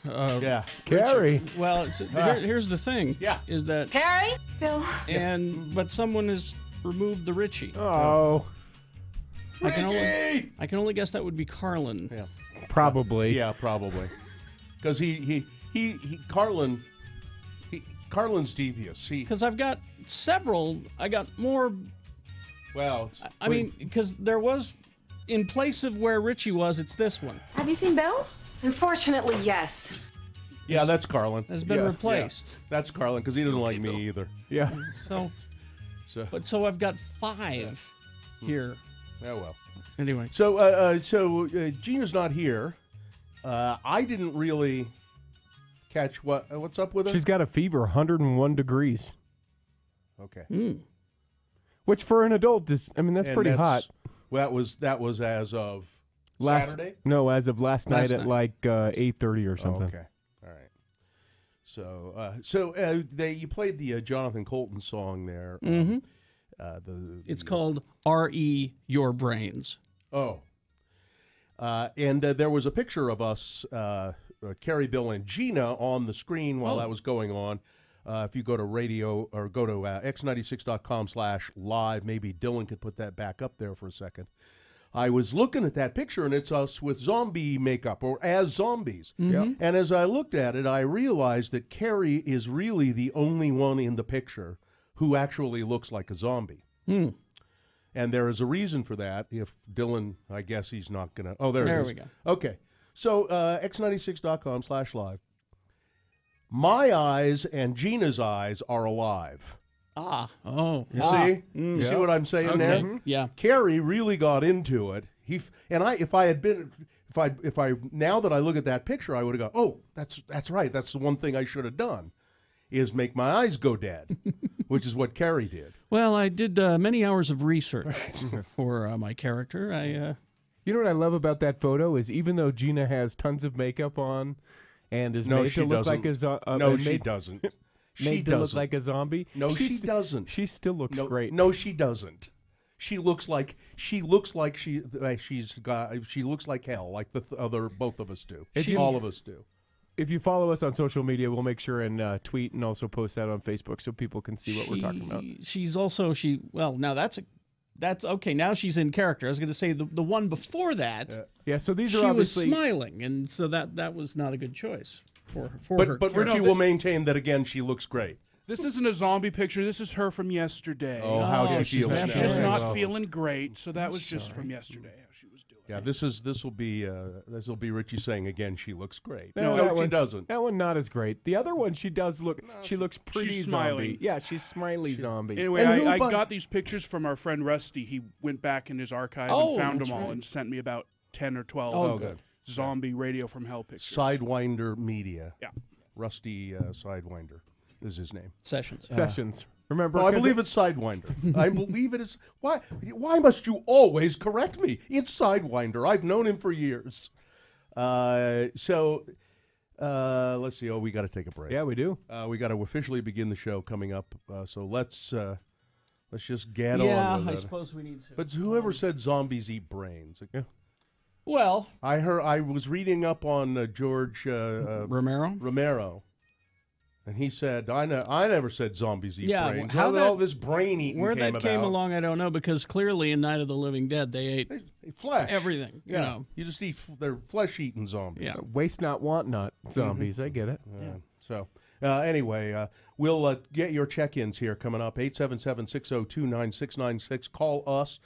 Yeah. Carrie. Well, here's the thing. Yeah. Is that Carrie? Bill. but someone has removed the Richie. Oh. I can only guess that would be Carlin. Yeah. Probably. Yeah, probably. Because Carlin's devious. Because I've got several. I got more. Well, I mean, because there was, in place of where Richie was, it's this one. Have you seen Bill? Unfortunately, yes. yeah, that's Carlin. Has been replaced. Yeah. That's Carlin because he doesn't like me either. Yeah. So I've got 5 here. Oh well. Anyway. So Gina's not here. I didn't really catch what's up with her. She's got a fever, 101 degrees. Okay. Which for an adult is, I mean, that's pretty hot. Well, that was as of Saturday? No, as of last night at like 8:30 or something. Oh, okay. All right. So you played the Jonathan Colton song there. Mm-hmm. It's called R.E. Your Brains. Oh. And there was a picture of us, Carrie, Bill, and Gina on the screen while that was going on. If you go to radio or go to x96.com/live, maybe Dylan could put that back up there for a second. I was looking at that picture, and it's us with zombie makeup or as zombies. Mm-hmm. And as I looked at it, I realized that Carrie is really the only one in the picture who actually looks like a zombie. And there is a reason for that. If Dylan, I guess he's not going to. Oh, there it is. We go. Okay. So x96.com/live. My eyes and Gina's eyes are alive. Ah. Oh. You see? You see what I'm saying there? Yeah. Carrie really got into it. If I now that I look at that picture, I would have gone, oh, that's right. That's the one thing I should have done, is make my eyes go dead, which is what Carrie did. Well, I did many hours of research for my character. You know what I love about that photo is even though Gina has tons of makeup on and is made to look like a zombie. No, she doesn't. Made to look like a zombie. No, she doesn't. She still looks great. No, she doesn't. She looks like she looks like she looks like hell, like the both of us do. All of us do. If you follow us on social media, we'll make sure and tweet and also post that on Facebook so people can see what we're talking about. She's also well, now that's okay. Now she's in character. I was going to say the one before that. Yeah. So these are she obviously was smiling, and so that was not a good choice for her. But Richie will maintain that again. She looks great. This isn't a zombie picture. This is her from yesterday. Oh, how she feels now. She's just not feeling great. So that was just from yesterday. How she was doing. Yeah, this will be Richie saying again. She looks great. No, she doesn't. That one not as great. The other one, she does look. She looks pretty she's zombie. smiling. Yeah, she's smiley zombie. Anyway, I got these pictures from our friend Rusty. He went back in his archive and found them all and sent me about 10 or 12 zombie Radio from Hell pictures. Sidewinder Media. Yeah. Rusty Sidewinder is his name. Sessions. Remember? No, I believe it's Sidewinder. I believe it is. Why must you always correct me? It's Sidewinder. I've known him for years. Let's see. Oh, we got to take a break. Yeah, we do. We got to officially begin the show coming up. So let's just get on with it. I suppose we need to. But whoever said zombies eat brains? Yeah. Well, I was reading up on George Romero. And he said, I never said zombies eat brains. How all this brain eating where came that about. came along, I don't know, because clearly in Night of the Living Dead, they ate flesh. Everything. Yeah. You know. You just eat, they're flesh-eating zombies. Yeah. Waste not, want not zombies. I get it. Yeah. So, anyway, we'll get your check-ins here coming up. 877-602-9696. Call us.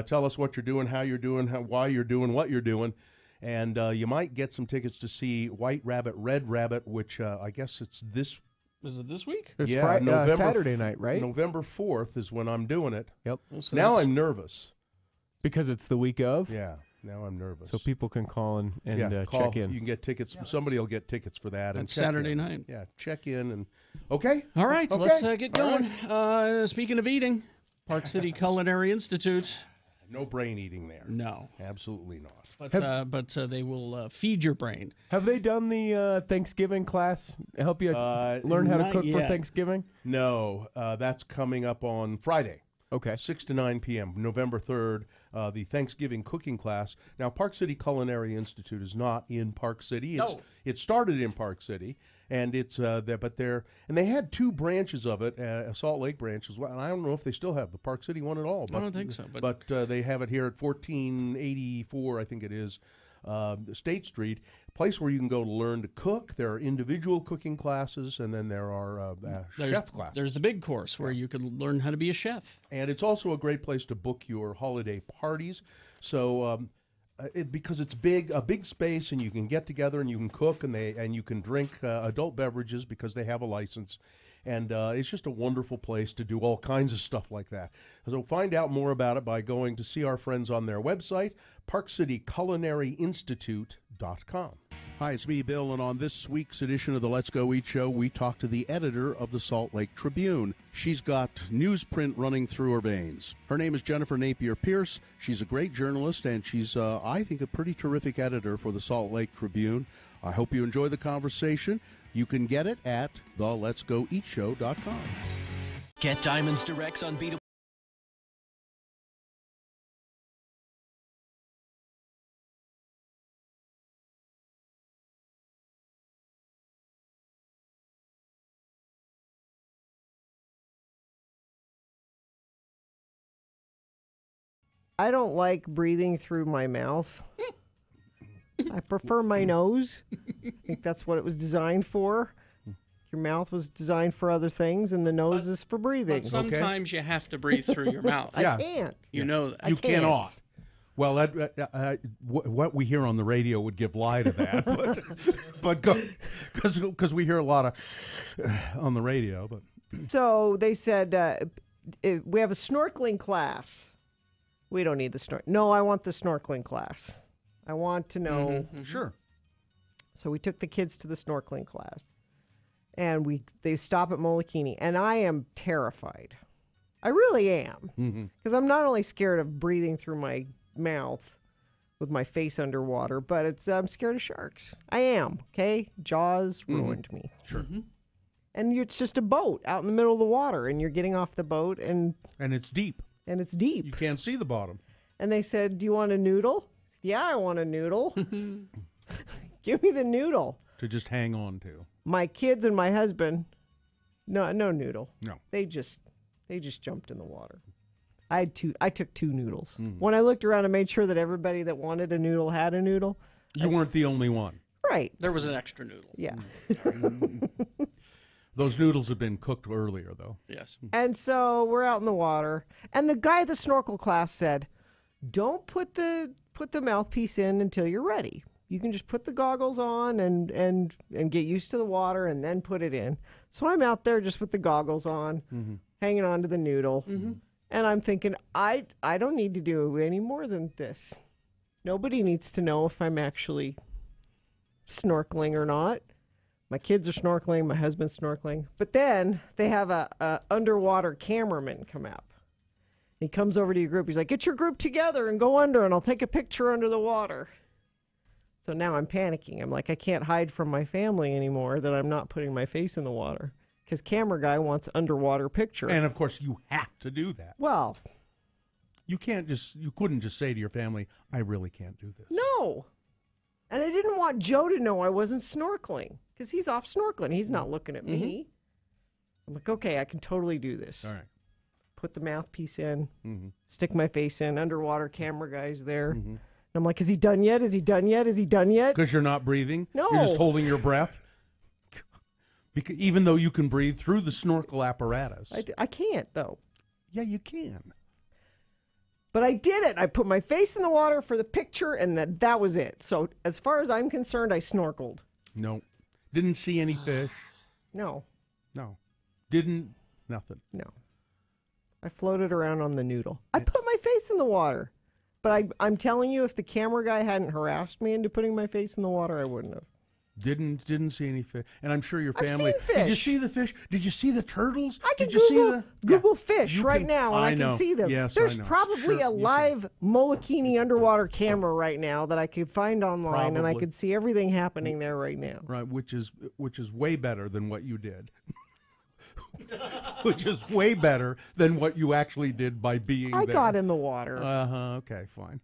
Tell us what you're doing, how you're doing, why you're doing, what you're doing. And you might get some tickets to see White Rabbit, Red Rabbit, which I guess it's this. Is it this week? It's Saturday night, right? November 4th is when I'm doing it. Yep. So now I'm nervous. Because it's the week of? Yeah. Now I'm nervous. So people can call and check in. You can get tickets. Somebody will get tickets for that. That's Saturday night. Yeah. Check in and okay. All right. Okay. Let's get going. Right. Speaking of eating, Park City Culinary Institute. No brain eating there. No. Absolutely not. But they will feed your brain. Have they done the Thanksgiving class? Help you learn how to cook for Thanksgiving? No. That's coming up on Friday. Okay. 6 to 9 p.m., November 3rd, the Thanksgiving cooking class. Now, Park City Culinary Institute is not in Park City. It started in Park City, and it's there, but they had 2 branches of it, a Salt Lake branch as well. And I don't know if they still have the Park City one at all. But, I don't think so. But they have it here at 1484, I think it is. State Street, a place where you can go to learn to cook. There are individual cooking classes, and then there are chef classes. There's the big course where you can learn how to be a chef. And it's also a great place to book your holiday parties. So because it's a big space, and you can get together and you can cook, and you can drink adult beverages because they have a license. And it's just a wonderful place to do all kinds of stuff like that. So find out more about it by going to see our friends on their website, parkcityculinaryinstitute.com. Hi, it's me, Bill, and on this week's edition of the Let's Go Eat Show, we talk to the editor of the Salt Lake Tribune. She's got newsprint running through her veins. Her name is Jennifer Napier-Pierce. She's a great journalist, and she's, I think, a pretty terrific editor for the Salt Lake Tribune. I hope you enjoy the conversation. You can get it at theletsgoeatshow.com. Get Diamond's Direct's unbeatable. I don't like breathing through my mouth. I prefer my nose. I think that's what it was designed for. Your mouth was designed for other things, and the nose is for breathing. But sometimes you have to breathe through your mouth. I can't. You know that. You cannot. Well, what we hear on the radio would give lie to that, but because we hear a lot of on the radio. But so they said we have a snorkeling class. We don't need the snorkel. No, I want the snorkeling class. I want to know. Sure. So we took the kids to the snorkeling class, and they stop at Molokini, and I am terrified. I really am, because I'm not only scared of breathing through my mouth with my face underwater, but I'm scared of sharks. I am. Okay, Jaws ruined me. Sure. And it's just a boat out in the middle of the water, and you're getting off the boat, and it's deep. And it's deep. You can't see the bottom. And they said, "Do you want a noodle?" Yeah, I want a noodle. Give me the noodle. To just hang on to. My kids and my husband, no noodle. No. They just jumped in the water. I took 2 noodles. When I looked around and made sure that everybody that wanted a noodle had a noodle. You weren't the only one. Right. There was an extra noodle. Yeah. Those noodles have been cooked earlier, though. Yes. And so we're out in the water, and the guy at the snorkel class said, "Don't put the mouthpiece in until you're ready. You can just put the goggles on and get used to the water and then put it in." So I'm out there just with the goggles on, hanging on to the noodle. And I'm thinking, I don't need to do any more than this. Nobody needs to know if I'm actually snorkeling or not. My kids are snorkeling, my husband's snorkeling. But then they have a underwater cameraman come up. He comes over to your group. He's like, "Get your group together and go under, and I'll take a picture under the water." So now I'm panicking. I'm like, I can't hide from my family anymore that I'm not putting my face in the water, because camera guy wants underwater picture. And of course, you have to do that. Well, you couldn't just say to your family, "I really can't do this." No. And I didn't want Joe to know I wasn't snorkeling, because he's off snorkeling. He's not looking at me. I'm like, okay, I can totally do this. All right. Put the mouthpiece in, stick my face in, underwater camera guy's there. And I'm like, is he done yet? Is he done yet? Is he done yet? Because you're not breathing? No. You're just holding your breath? Because even though you can breathe through the snorkel apparatus. I can't, though. Yeah, you can. But I did it. I put my face in the water for the picture, and that was it. So as far as I'm concerned, I snorkeled. No. Didn't see any fish. No. Nothing. No. I floated around on the noodle. I put my face in the water. But I'm telling you, if the camera guy hadn't harassed me into putting my face in the water, I wouldn't have. Didn't see any fish. And I'm sure your I've family. seen fish. Did you see the fish? Did you see the turtles? I can Did you Google fish right now, and I know. can see them. Yes, There's I know. probably Sure, a live Molokini underwater camera right now that I could find online, and I Probably. could see everything happening there right now. Right, which is way better than what you did. which is way better than what you actually did by being there. I got in the water. Okay, fine.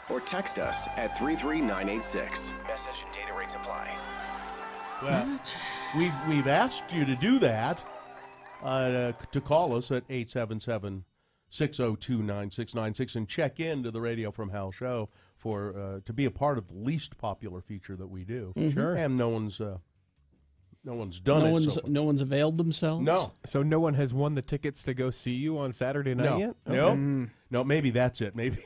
Or text us at 33986. Message and data rates apply. Well, we've asked you to do that, to call us at 877-602-9696 and check in to the Radio from Hell show for to be a part of the least popular feature that we do. Sure. And no one's done it. So far. No one's availed themselves? No. So no one has won the tickets to go see you on Saturday night yet? No. No, maybe that's it. Maybe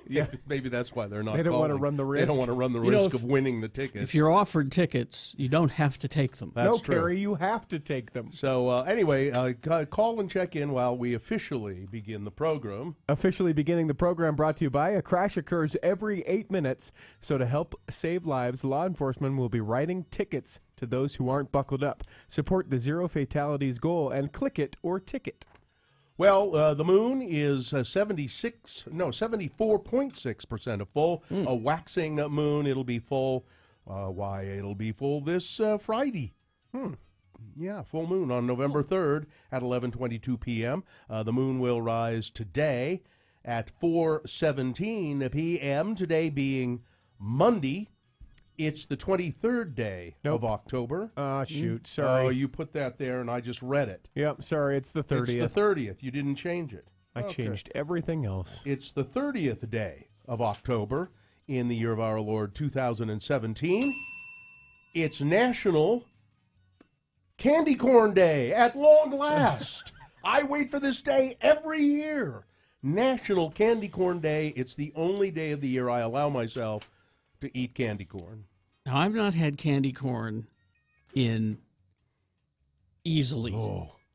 maybe that's why they're not They don't calling. want to run the risk. They don't want to run the risk of winning the tickets. If you're offered tickets, you don't have to take them. That's no, true. Carrie, you have to take them. So anyway, call and check in while we officially begin the program. Officially beginning the program brought to you by a crash occurs every 8 minutes. So to help save lives, law enforcement will be writing tickets to those who aren't buckled up. Support the Zero Fatalities goal and click it or ticket. Well, the moon is 74.6% of full. A waxing moon, it'll be full. Why, it'll be full this Friday. Yeah, full moon on November 3rd at 11:22 p.m. The moon will rise today at 4:17 p.m., today being Monday. It's the 23rd day of October. Shoot, sorry. Oh, you put that there, and I just read it. Yep, sorry, it's the 30th. It's the 30th. You didn't change it. I changed everything else. It's the 30th day of October in the year of our Lord 2017. It's National Candy Corn Day at long last. I wait for this day every year. National Candy Corn Day. It's the only day of the year I allow myself to eat candy corn. Now, I've not had candy corn in easily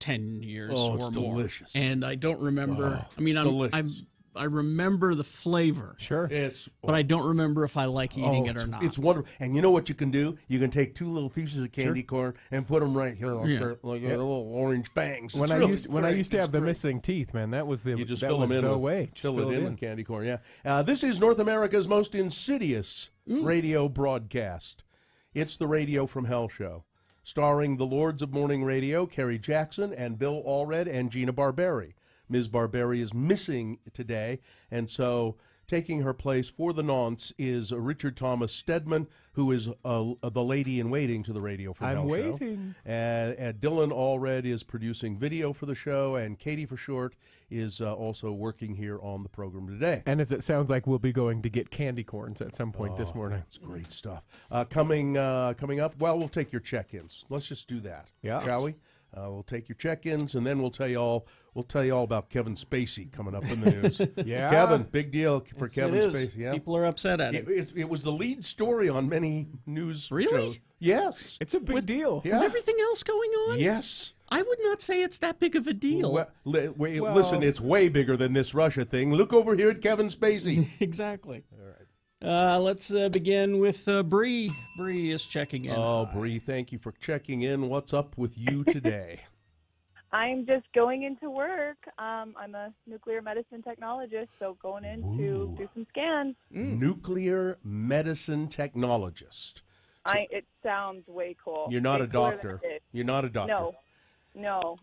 10 years or it's more. Delicious. And I don't remember. Delicious. I remember the flavor. Sure. But I don't remember if I like eating it or not. It's wonderful. And you know what you can do? You can take two little pieces of candy corn and put them right here like little orange fangs. When I used to have the missing teeth, man, that was the you just that fill was them in the with, way. Fill it in with candy corn, yeah. This is North America's most insidious radio broadcast. It's the Radio from Hell show, starring the Lords of Morning Radio, Kerry Jackson and Bill Allred and Gina Barberi. Ms. Barberi is missing today, and so taking her place for the nonce is Richard Thomas Stedman, who is the lady-in-waiting to the Radio from Hell show. I'm waiting. And Dylan Allred is producing video for the show, and Katie for short is also working here on the program today. And as it sounds like, we'll be going to get candy corns at some point this morning. That's great stuff. Coming up, well, we'll take your check-ins. Let's just do that, shall we? We'll take your check-ins, and then we'll tell you all about Kevin Spacey coming up in the news. Yeah, Kevin, big deal for Yes, Kevin it is. Spacey. Yeah, People are upset at it. it was the lead story on many news Really? shows. Yes, it's a big deal. yeah, With everything else going on? yes. I would not say it's that big of a deal. Well, listen, it's way bigger than this Russia thing. Look over here at Kevin Spacey. Exactly. All right. Let's begin with Bree. Bree is checking in. Oh, Bree, thank you for checking in. What's up with you today? I'm just going into work. I'm a nuclear medicine technologist, so going in to do some scans. Nuclear medicine technologist. So It sounds way cool. you're not Way a cooler than doctor. it is. You're not a doctor. No.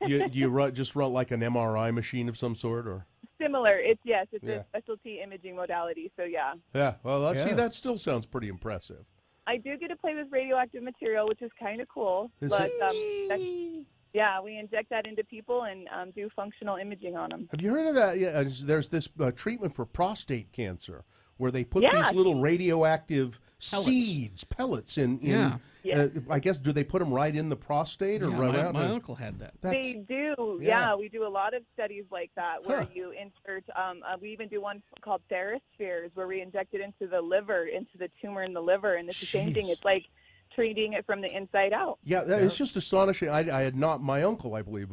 you just run like an MRI machine of some sort, or? Similar. It's Yeah. a specialty imaging modality, so yeah. Yeah, well, see, Yeah. that still sounds pretty impressive. I do get to play with radioactive material, which is kind of cool. Is But yeah, we inject that into people and do functional imaging on them. Have you heard of that? Yeah, there's this treatment for prostate cancer where they put Yeah. these little radioactive pellets in. Yeah. I guess, do they put them right in the prostate or Yeah, right my, out? my uncle had that. They do, yeah. We do a lot of studies like that where you insert. We even do one called Theraspheres where we inject it into the liver, into the tumor in the liver, and it's the same thing. It's like treating it from the inside out. Yeah, it's just astonishing. I had not. My uncle, I believe,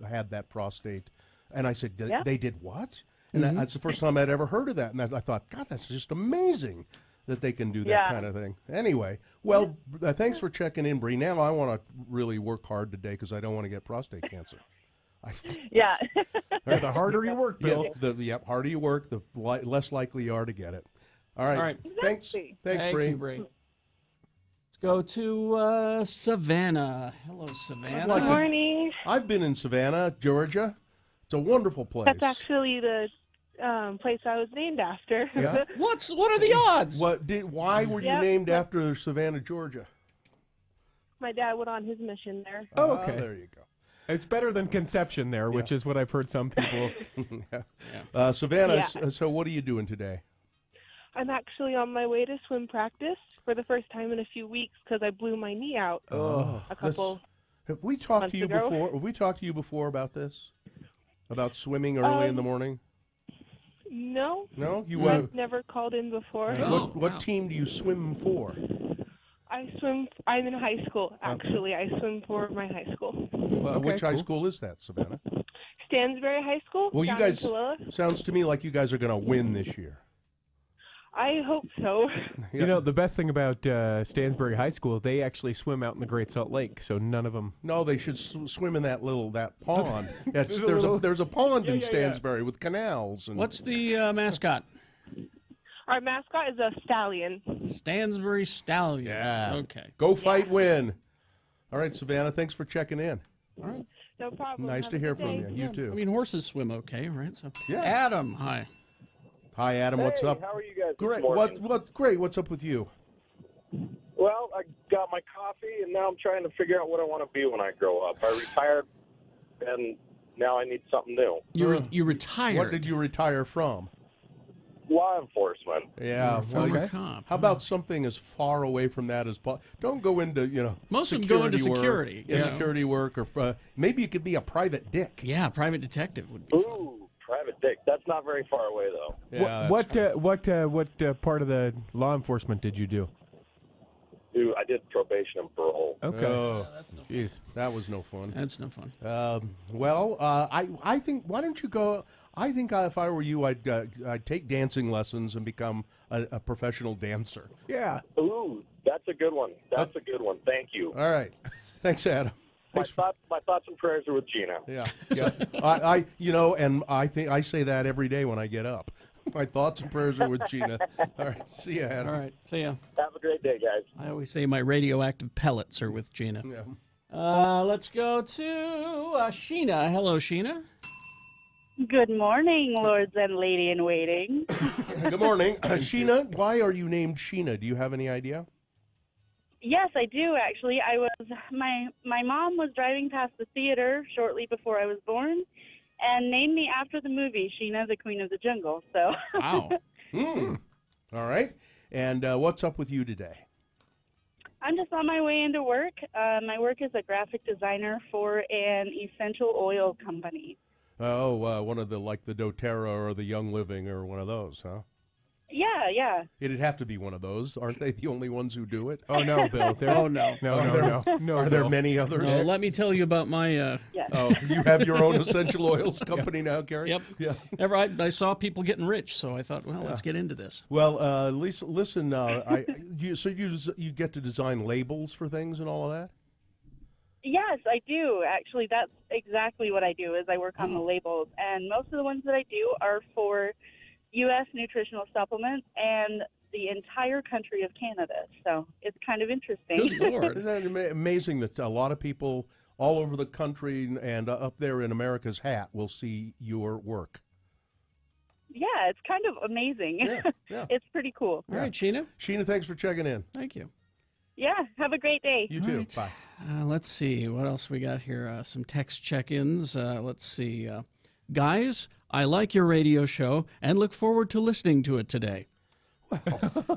had that prostate, and I said, they did what? And that's the first time I'd ever heard of that. And I thought, God, that's just amazing that they can do that kind of thing. Anyway, well, thanks for checking in, Bree. Now I want to really work hard today because I don't want to get prostate cancer. Yeah. The harder you work, Bill. The harder you work, the less likely you are to get it. All right. All right. Thanks, Thank Bree. you, Bree. Let's go to Savannah. Hello, Savannah. Good morning. I've been in Savannah, Georgia. It's a wonderful place. That's actually the place I was named after. Yeah? What are the odds? Why were you named after Savannah, Georgia? My dad went on his mission there. Oh, okay. There you go. It's better than conception there, which is what I've heard some people. Savannah, so what are you doing today? I'm actually on my way to swim practice for the first time in a few weeks because I blew my knee out a couple. Have we talked to you months ago. before? Have we talked to you before about this? About swimming early in the morning? No. No, I've never called in before. What team do you swim for? I'm in high school, actually. I swim for my high school. Which high school is that, Savannah? Stansbury High School. Well, you down in guys Tooele. sounds to me like you guys are going to win this year. I hope so. You know, the best thing about Stansbury High School, they actually swim out in the Great Salt Lake, so none of them. No, they should swim in that pond. There's a pond in Stansbury with canals. And What's the mascot? Our mascot is a stallion. Stansbury Stallion. Yeah. Okay. Go fight, win. All right, Savannah, thanks for checking in. All right. No problem. Nice Have to a hear good from day. you. You too. I mean, horses swim okay, right? So, Yeah. Adam, hi. Hi, Adam. What's up? How are you guys? Great. This morning? Great. What's up with you? Well, I got my coffee, and now I'm trying to figure out what I want to be when I grow up. I retired, and now I need something new. You retired. What did you retire from? Law enforcement. Yeah. Former Well, cop. how about something as far away from that as possible? Don't go into Most of them go into work, security, Yeah, you know. security work, or maybe you could be a private dick. Yeah, private detective would be fun. Ooh, private dick. That's not very far away, though. Yeah, What part of the law enforcement did you do? Dude, I did probation and parole. Okay. Oh, Jeez. that was no fun. That's no fun. I think, why don't you go? I think if I were you, I'd take dancing lessons and become a professional dancer. Yeah. Ooh, that's a good one. That's a good one. Thank you. All right. Thanks, Adam. My thoughts and prayers are with Gina. Yeah. And I think I say that every day when I get up. My thoughts and prayers are with Gina. All right. See you, Adam. All right. See ya. Have a great day, guys. I always say my radioactive pellets are with Gina. Yeah. Let's go to Sheena. Hello, Sheena. Good morning, lords and lady in waiting. Good morning. Sheena, why are you named Sheena? Do you have any idea? Yes, I do actually. My mom was driving past the theater shortly before I was born, and named me after the movie Sheena, the Queen of the Jungle. So. Wow. All right. And what's up with you today? I'm just on my way into work. My work is a graphic designer for an essential oil company. Oh, one of the doTERRA or the Young Living or one of those, huh? Yeah. It'd have to be one of those. Aren't they the only ones who do it? Oh, no, Bill. Oh, no. No. Are there many others? No, let me tell you about my... Yes. Oh, you have your own essential oils company now, Gary? Yep. Yeah. I saw people getting rich, so I thought, well, let's get into this. Well, Lisa, listen, you get to design labels for things and all of that? Yes, I do. Actually, that's exactly what I do is I work on the labels. And most of the ones that I do are for U.S. nutritional supplements and the entire country of Canada. So it's kind of interesting. Good Lord. Isn't that amazing that a lot of people all over the country and up there in America's hat will see your work? Yeah, it's kind of amazing. Yeah. It's pretty cool. All right, Sheena. Sheena, thanks for checking in. Thank you. Yeah, have a great day. You too. Right. Bye. Let's see. What else we got here? Some text check-ins. Let's see. Guys, I like your radio show and look forward to listening to it today.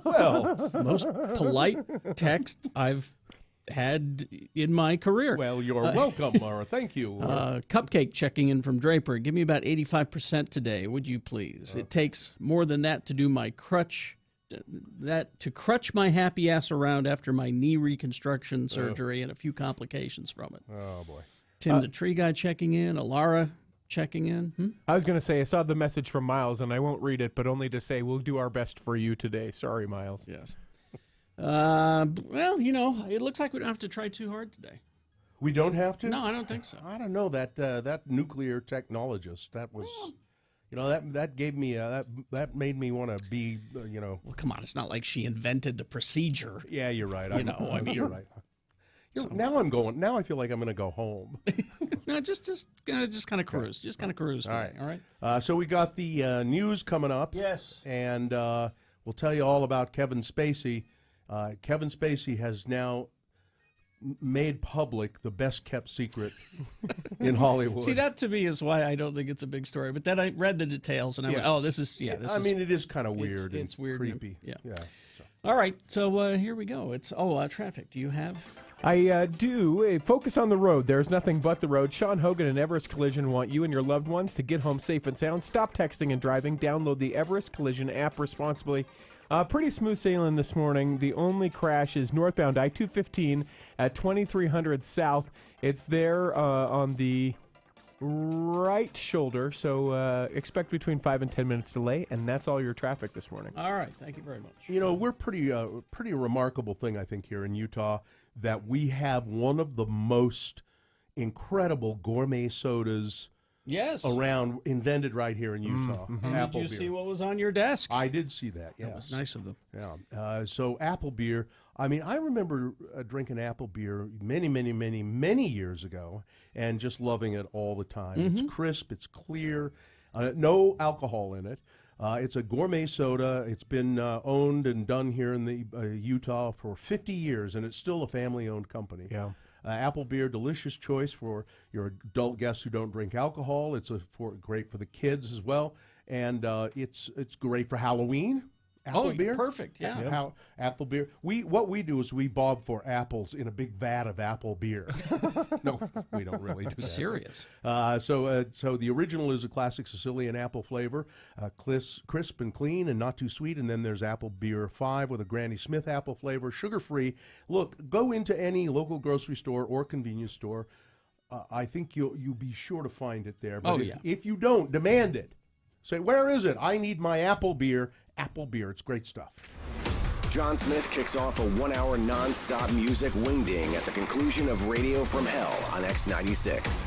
Well, Most polite text I've had in my career. well, you're welcome, or thank you. Cupcake checking in from Draper. Give me about 85% today, would you please? It takes more than that to do my crutch my happy ass around after my knee reconstruction surgery and a few complications from it. Oh, boy. Tim the Tree Guy checking in. Alara checking in. I was going to say, I saw the message from Miles, and I won't read it, but only to say we'll do our best for you today. Sorry, Miles. Yes. Well, it looks like we don't have to try too hard today. We don't have to? No, I don't think so. I don't know. That nuclear technologist, that was... that gave me that made me want to be Well, come on, it's not like she invented the procedure. Yeah, you're right. You're right. Now I feel like I'm going to go home. No, just kind of cruise. Just kind of cruise today. All right. So we got the news coming up. Yes. And we'll tell you all about Kevin Spacey. Kevin Spacey has now made public the best kept secret in Hollywood. See, that to me is why I don't think it's a big story. But then I read the details and I went, oh, this is. I mean, it is kind of weird. It's weird, creepy. Yeah. So. All right. So here we go. It's traffic. Do you have? I do. Focus on the road. There's nothing but the road. Sean Hogan and Everest Collision want you and your loved ones to get home safe and sound. Stop texting and driving. Download the Everest Collision app responsibly. Pretty smooth sailing this morning. The only crash is northbound I-215 at 2300 South. It's there on the right shoulder, so expect between 5 and 10 minutes delay, and that's all your traffic this morning. All right. Thank you very much. We're pretty remarkable thing, I think, here in Utah, that we have one of the most incredible gourmet sodas around, invented right here in Utah. And Apple did you beer. see what was on your desk? I did see that, yes. That was nice of them. Yeah. So apple beer, I mean, I remember drinking apple beer many years ago and just loving it all the time. It's crisp, it's clear, no alcohol in it. It's a gourmet soda. It's been owned and done here in the Utah for 50 years, and it's still a family-owned company. Yeah. Apple beer, delicious choice for your adult guests who don't drink alcohol. It's great for the kids as well, and it's great for Halloween. Apple beer, perfect. Yeah. Apple beer. What we do is we bob for apples in a big vat of apple beer. No, we don't really do that. Serious. So the original is a classic Sicilian apple flavor, crisp and clean and not too sweet. And then there's Apple Beer 5 with a Granny Smith apple flavor, sugar-free. Look, go into any local grocery store or convenience store. I think you'll be sure to find it there. But if you don't, demand it. Say, where is it? I need my apple beer. Apple beer. It's great stuff. John Smith kicks off a 1-hour non-stop music wingding at the conclusion of Radio from Hell on X96.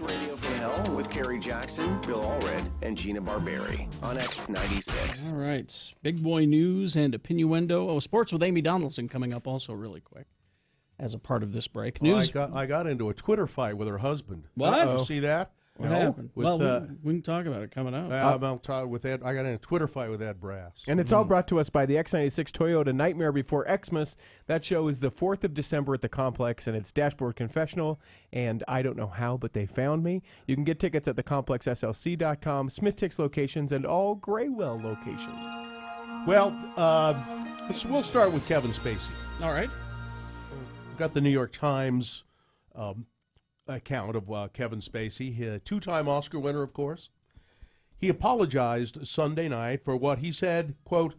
Radio from Hell with Kerry Jackson, Bill Allred, and Gina Barberi on X96. All right. Big boy news and opinioendo. Oh, sports with Amy Donaldson coming up also really quick as a part of this break. News. I got into a Twitter fight with her husband. What? Did you see that? What happened? With, well, we can talk about it coming up. I'll talk with Ed. I got in a Twitter fight with Ed Brass. And it's all brought to us by the X96 Toyota Nightmare Before Xmas. That show is the 4th of December at the Complex, and it's Dashboard Confessional, and I don't know how, but they found me. You can get tickets at thecomplexslc.com, Smith Ticks locations, and all Graywell locations. Well, we'll start with Kevin Spacey. All right. We've got the New York Times account of Kevin Spacey, a two-time Oscar winner, of course. He apologized Sunday night for what he said, quote,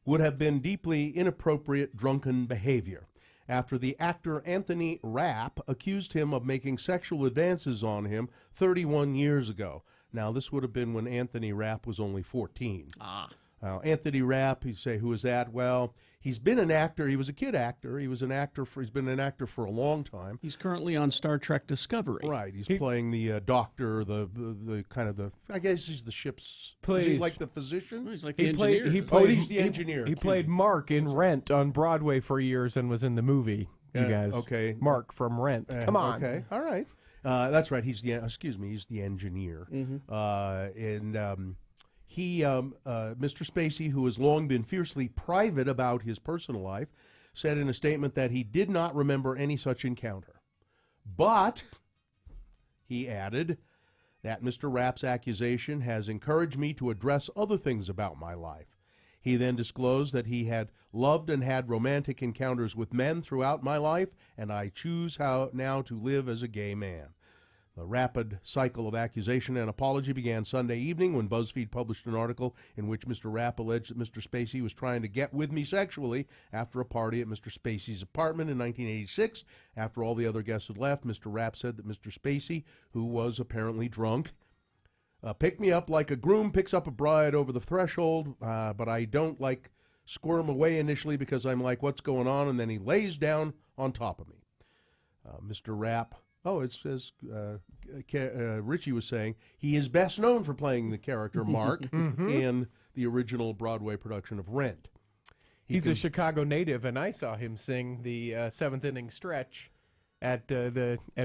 would have been deeply inappropriate drunken behavior after the actor Anthony Rapp accused him of making sexual advances on him 31 years ago. Now, this would have been when Anthony Rapp was only 14. Anthony Rapp, you say, who is that? Well, he's been an actor. He was a kid actor. He's been an actor for a long time. He's currently on Star Trek Discovery. Right. He's playing the doctor, the kind of the, I guess he's the ship's, is he like the physician? He's like the engineer. He's the engineer. He played Mark in Rent on Broadway for years and was in the movie, you guys. Okay. Mark from Rent. Come on. Okay. All right. That's right. He's the engineer. Mr. Spacey, who has long been fiercely private about his personal life, said in a statement that he did not remember any such encounter. But, he added, that Mr. Rapp's accusation has encouraged me to address other things about my life. He then disclosed that he had loved and had romantic encounters with men throughout my life, and I choose now to live as a gay man. The rapid cycle of accusation and apology began Sunday evening when BuzzFeed published an article in which Mr. Rapp alleged that Mr. Spacey was trying to get with me sexually after a party at Mr. Spacey's apartment in 1986. After all the other guests had left, Mr. Rapp said that Mr. Spacey, who was apparently drunk, picked me up like a groom picks up a bride over the threshold, but I don't squirm away initially because I'm like, what's going on? And then he lays down on top of me. Mr. Rapp... Oh, it's as Richie was saying, he is best known for playing the character Mark in the original Broadway production of Rent. He's a Chicago native, and I saw him sing the seventh inning stretch at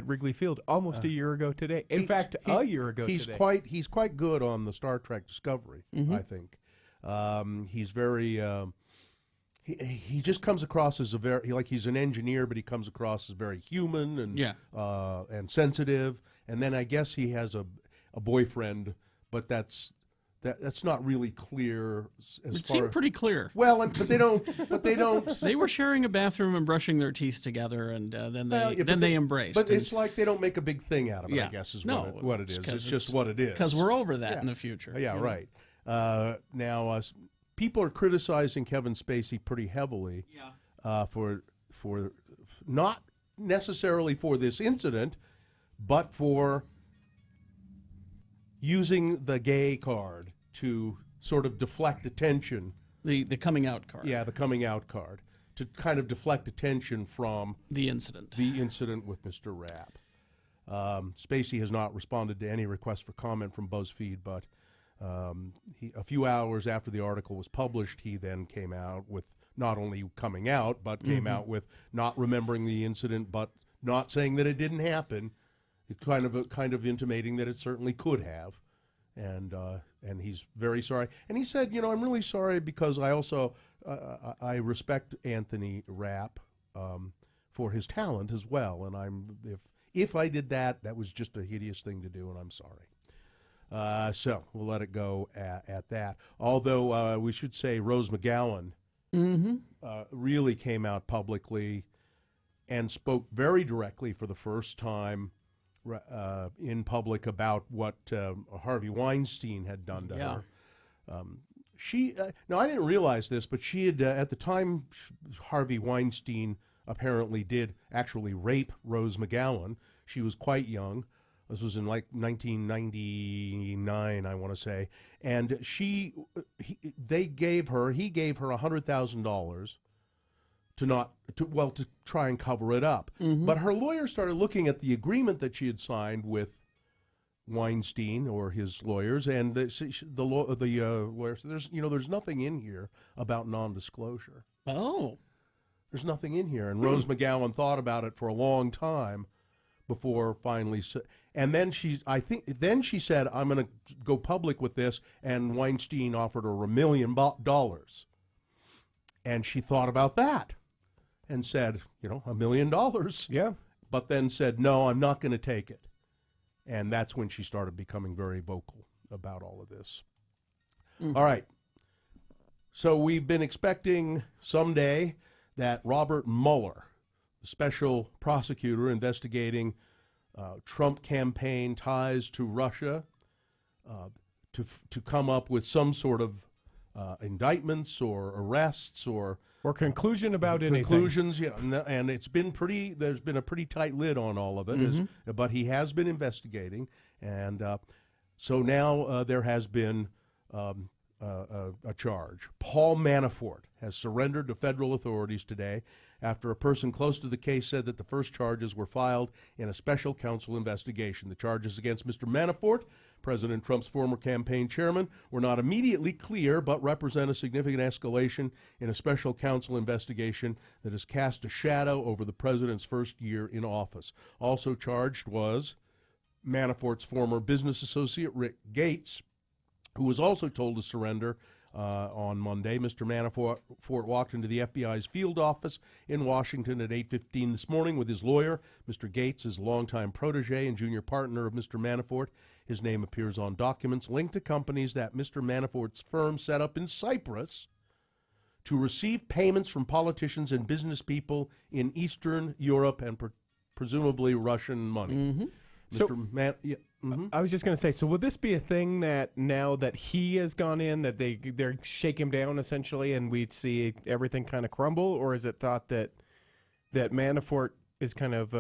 Wrigley Field almost a year ago today. In fact, a year ago today. He's quite good on the Star Trek Discovery, I think. He's very... He just comes across as he's an engineer, but he comes across as very human and sensitive. And then I guess he has a boyfriend, but that's not really clear. It seemed pretty clear. Well, but they don't. They were sharing a bathroom and brushing their teeth together, and then they embraced. But it's like they don't make a big thing out of it. I guess is what it is. It's just what it is. Because we're over that in the future. Yeah, right. Now. People are criticizing Kevin Spacey pretty heavily for not necessarily for this incident, but for using the gay card to sort of deflect attention. The coming out card. Yeah, the coming out card to kind of deflect attention from the incident. The incident with Mr. Rapp. Spacey has not responded to any request for comment from BuzzFeed, but a few hours after the article was published, he then came out with not only coming out, but came out with not remembering the incident, but not saying that it didn't happen. It kind of intimating that it certainly could have, and he's very sorry. And he said, I'm really sorry because I also I respect Anthony Rapp for his talent as well, and if I did that, that was just a hideous thing to do, and I'm sorry. So we'll let it go at that. Although we should say Rose McGowan really came out publicly and spoke very directly for the first time in public about what Harvey Weinstein had done to her. Now, I didn't realize this, but she had, at the time Harvey Weinstein apparently did actually rape Rose McGowan, she was quite young. This was in like 1999, I want to say, and he gave her $100,000 to try and cover it up. But her lawyer started looking at the agreement that she had signed with Weinstein or his lawyers, and the lawyers. There's nothing in here about non-disclosure. Oh, there's nothing in here, and Rose McGowan thought about it for a long time before finally. And then she said, "I'm going to go public with this," and Weinstein offered her $1 million, and she thought about that, and said, $1 million. Yeah. But then said, "No, I'm not going to take it." And that's when she started becoming very vocal about all of this. Mm-hmm. All right. So we've been expecting someday that Robert Mueller, the special prosecutor investigating Trump campaign ties to Russia, to come up with some sort of indictments or arrests or conclusion about conclusions, anything. Yeah, and it's been there's been a pretty tight lid on all of it, but he has been investigating, and so now there has been a charge. Paul Manafort has surrendered to federal authorities today after a person close to the case said that the first charges were filed in a special counsel investigation. The charges against Mr. Manafort, President Trump's former campaign chairman, were not immediately clear but represent a significant escalation in a special counsel investigation that has cast a shadow over the president's first year in office. Also charged was Manafort's former business associate, Rick Gates, who was also told to surrender on Monday. Mr. Manafort walked into the FBI's field office in Washington at 8:15 this morning with his lawyer. Mr. Gates is a longtime protege and junior partner of Mr. Manafort. His name appears on documents linked to companies that Mr. Manafort's firm set up in Cyprus to receive payments from politicians and business people in Eastern Europe and presumably Russian money. Mm-hmm. I was just going to say, so will this be a thing that now that he has gone in, that they're shake him down essentially, and we'd see everything kind of crumble, or is it thought that Manafort is kind of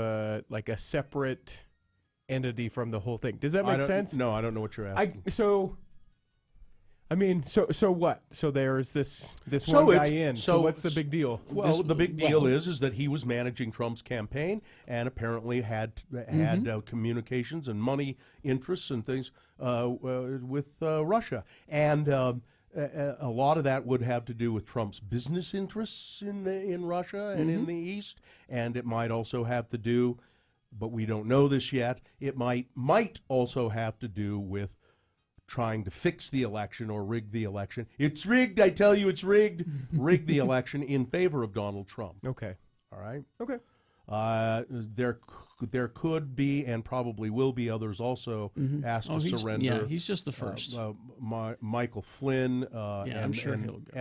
like a separate entity from the whole thing? Does that make sense? No, I don't know what you're asking. So what? So there's this one guy in. So what's the big deal? Well, the big deal is that he was managing Trump's campaign and apparently had communications and money interests and things with Russia. And a lot of that would have to do with Trump's business interests in Russia and in the East. And it might also have to do, but we don't know this yet, it might also have to do with trying to fix the election or rig the election. It's rigged, I tell you, it's rigged. Rig the election in favor of Donald Trump. Okay. All right? Okay. There could be and probably will be others also asked to surrender. Yeah, he's just the first. Michael Flynn. I'm sure he'll go.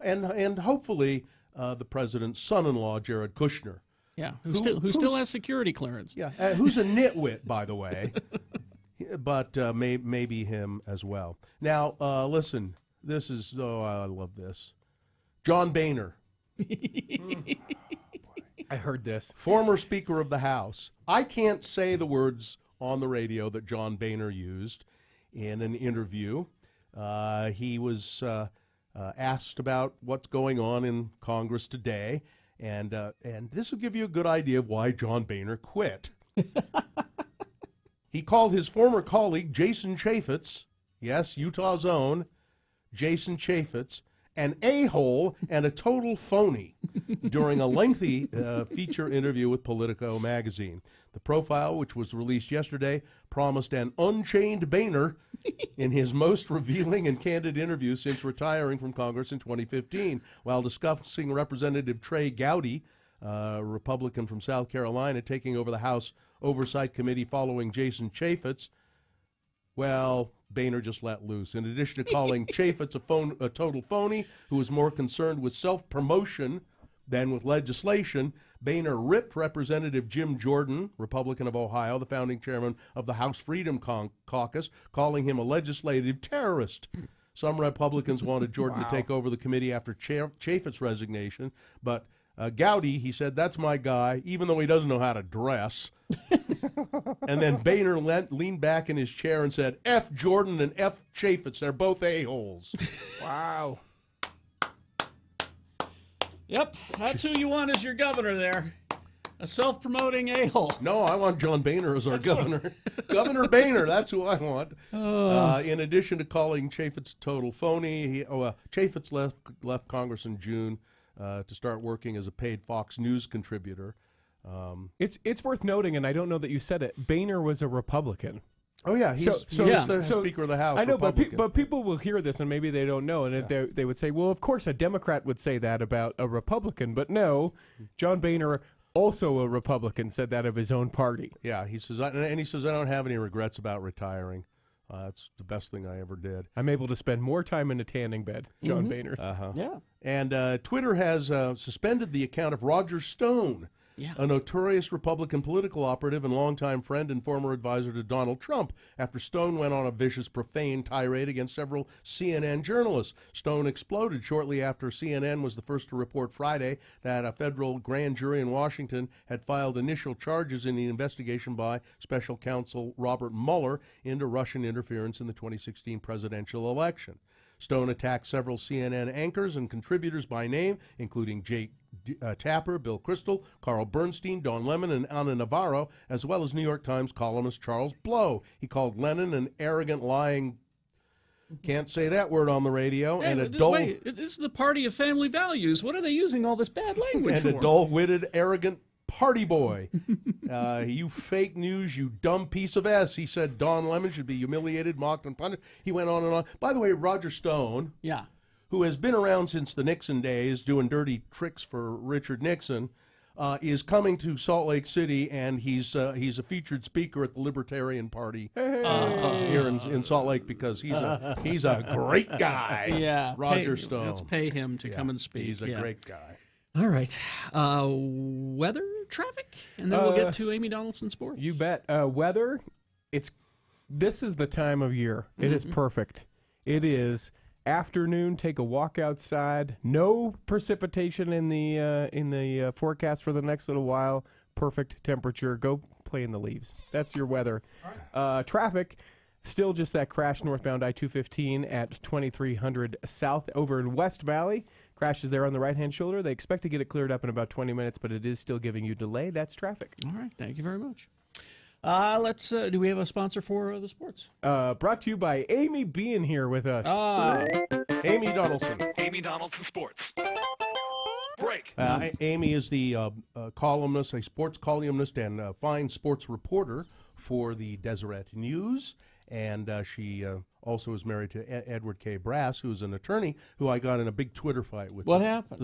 And hopefully the president's son-in-law, Jared Kushner. Yeah, who still has security clearance. Yeah, who's a nitwit, by the way. But maybe him as well. Now, listen, this is, I love this. John Boehner. I heard this. Former Speaker of the House. I can't say the words on the radio that John Boehner used in an interview. He was asked about what's going on in Congress today, and this will give you a good idea of why John Boehner quit. He called his former colleague, Jason Chaffetz, yes, Utah's own, Jason Chaffetz, an a-hole and a total phony during a lengthy feature interview with Politico magazine. The profile, which was released yesterday, promised an unchained Boehner in his most revealing and candid interview since retiring from Congress in 2015. While discussing Representative Trey Gowdy, Republican from South Carolina, taking over the House Oversight Committee following Jason Chaffetz, well, Boehner just let loose. In addition to calling Chaffetz a total phony who was more concerned with self-promotion than with legislation, Boehner ripped Representative Jim Jordan, Republican of Ohio, the founding chairman of the House Freedom Caucus, calling him a legislative terrorist. Some Republicans wanted Jordan to take over the committee after Chaffetz's resignation, but Gowdy, he said, that's my guy, even though he doesn't know how to dress. And then Boehner leaned back in his chair and said, F Jordan and F Chaffetz, they're both a-holes. Wow. Yep, that's who you want as your governor there. A self-promoting a-hole. No, I want John Boehner as our governor. Governor Boehner, that's who I want. In addition to calling Chaffetz a total phony, Chaffetz left Congress in June to start working as a paid Fox News contributor. It's worth noting, and I don't know that you said it, Boehner was a Republican. Oh, yeah, he's the Speaker of the House. I know, Republican. but people will hear this, and maybe they don't know, and they would say, well, of course, a Democrat would say that about a Republican, but no, John Boehner, also a Republican, said that of his own party. Yeah, he says, I don't have any regrets about retiring. That's the best thing I ever did. I'm able to spend more time in a tanning bed, John Boehner. Yeah. And Twitter has suspended the account of Roger Stone, a notorious Republican political operative and longtime friend and former advisor to Donald Trump, after Stone went on a vicious, profane tirade against several CNN journalists. Stone exploded shortly after CNN was the first to report Friday that a federal grand jury in Washington had filed initial charges in the investigation by special counsel Robert Mueller into Russian interference in the 2016 presidential election. Stone attacked several CNN anchors and contributors by name, including Jake Tapper, Bill Kristol, Carl Bernstein, Don Lemon, and Ana Navarro, as well as New York Times columnist Charles Blow. He called Lennon an arrogant, lying, can't say that word on the radio, Hey, and a dull... Wait, this is the party of family values. What are they using all this bad language for? And a dull-witted, arrogant party boy. You fake news, you dumb piece of S. He said Don Lemon should be humiliated, mocked, and punished. He went on and on. By the way, Roger Stone, who has been around since the Nixon days doing dirty tricks for Richard Nixon, is coming to Salt Lake City, and he's a featured speaker at the Libertarian Party here in Salt Lake, because he's a great guy. Yeah, Roger Stone. Let's pay him to come and speak. He's a great guy. All right. Weather, traffic, and then we'll get to Amy Donaldson Sports. You bet. Weather, this is the time of year. It is perfect. It is afternoon. Take a walk outside. No precipitation in the forecast for the next little while. Perfect temperature. Go play in the leaves. That's your weather. Traffic. Still just that crash northbound I-215 at 2300 South over in West Valley. Crashes there on the right-hand shoulder. They expect to get it cleared up in about 20 minutes, but it is still giving you delay. That's traffic. All right. Thank you very much. Let's. Do we have a sponsor for the sports? Brought to you by Amy being here with us. Amy Donaldson. Amy Donaldson Sports. Break. Amy is the columnist, a sports columnist and fine sports reporter for the Deseret News. And she also is married to Edward K. Brass, who's an attorney who I got in a big Twitter fight with. What happened?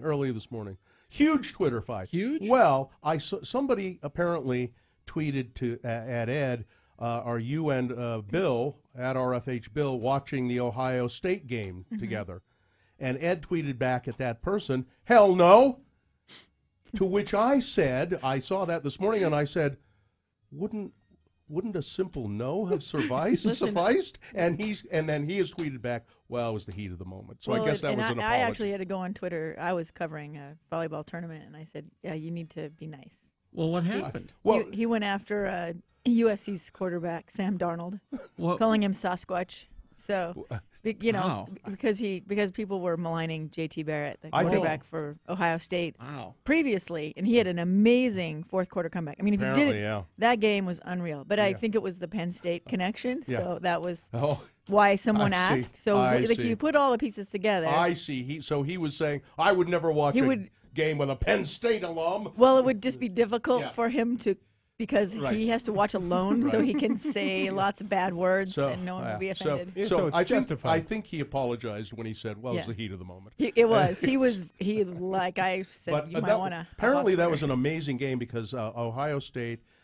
Early this morning. Huge Twitter fight. Huge? Well, somebody apparently tweeted at Ed, are you and Bill, at RFH Bill, watching the Ohio State game together? And Ed tweeted back at that person, hell no. To which I said, I saw that this morning, and I said, wouldn't a simple no have sufficed? And then he has tweeted back, well, it was the heat of the moment. So I guess that was an apology. I actually had to go on Twitter. I was covering a volleyball tournament, and I said, yeah, you need to be nice. Well, what happened? He went after USC's quarterback, Sam Darnold, calling him Sasquatch. So, because people were maligning J.T. Barrett, the quarterback for Ohio State, previously, and he had an amazing fourth quarter comeback. I mean, if you did it, that game was unreal. But I think it was the Penn State connection, so that was why someone asked. So, if you put all the pieces together, I see. He was saying, I would never watch a game with a Penn State alum. Well, it would just be difficult for him to. Because he has to watch alone, so he can say lots of bad words, and no one will be offended. So I think he apologized when he said, "Well, it's the heat of the moment." It was. He like I said, but you might want to. Apparently, that was an amazing game because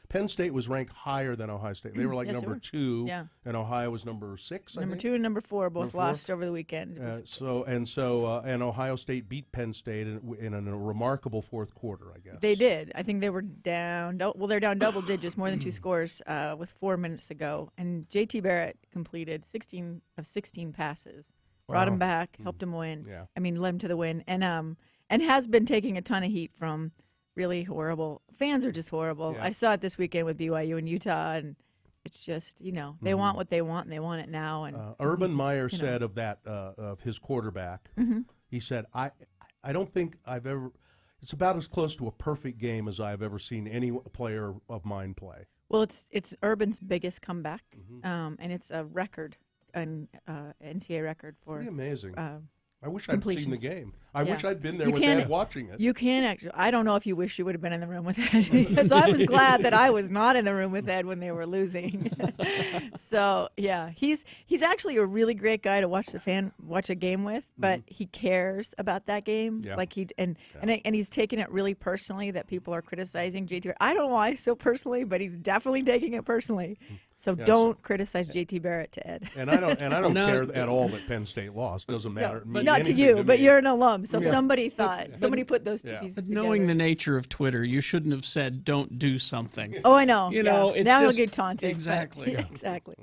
Penn State was ranked higher than Ohio State. They were like number 2, and Ohio was number 6. Number 2 and number 4 both lost over the weekend. And Ohio State beat Penn State in a remarkable fourth quarter, I guess. They did. I think they were down. They're down double digits, more than 2 scores, with 4 minutes to go. And J.T. Barrett completed 16 of 16 passes, brought him back, helped him win. Yeah. I mean, led him to the win, and has been taking a ton of heat from. Really horrible. Fans are just horrible. Yeah. I saw it this weekend with BYU and Utah, and it's just, they want what they want, and they want it now. And Urban Meyer said of that, of his quarterback, he said, I don't think I've ever, it's about as close to a perfect game as I've ever seen any player of mine play. Well, it's Urban's biggest comeback, and it's a record, an NCAA record for. Pretty amazing. I wish I'd seen the game. I Yeah. wish I'd been there You with can- Ed watching it. You can actually. I don't know if you wish you would have been in the room with Ed, because I was glad that I was not in the room with Ed when they were losing. So yeah, he's actually a really great guy to watch a game with, but he cares about that game. Yeah. Like and he's taking it really personally that people are criticizing JT. I don't know why so personally, but he's definitely taking it personally. So don't criticize JT Barrett to Ed. And I don't care at all that Penn State lost. Doesn't matter. But not to you, but you're an alum. So somebody thought, somebody put those two pieces But together. knowing the nature of Twitter, you shouldn't have said "don't do something." Oh, I know. You know, it's now just, he'll get taunted. Exactly. Exactly.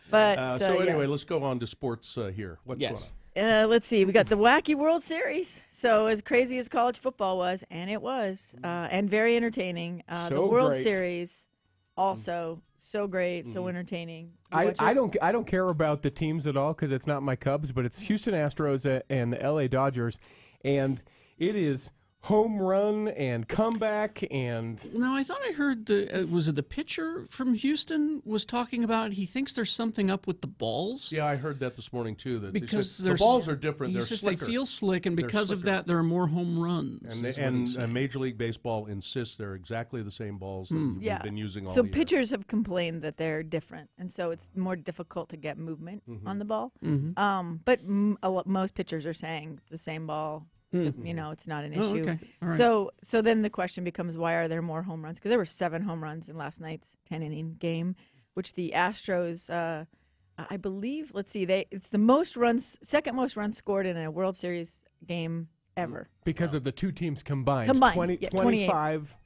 But so anyway, let's go on to sports here. What's going on? Let's see. We got the wacky World Series. So as crazy as college football was, and it was, and very entertaining. The World great. Series also so great, so entertaining. I don't care about the teams at all because it's not my Cubs, but it's Houston Astros and the LA Dodgers, and it is home run and comeback and. No, I thought I heard was it the pitcher from Houston was talking about he thinks there's something up with the balls. Yeah, I heard that this morning too. That because the balls are different. He They're says slicker. they feel slick, and because of that, there are more home runs. And Major League Baseball insists they're exactly the same balls that we've been using all so year. pitchers have complained that they're different, and so it's more difficult to get movement on the ball. But most pitchers are saying it's the same ball. You know, it's not an issue. Okay. All right. So then the question becomes, why are there more home runs? Because there were 7 home runs in last night's 10-inning game, which the Astros, I believe, let's see, it's the second most runs scored in a World Series game ever. Because of the two teams combined. 25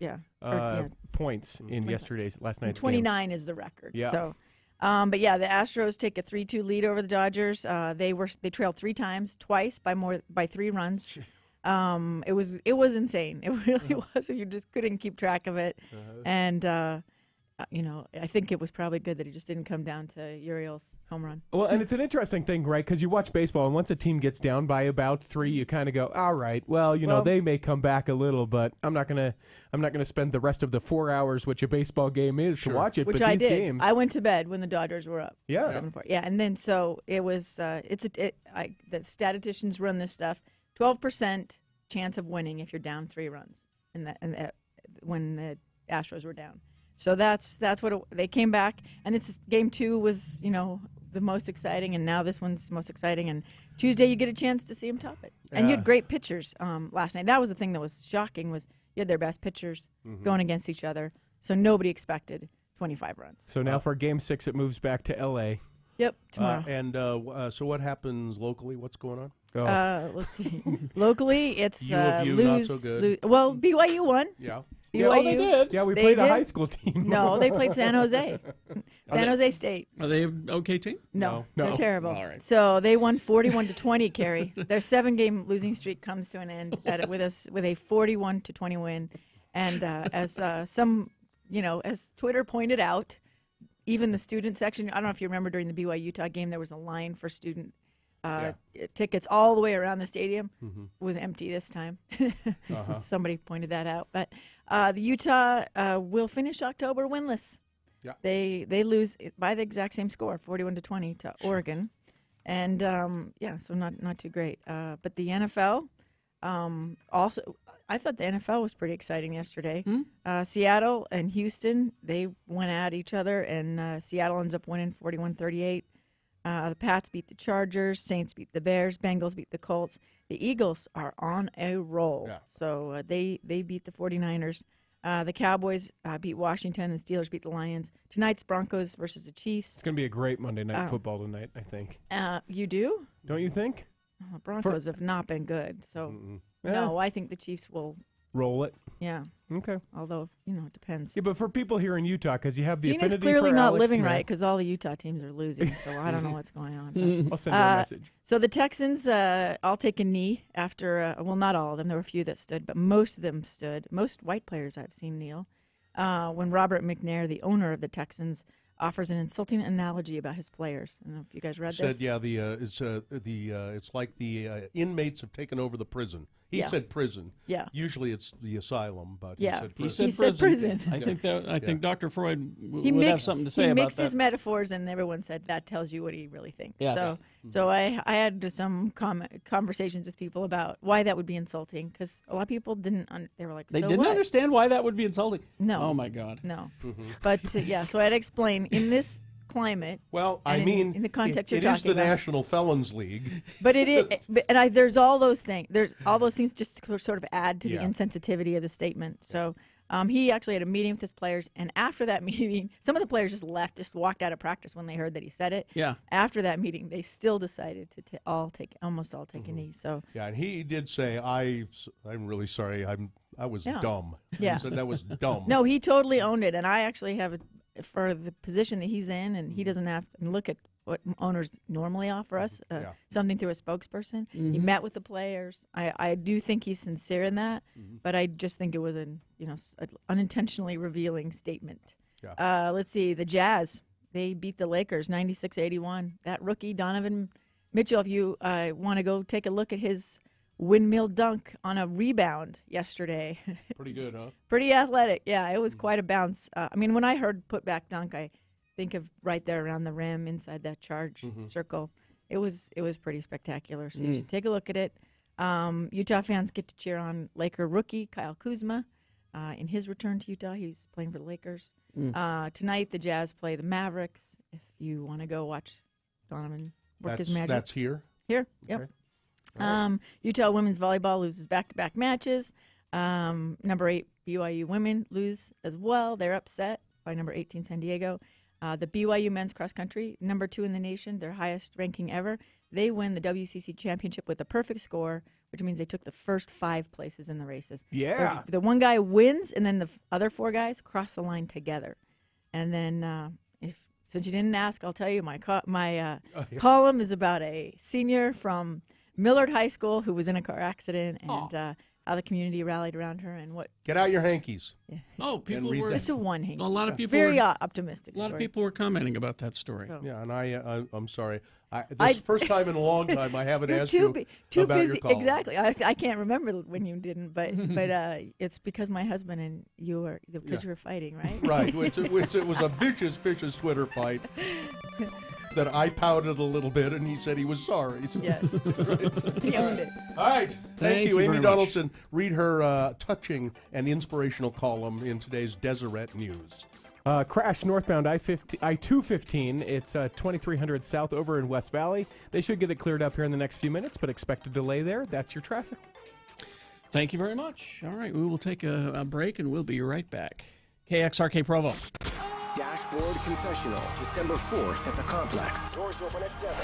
points in last night's 29 game. is the record. Yeah. So, but yeah, the Astros take a 3-2 lead over the Dodgers. They trailed 3 times, twice by 3 runs. It was insane. It really was. You just couldn't keep track of it. And I think it was probably good that he just didn't come down to Uriel's home run. Well, and it's an interesting thing, right? Because you watch baseball, and once a team gets down by about 3, you kind of go, "All right, well, they may come back a little, but I'm not gonna spend the rest of the 4 hours, which a baseball game is, to watch it." Which but I these did. games, I went to bed when the Dodgers were up. Yeah. 7-4. Yeah, and then so it was. The statisticians run this stuff. 12% chance of winning if you're down 3 runs, when the Astros were down. So that's what they came back, and it's game 2 was the most exciting, and now this one's most exciting. And Tuesday you get a chance to see them top it. And you had great pitchers last night. That was the thing that was shocking was you had their best pitchers going against each other. So nobody expected 25 runs. So now for Game 6, it moves back to L.A. Yep, tomorrow. So what happens locally? What's going on? Let's see. Locally, it's U of U, lose. not so good. Well, BYU won. Yeah. BYU. They did. Yeah, we played a high school team. No, they played San Jose. San Jose State. Are they an okay team? No, they're terrible. All right. So they won 41-20, Carrie. Their 7-game losing streak comes to an end with a 41-20 win. And as Twitter pointed out, even the student section, I don't know if you remember during the BYU-Utah game, there was a line for student tickets all the way around the stadium. Was empty this time. Somebody pointed that out. But the Utah will finish October winless. Yeah. They lose by the exact same score, 41-20 to Oregon. And so not too great. But the NFL also, I thought the NFL was pretty exciting yesterday. Seattle and Houston, they went at each other, and Seattle ends up winning 41-38. The Pats beat the Chargers, Saints beat the Bears, Bengals beat the Colts. The Eagles are on a roll. Yeah. So they beat the 49ers. The Cowboys beat Washington, and Steelers beat the Lions. Tonight's Broncos versus the Chiefs. It's going to be a great Monday Night Football tonight, I think. You do? Don't you think? The Broncos have not been good. So, no, I think the Chiefs will roll it. Yeah. Okay. Although, it depends. Yeah, but for people here in Utah, because you have the Gina's affinity clearly for not Alex living Smith. right because all the Utah teams are losing. So I don't know what's going on. I'll send her a message. So the Texans all take a knee after, not all of them. There were a few that stood, but most of them stood. Most white players I've seen kneel. When Robert McNair, the owner of the Texans, offers an insulting analogy about his players. I don't know if you guys read this. Said, yeah, it's like the inmates have taken over the prison. He said prison. Yeah. Usually it's the asylum, but yeah. he said prison. He said prison. Yeah. I think Dr. Freud would have something to say about that. He mixed his metaphors, and everyone said that tells you what he really thinks. Yes. So I had some conversations with people about why that would be insulting, because a lot of people didn't. They were like, they so didn't what? understand why that would be insulting. No. Oh my God. No. But so I had to explain in this climate. Well, in the context you're it is talking the about. National Felons League. But it is, there's all those things. There's all those things just to sort of add to the insensitivity of the statement. So he actually had a meeting with his players, and after that meeting, some of the players just walked out of practice when they heard that he said it. Yeah. After that meeting, they still decided to almost all take a knee. So yeah, and he did say, "I'm really sorry. I was dumb." Yeah. He said that was dumb. No, he totally owned it, and I actually have for the position that he's in, and he doesn't have to look at what owners normally offer us, something through a spokesperson. He met with the players. I do think he's sincere in that, but I just think it was an unintentionally revealing statement. Yeah. Let's see, the Jazz, they beat the Lakers 96-81. That rookie Donovan Mitchell, if you want to go take a look at his windmill dunk on a rebound yesterday. Pretty good, huh? Pretty athletic. Yeah, it was quite a bounce. I mean, when I heard putback dunk, I think of right there around the rim inside that charge circle. It was pretty spectacular. So you should take a look at it. Utah fans get to cheer on Laker rookie Kyle Kuzma in his return to Utah. He's playing for the Lakers. Tonight, the Jazz play the Mavericks. If you want to go watch Donovan work his magic. That's here? Here, yep. Okay. Utah women's volleyball loses back-to-back matches. Number 8 BYU women lose as well. They're upset by number 18 San Diego. The BYU men's cross country, number 2 in the nation, their highest ranking ever. They win the WCC championship with a perfect score, which means they took the first 5 places in the races. Yeah. The one guy wins, and then the other 4 guys cross the line together. And then, since you didn't ask, I'll tell you my column is about a senior from Millard High School who was in a car accident, and how the community rallied around her and what. Get out your hankies. Yeah. Oh, people were. This is one hanky. A lot of people. Very optimistic. A lot of people were commenting about that story. So. Yeah, and I'm sorry. This is the first time in a long time I haven't asked you about busy. your column. Exactly. I can't remember when you didn't, but it's because my husband and you were because you were fighting, right? Right. It was a vicious Twitter fight. That I pouted a little bit, and he said he was sorry. So yes. He owned it. All right. Thank you, Amy very Donaldson. Read her touching and inspirational column in today's Deseret News. Crash northbound I-215. It's 2300 south over in West Valley. They should get it cleared up here in the next few minutes, but expect a delay there. That's your traffic. Thank you very much. All right, we will take a break, and we'll be right back. KXRK Provo. Dashboard Confessional, December 4th at the Complex. Doors open at 7.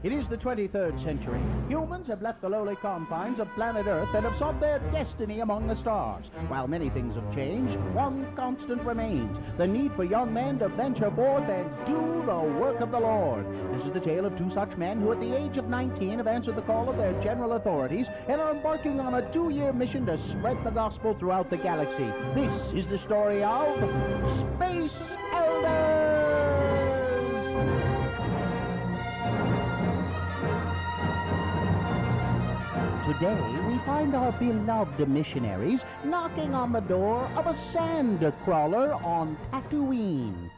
It is the 23rd century. Humans have left the lowly confines of planet Earth and have sought their destiny among the stars. While many things have changed, one constant remains: the need for young men to venture forth and do the work of the Lord. This is the tale of 2 such men who at the age of 19 have answered the call of their general authorities and are embarking on a 2-year mission to spread the gospel throughout the galaxy. This is the story of Space Elders! Today, we find our beloved missionaries knocking on the door of a sand crawler on Tatooine.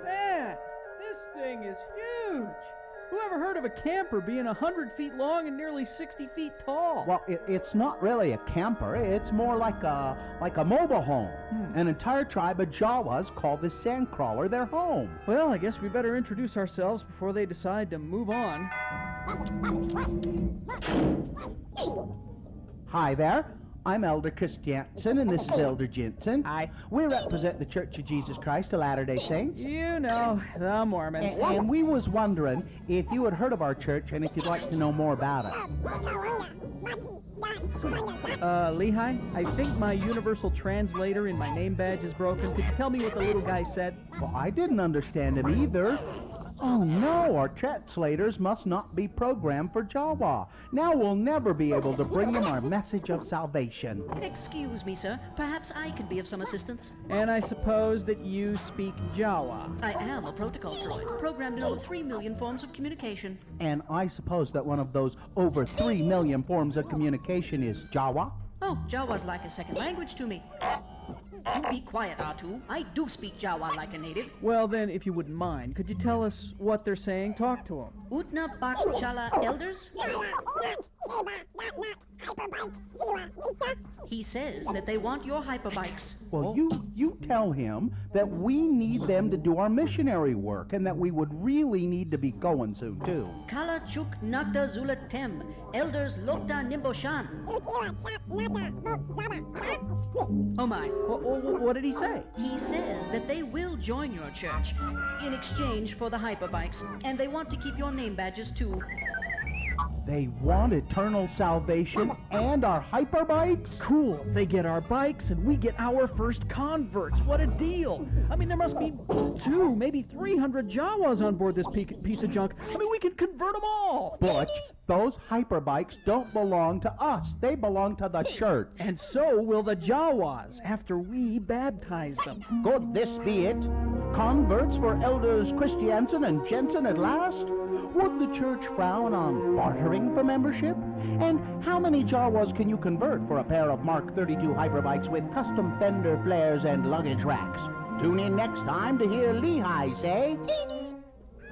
Man, this thing is huge. Who ever heard of a camper being 100 feet long and nearly 60 feet tall? Well, it's not really a camper. It's more like a mobile home. An entire tribe of Jawas call this sandcrawler their home. Well, I guess we better introduce ourselves before they decide to move on. Hi there. I'm Elder Christiansen, and this is Elder Jensen. Hi. We represent the Church of Jesus Christ of Latter-day Saints. You know, the Mormons. And we was wondering if you had heard of our church and if you'd like to know more about it. Lehigh, I think my universal translator in my name badge is broken. Could you tell me what the little guy said? Well, I didn't understand him either. Oh no, our translators must not be programmed for Jawa. Now we'll never be able to bring them our message of salvation. Excuse me, sir. Perhaps I can be of some assistance. And I suppose that you speak Jawa. I am a protocol droid, programmed in over 3 million forms of communication. And I suppose that one of those over 3 million forms of communication is Jawa? Oh, Jawa's like a second language to me. You be quiet, R2. I do speak Jawa like a native. Well, then, if you wouldn't mind, could you tell us what they're saying? Talk to them. Utna Bak Chala Elders? He says that they want your hyperbikes. Well, you tell him that we need them to do our missionary work and that we would really need to be going soon, too. Kala Chuk Nakda Zula Tem, Elders Lokta Nimboshan. Oh my. What did he say? He says that they will join your church in exchange for the hyperbikes, and they want to keep your name badges too. They want eternal salvation and our hyperbikes? Cool. They get our bikes and we get our first converts. What a deal. I mean, there must be 200, maybe 300 Jawas on board this piece of junk. I mean, we can convert them all. Butch, those hyperbikes don't belong to us. They belong to the church. And so will the Jawas after we baptize them. Could this be it? Converts for Elders Christiansen and Jensen at last? Would the church frown on bartering for membership? And how many Jawas can you convert for a pair of Mark 32 hyperbikes with custom fender flares and luggage racks? Tune in next time to hear Lehigh say...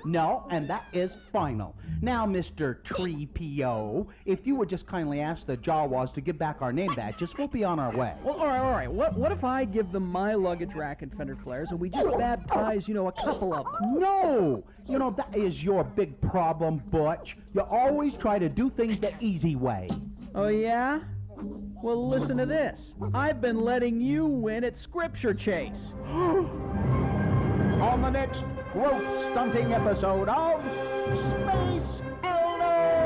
No, and that is final. Now, Mr. 3PO, if you would just kindly ask the Jawas to give back our name badges, we'll be on our way. Well, all right. What if I give them my luggage rack and fender flares and we just baptize, a couple of them? No! That is your big problem, Butch. You always try to do things the easy way. Oh, yeah? Well, listen to this. I've been letting you win at Scripture Chase. On the next growth-stunting episode of Space Elders!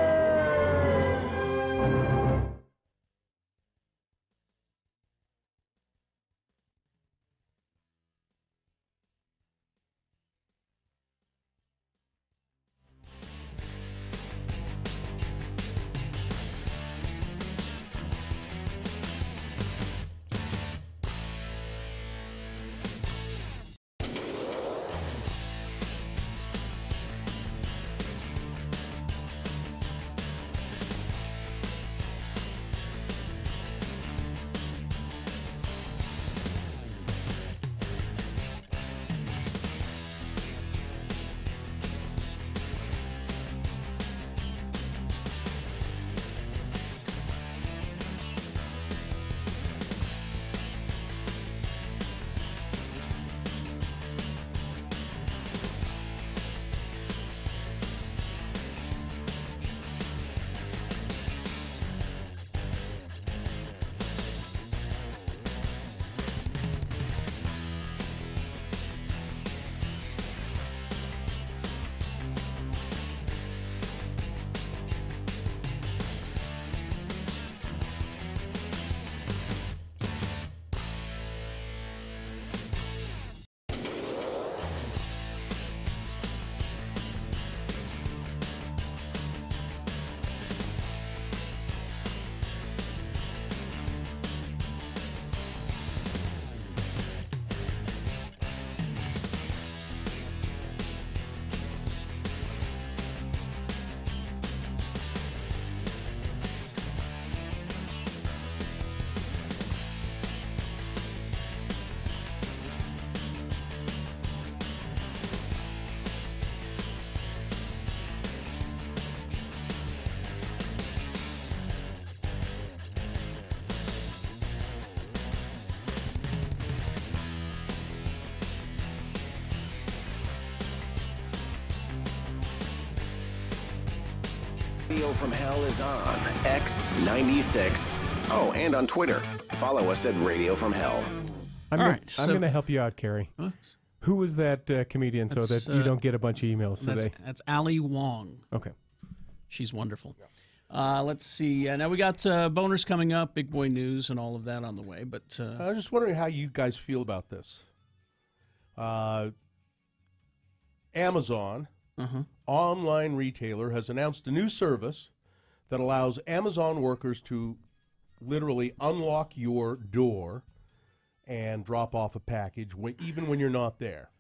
Radio from Hell is on X96. Oh, and on Twitter. Follow us at Radio from Hell. I'm going to help you out, Carrie. Huh? Who was that comedian so that you don't get a bunch of emails today? That's Ali Wong. Okay. She's wonderful. Let's see. Now we got Boehner's coming up, big boy news, and all of that on the way. But I was just wondering how you guys feel about this. Amazon, online retailer, has announced a new service that allows Amazon workers to literally unlock your door and drop off a package even when you're not there.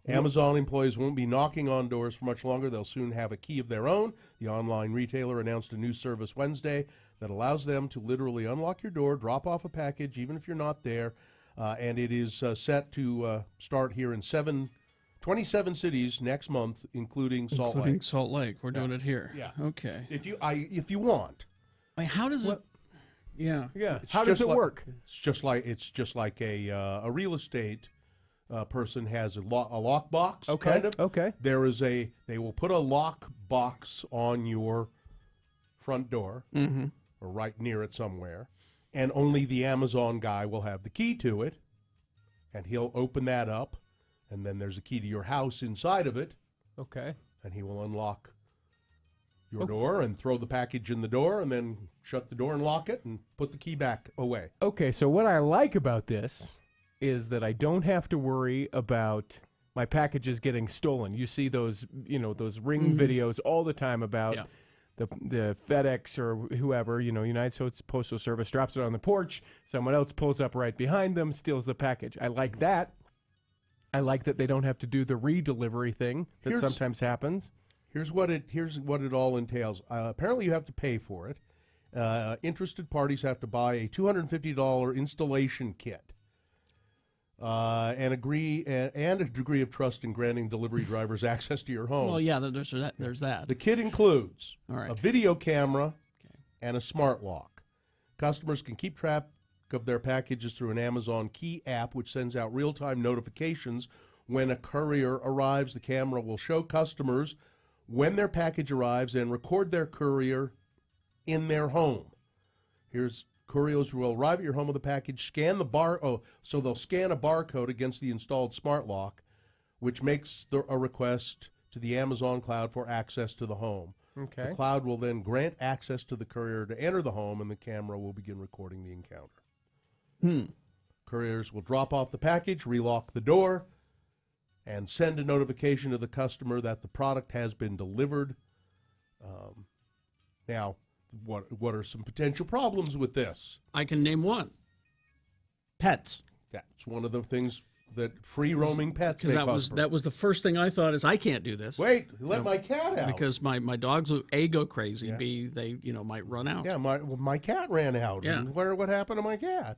Amazon employees won't be knocking on doors for much longer. They'll soon have a key of their own. The online retailer announced a new service Wednesday that allows them to literally unlock your door, drop off a package, even if you're not there. And it is set to start here in 27 cities next month, including Salt Lake. Salt Lake. We're doing it here. Yeah. Okay. If you want. Wait, how does it? Yeah. Yeah. How does it work? It's just like a real estate person has a lock box. Okay. Kind of. Okay. They will put a lock box on your front door or right near it somewhere, and only the Amazon guy will have the key to it, and he'll open that up, and then there's a key to your house inside of it. Okay. And he will unlock your door and throw the package in the door and then shut the door and lock it and put the key back away. Okay, so what I like about this is that I don't have to worry about my packages getting stolen. You see those, those Ring videos all the time about the FedEx or whoever, United States Postal Service drops it on the porch, someone else pulls up right behind them, steals the package. I like that. I like that they don't have to do the re-delivery thing that sometimes happens. Here's what it all entails. Apparently, you have to pay for it. Interested parties have to buy a $250 installation kit and a degree of trust in granting delivery drivers access to your home. Well, yeah, there's that. The kit includes a video camera and a smart lock. Customers can keep track of their packages through an Amazon Key app, which sends out real-time notifications when a courier arrives. The camera will show customers when their package arrives and record their courier in their home. Couriers will arrive at your home with a package, scan the so they'll scan a barcode against the installed smart lock, which makes a request to the Amazon cloud for access to the home. Okay. The cloud will then grant access to the courier to enter the home, and the camera will begin recording the encounter. Couriers will drop off the package, relock the door, and send a notification to the customer that the product has been delivered. Now, what are some potential problems with this? I can name one. Pets. That's one of the things that free roaming pets may cause. That was the first thing I thought is I can't do this. Wait, let my cat out. Because my dogs will A, go crazy, B, they might run out. Yeah, my cat ran out. Yeah. And what happened to my cat?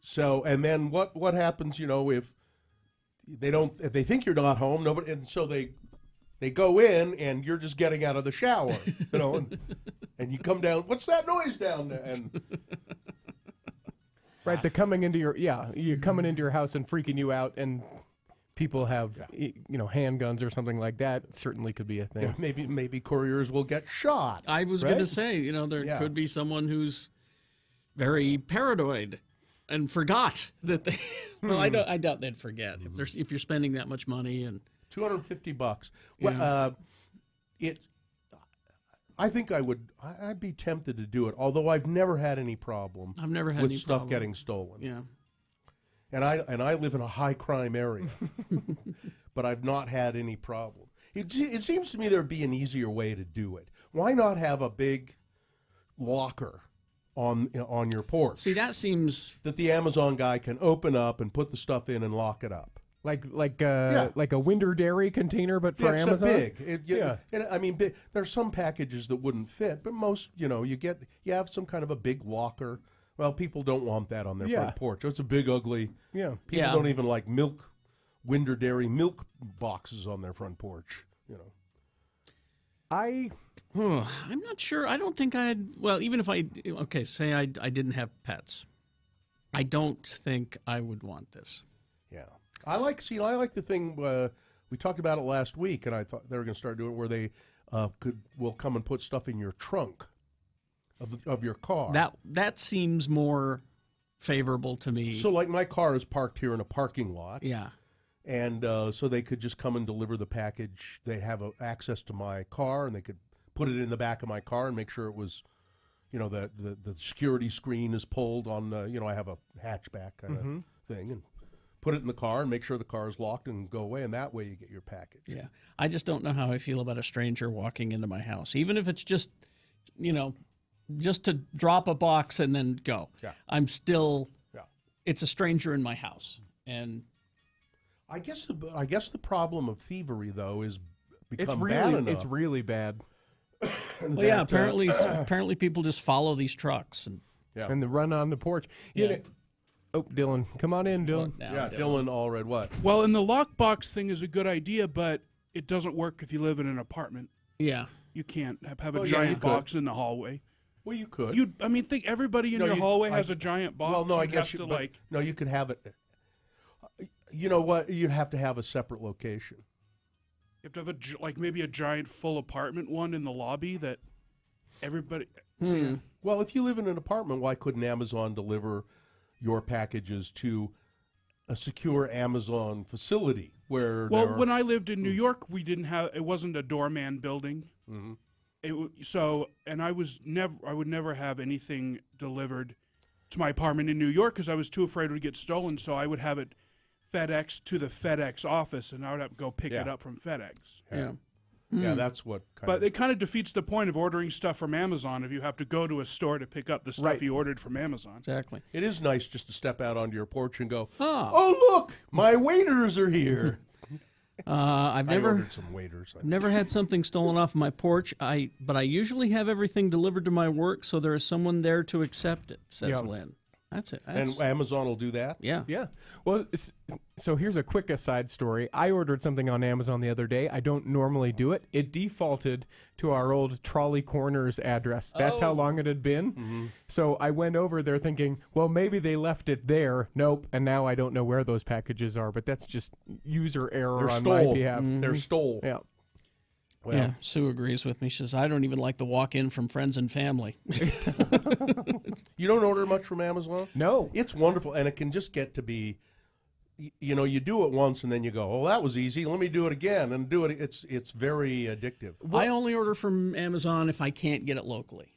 So, and then what happens, if they think you're not home, and so they go in and you're just getting out of the shower, and you come down, what's that noise down there? And right, they're coming into you're coming into your house and freaking you out, and people have handguns or something like that. Certainly could be a thing. Yeah, maybe couriers will get shot. I was going to say, there could be someone who's very paranoid and forgot that they. Well, I doubt they'd forget if you're spending that much money and $250. Yeah. I think I'd be tempted to do it, although I've never had any problem. I've never had with any stuff problem. getting stolen. Yeah. And I live in a high crime area, but I've not had any problem. It seems to me there'd be an easier way to do it. Why not have a big locker on your porch? See, that seems that the Amazon guy can open up and put the stuff in and lock it up. Like a Winder Dairy container, but for Amazon. Big. There's some packages that wouldn't fit, but most, you have some kind of a big locker. Well, people don't want that on their front porch. It's a big, ugly. Yeah. People don't even like Winder Dairy milk boxes on their front porch. I'm not sure. I don't think even if say I didn't have pets, I don't think I would want this. Yeah. I like the thing, we talked about it last week, and I thought they were going to start doing it where they will come and put stuff in your trunk of your car. That seems more favorable to me. So, like, my car is parked here in a parking lot. Yeah. And so they could just come and deliver the package. They have access to my car, and they could put it in the back of my car and make sure it was, the security screen is pulled on, I have a hatchback kind of thing, and put it in the car and make sure the car is locked and go away, and that way you get your package. Yeah. I just don't know how I feel about a stranger walking into my house, even if it's just, just to drop a box and then go. Yeah. I'm still, it's a stranger in my house. And I guess the problem of thievery, though, is become bad enough. It's really bad. Well, yeah, apparently people just follow these trucks and they run on the porch. Oh, Dylan, come on in, Dylan. Dylan all read what? Well, and the lockbox thing is a good idea, but it doesn't work if you live in an apartment. Yeah, you can't have a giant box in the hallway. Well, you could. Think everybody in your hallway has a giant box. Well, no, I guess no, you could have it. You know what? You'd have to have a separate location. You have to have maybe a giant full apartment one in the lobby that everybody. Well, if you live in an apartment, why couldn't Amazon deliver your packages to a secure Amazon facility where? When I lived in New York, we didn't have. It wasn't a doorman building. Mm-hmm. I would never have anything delivered to my apartment in New York because I was too afraid it would get stolen. So I would have it FedEx to the FedEx office, and I would have to go pick it up from FedEx. Yeah, that's what. It kind of defeats the point of ordering stuff from Amazon if you have to go to a store to pick up the stuff you ordered from Amazon. Exactly. It is nice just to step out onto your porch and go, "Oh, look, my waiters are here." I ordered some waiters. I've never had something stolen off my porch. But I usually have everything delivered to my work, so there is someone there to accept it. Says Lynn. That's it. And Amazon will do that? Yeah. Yeah. Well, so here's a quick aside story. I ordered something on Amazon the other day. I don't normally do it. It defaulted to our old Trolley Corners address. That's how long it had been. Mm-hmm. So I went over there thinking, well, maybe they left it there. Nope. And now I don't know where those packages are. But that's just user error on my behalf. They're stole. Yeah. Well, yeah, Sue agrees with me. She says, I don't even like the walk-in from friends and family. You don't order much from Amazon? No. It's wonderful, and it can just get to be, you do it once, and then you go, oh, that was easy. Let me do it again, and do it. It's very addictive. I only order from Amazon if I can't get it locally.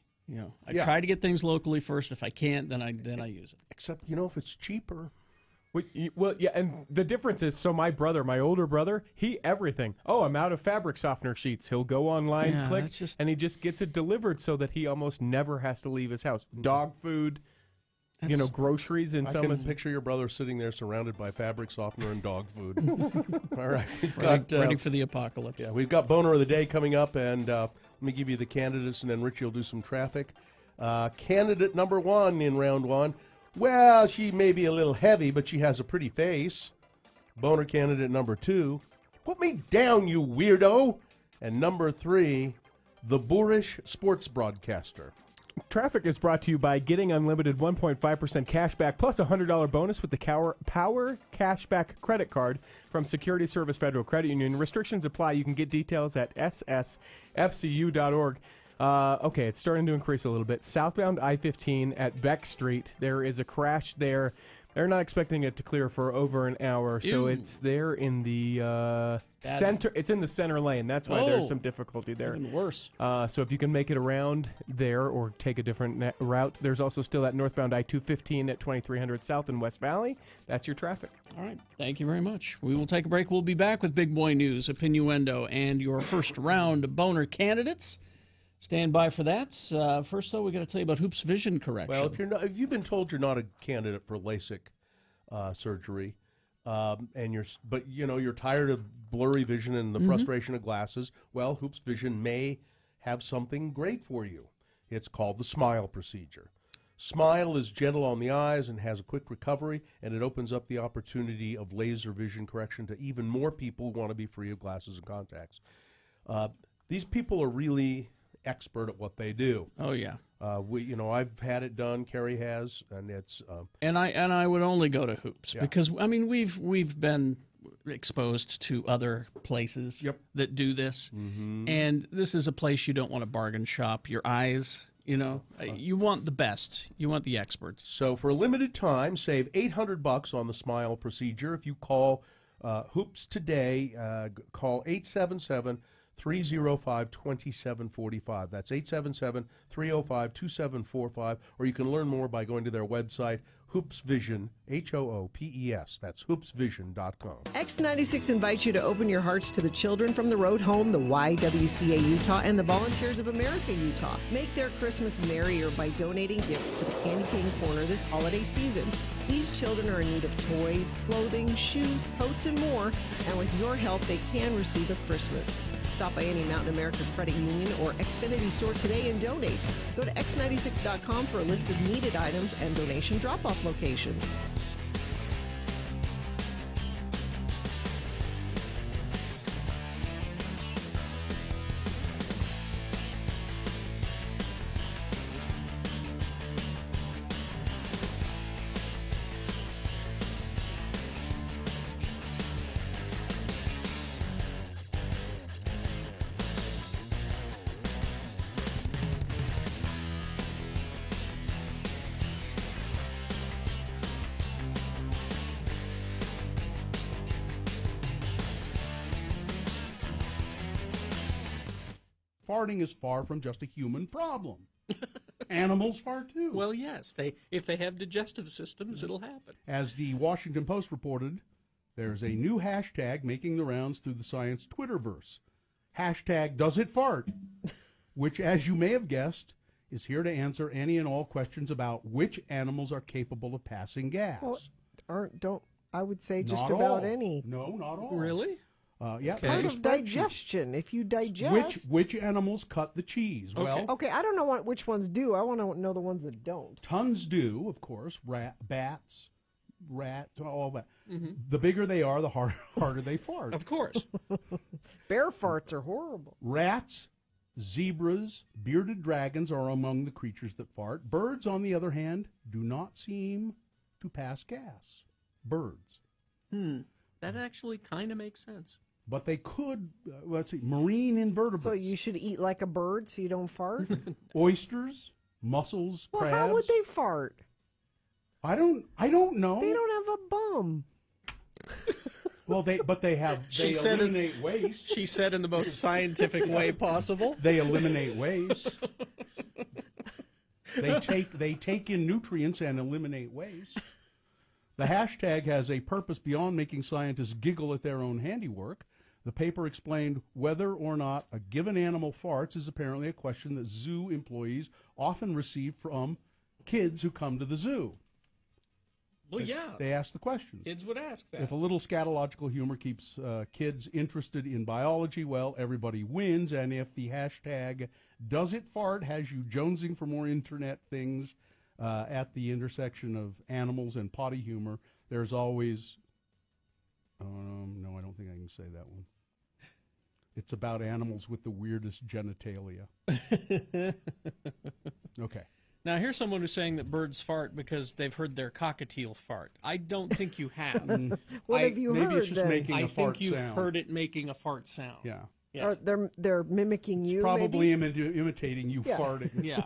I try to get things locally first. If I can't, then I use it. Except, if it's cheaper. Well, yeah, and the difference is, so my older brother, everything. Oh, I'm out of fabric softener sheets. He'll go online, click, and he just gets it delivered so that he almost never has to leave his house. Dog food, groceries, and I can picture your brother sitting there surrounded by fabric softener and dog food. All right, we've got ready for the apocalypse. Yeah, we've got Boehner of the Day coming up, and let me give you the candidates, and then Richie will do some traffic. Candidate number 1 in round 1. Well, she may be a little heavy, but she has a pretty face. Boehner candidate number 2. Put me down, you weirdo. And number 3, the boorish sports broadcaster. Traffic is brought to you by getting unlimited 1.5% cash back plus a $100 bonus with the Power Cashback credit card from Security Service Federal Credit Union. Restrictions apply. You can get details at ssfcu.org. Okay, it's starting to increase a little bit. Southbound I-15 at Beck Street, there is a crash there. They're not expecting it to clear for over an hour, so it's there in the center. It's in the center lane. That's why there's some difficulty there. Even worse. So if you can make it around there or take a different route, there's also still that northbound I-215 at 2300 South in West Valley. That's your traffic. All right. Thank you very much. We will take a break. We'll be back with Big Boy News, Opinnuendo, and your first round Boehner candidates. Stand by for that. First, though, we got to tell you about Hoop's vision correction. Well, if you've been told you're not a candidate for LASIK surgery, and you're tired of blurry vision and the frustration of glasses, well, Hoop's Vision may have something great for you. It's called the SMILE procedure. SMILE is gentle on the eyes and has a quick recovery, and it opens up the opportunity of laser vision correction to even more people who want to be free of glasses and contacts. These people are really expert at what they do. Oh yeah. I've had it done. Carrie has, and it's. And I would only go to Hoops because we've been exposed to other places that do this. Mm-hmm. And this is a place you don't want to bargain shop your eyes. You know, you want the best. You want the experts. So for a limited time, save $800 on the smile procedure if you call Hoops today. Call 877-305-2745. That's 877-305-2745. Or you can learn more by going to their website, Hoopsvision, Hoopes. That's hoopsvision.com. X96 invites you to open your hearts to the children from the road home, the YWCA Utah, and the Volunteers of America Utah. Make their Christmas merrier by donating gifts to the Candy Cane Corner this holiday season. These children are in need of toys, clothing, shoes, coats, and more, and with your help, they can receive a Christmas. Stop by any Mountain America Credit Union or Xfinity store today and donate. Go to x96.com for a list of needed items and donation drop-off locations. Farting is far from just a human problem. Animals fart too. Well, yes. If they have digestive systems, it'll happen. As the Washington Post reported, there's a new hashtag making the rounds through the science Twitterverse. Hashtag does it fart, which, as you may have guessed, is here to answer any and all questions about which animals are capable of passing gas. Well, I would say just Not about all. any. No, not all. Really? Yeah, Part there's a of spreadsheet. digestion. If you digest. Which animals cut the cheese? Okay. Well, Okay, I don't know which ones do. I want to know the ones that don't. tons do, of course. Bats, rats, all that. Mm-hmm. The bigger they are, the harder they fart. Of course. Bear farts are horrible. Rats, zebras, bearded dragons are among the creatures that fart. Birds, on the other hand, do not seem to pass gas. Birds. That actually kind of makes sense. But they could, let's see, marine invertebrates. So you should eat like a bird so you don't fart? Oysters, mussels, Well, crabs. how would they fart? I don't know. They don't have a bum. Well, they eliminate waste. She said in the most scientific way possible. They eliminate waste. They take in nutrients and eliminate waste. The hashtag has a purpose beyond making scientists giggle at their own handiwork. The paper explained whether or not a given animal farts is apparently a question that zoo employees often receive from kids who come to the zoo. Well, yeah. They ask the questions. Kids would ask that. If a little scatological humor keeps kids interested in biology, well, everybody wins. And if the hashtag does it fart has you jonesing for more internet things at the intersection of animals and potty humor, there's always... no, I don't think I can say that one. It's about animals with the weirdest genitalia. Okay. Now, here's someone who's saying that birds fart because they've heard their cockatiel fart. I don't think you have. What have you heard? Maybe it's just making I a fart think you've sound. heard it making a fart sound. Yeah. Yeah. They're mimicking you, Probably maybe? imitating you Yeah. farting. Yeah.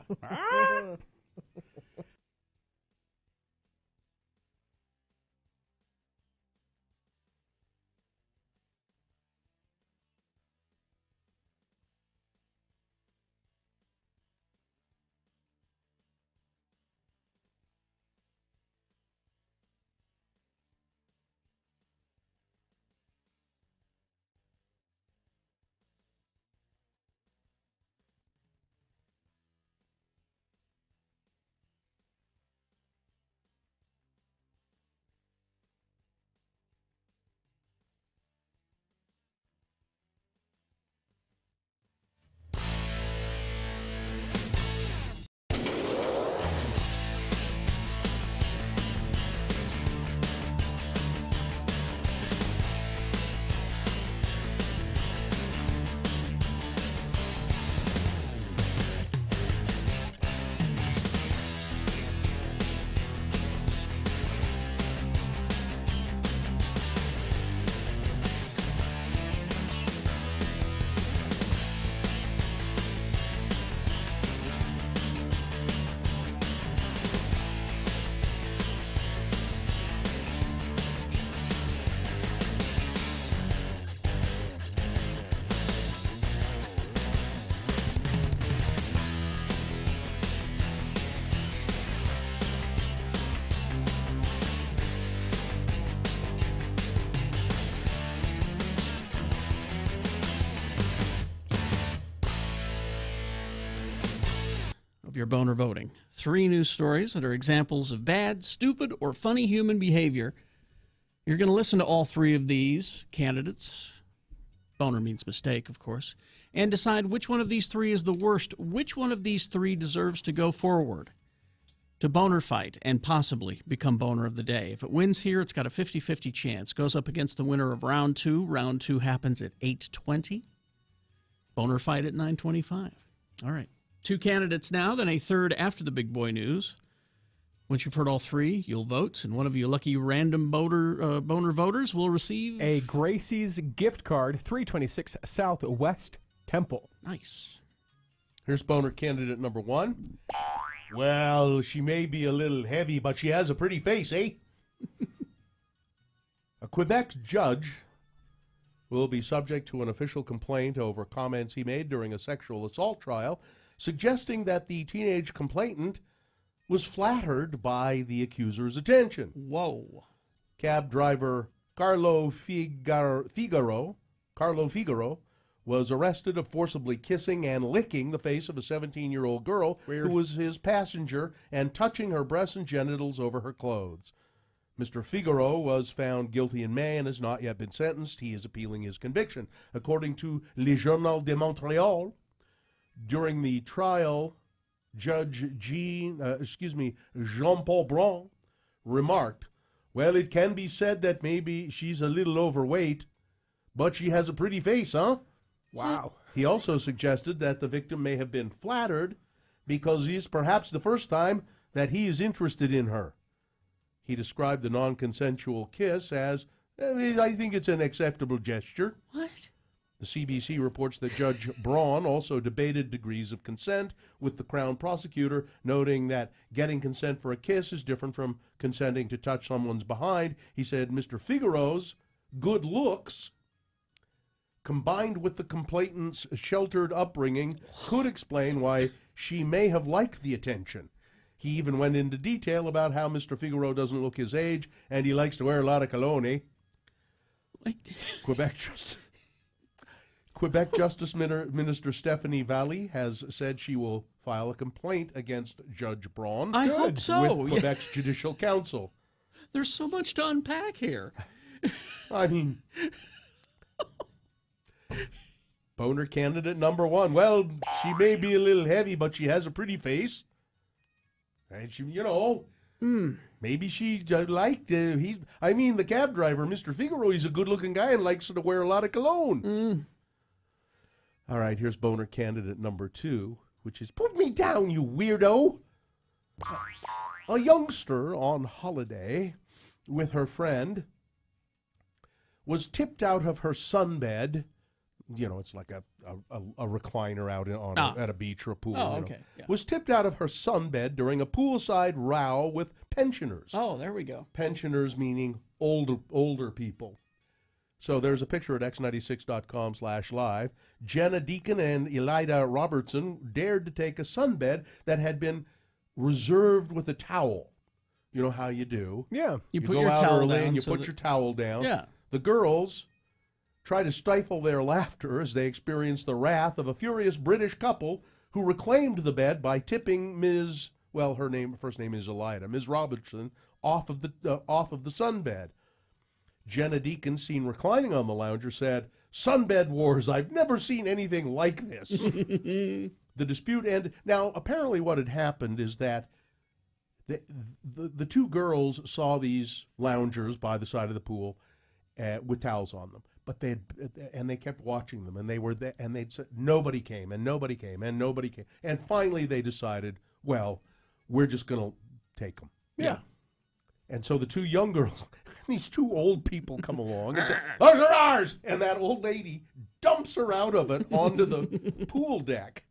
of your boner voting. 3 news stories that are examples of bad, stupid, or funny human behavior. You're going to listen to all 3 of these candidates. Boner means mistake, of course. And decide which one of these 3 is the worst. Which one of these 3 deserves to go forward to boner fight and possibly become boner of the day. If it wins here, it's got a 50-50 chance. Goes up against the winner of round 2. Round 2 happens at 8:20. Boner fight at 9:25. All right. 2 candidates now, then a third after the big boy news. Once you've heard all 3, you'll vote, and one of you lucky random boner voters will receive a Gracie's gift card, 326 Southwest Temple. Nice. Here's boner candidate number 1. Well, she may be a little heavy, but she has a pretty face, eh? A Quebec judge will be subject to an official complaint over comments he made during a sexual assault trial, suggesting that the teenage complainant was flattered by the accuser's attention. Whoa. Cab driver Carlo Figaro was arrested of forcibly kissing and licking the face of a 17-year-old girl who was his passenger and touching her breasts and genitals over her clothes. Mr. Figaro was found guilty in May and has not yet been sentenced. He is appealing his conviction. According to Le Journal de Montréal, during the trial, Judge Jean-Paul Braun remarked, "Well, it can be said that maybe she's a little overweight, but she has a pretty face, huh?" Wow. He also suggested that the victim may have been flattered because it's perhaps the first time that he is interested in her. He described the non-consensual kiss as, I think it's an acceptable gesture. What? The CBC reports that Judge Braun also debated degrees of consent with the Crown prosecutor, noting that getting consent for a kiss is different from consenting to touch someone's behind. He said Mr. Figaro's good looks, combined with the complainant's sheltered upbringing, could explain why she may have liked the attention. He even went into detail about how Mr. Figaro doesn't look his age and he likes to wear a lot of cologne. Quebec Justice Minister Stephanie Valley has said she will file a complaint against Judge Braun. I hope so. With Quebec's Judicial Council. There's so much to unpack here. I mean, boner candidate number 1. Well, she may be a little heavy, but she has a pretty face. And she, maybe she liked the cab driver, Mr. Figaro, he's a good-looking guy and likes to wear a lot of cologne. All right, here's boner candidate number 2, which is, put me down, you weirdo. A youngster on holiday with her friend was tipped out of her sunbed. It's like a recliner out at a beach or a pool. Okay. Yeah. Was tipped out of her sunbed during a poolside row with pensioners. Oh, there we go. Pensioners meaning older people. So there's a picture at x96.com/live. Jenna Deacon and Elida Robertson dared to take a sunbed that had been reserved with a towel. You know how you do. Yeah. You put go your out towel early down and you so put that- your towel down. Yeah. The girls try to stifle their laughter as they experience the wrath of a furious British couple who reclaimed the bed by tipping Ms. First name is Elida, Ms. Robertson, off of the sunbed. Jenna Deacon, seen reclining on the lounger, said, "Sunbed wars, I've never seen anything like this." The dispute ended. Now, apparently what had happened is that the 2 girls saw these loungers by the side of the pool with towels on them. But they kept watching them, and they'd said nobody came, and nobody came, and nobody came, and finally they decided, well, we're just going to take them. Yeah. And so the 2 young girls, these 2 old people come along and say, "Those are ours!" And that old lady dumps her out of it onto the pool deck,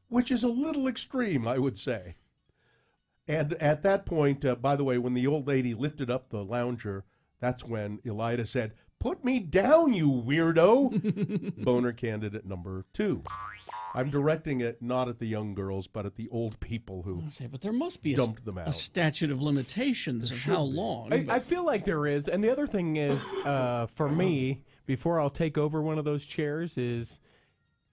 which is a little extreme, I would say. And at that point, by the way, when the old lady lifted up the lounger, that's when Elida said, "Put me down, you weirdo." Boner candidate number 2. I'm directing it not at the young girls, but at the old people who but there must be dumped them out. a statute of limitations of how long. I feel like there is. And the other thing is, for me, before I'll take over one of those chairs, is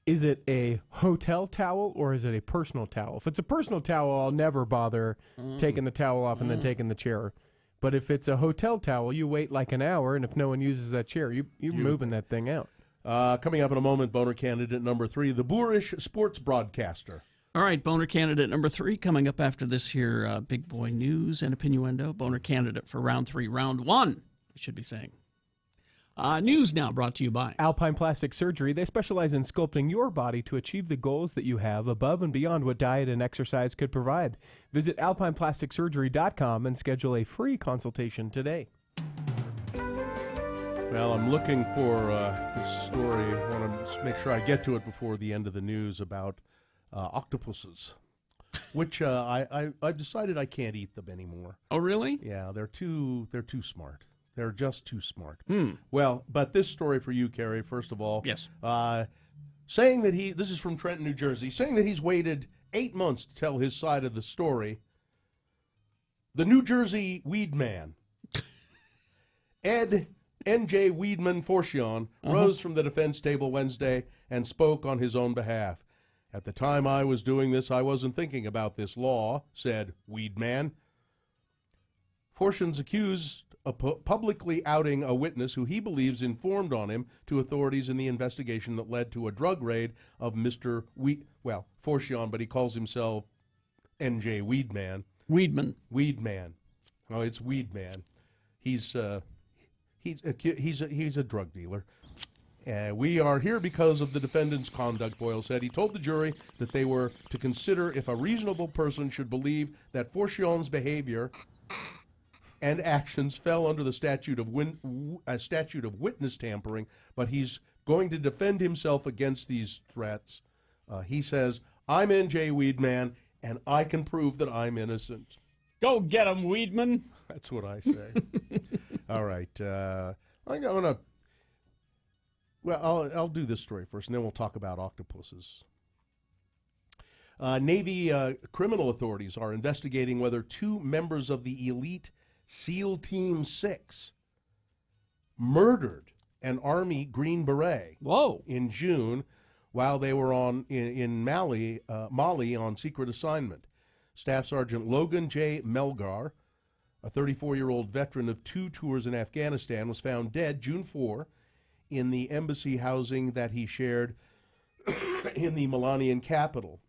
is it a hotel towel or is it a personal towel? If it's a personal towel, I'll never bother taking the towel off and then taking the chair. But if it's a hotel towel, you wait like an hour, and if no one uses that chair, you're moving that thing out. Coming up in a moment, Boehner candidate number 3, the boorish sports broadcaster. All right, Boehner candidate number 3 coming up after this here big boy news and innuendo. Boehner candidate for round 3, round 1, I should be saying. News now brought to you by Alpine Plastic Surgery. They specialize in sculpting your body to achieve the goals that you have above and beyond what diet and exercise could provide. Visit alpineplasticsurgery.com and schedule a free consultation today. Well, I'm looking for this story. I want to make sure I get to it before the end of the news about octopuses, which I've decided I can't eat them anymore. Oh, really? Yeah, they're too smart. They're just too smart. Well, but this story for you, Kerry, first of all. Yes. Saying that this is from Trenton, New Jersey, saying that he's waited 8 months to tell his side of the story. The New Jersey weed man, Ed N.J. Weedman Forcion, rose from the defense table Wednesday and spoke on his own behalf. At the time I was doing this, I wasn't thinking about this law, said Weedman. Forcion's accused of publicly outing a witness who he believes informed on him to authorities in the investigation that led to a drug raid of Mr. Forcion, but he calls himself N.J. Weedman. Weedman. Oh, it's Weedman. He's a drug dealer. We are here because of the defendant's conduct, Boyle said. He told the jury that they were to consider if a reasonable person should believe that Forcion's behavior and actions fell under the statute of witness tampering, but he's going to defend himself against these threats. He says, I'm N.J. Weedman, and I can prove that I'm innocent. Go get him, Weedman. That's what I say. All right. I'm going to... Well, I'll do this story first, and then we'll talk about octopuses. Navy criminal authorities are investigating whether 2 members of the elite SEAL Team 6 murdered an Army Green Beret in June while they were in Mali on secret assignment. Staff Sergeant Logan J. Melgar, a 34-year-old veteran of 2 tours in Afghanistan, was found dead June 4 in the embassy housing that he shared in the Malian capital,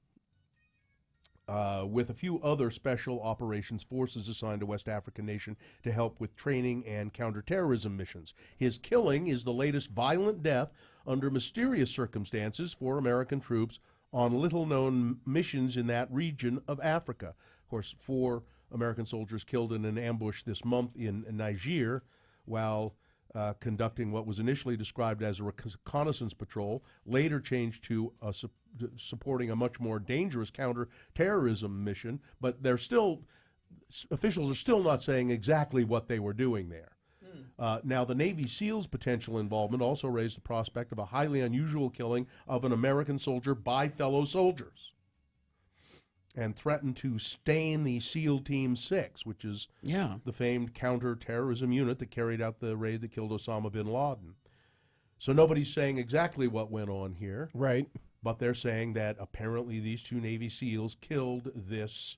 with a few other special operations forces assigned to West African nation to help with training and counterterrorism missions. His killing is the latest violent death under mysterious circumstances for American troops on little-known missions in that region of Africa. Of course, 4 American soldiers killed in an ambush this month in Niger while conducting what was initially described as a reconnaissance patrol, later changed to supporting a much more dangerous counterterrorism mission, but officials are still not saying exactly what they were doing there. Now, the Navy SEALs' potential involvement also raised the prospect of a highly unusual killing of an American soldier by fellow soldiers, and threatened to stain the SEAL Team 6, which is the famed counterterrorism unit that carried out the raid that killed Osama bin Laden. So nobody's saying exactly what went on here. Right. But they're saying that apparently these 2 Navy SEALs killed this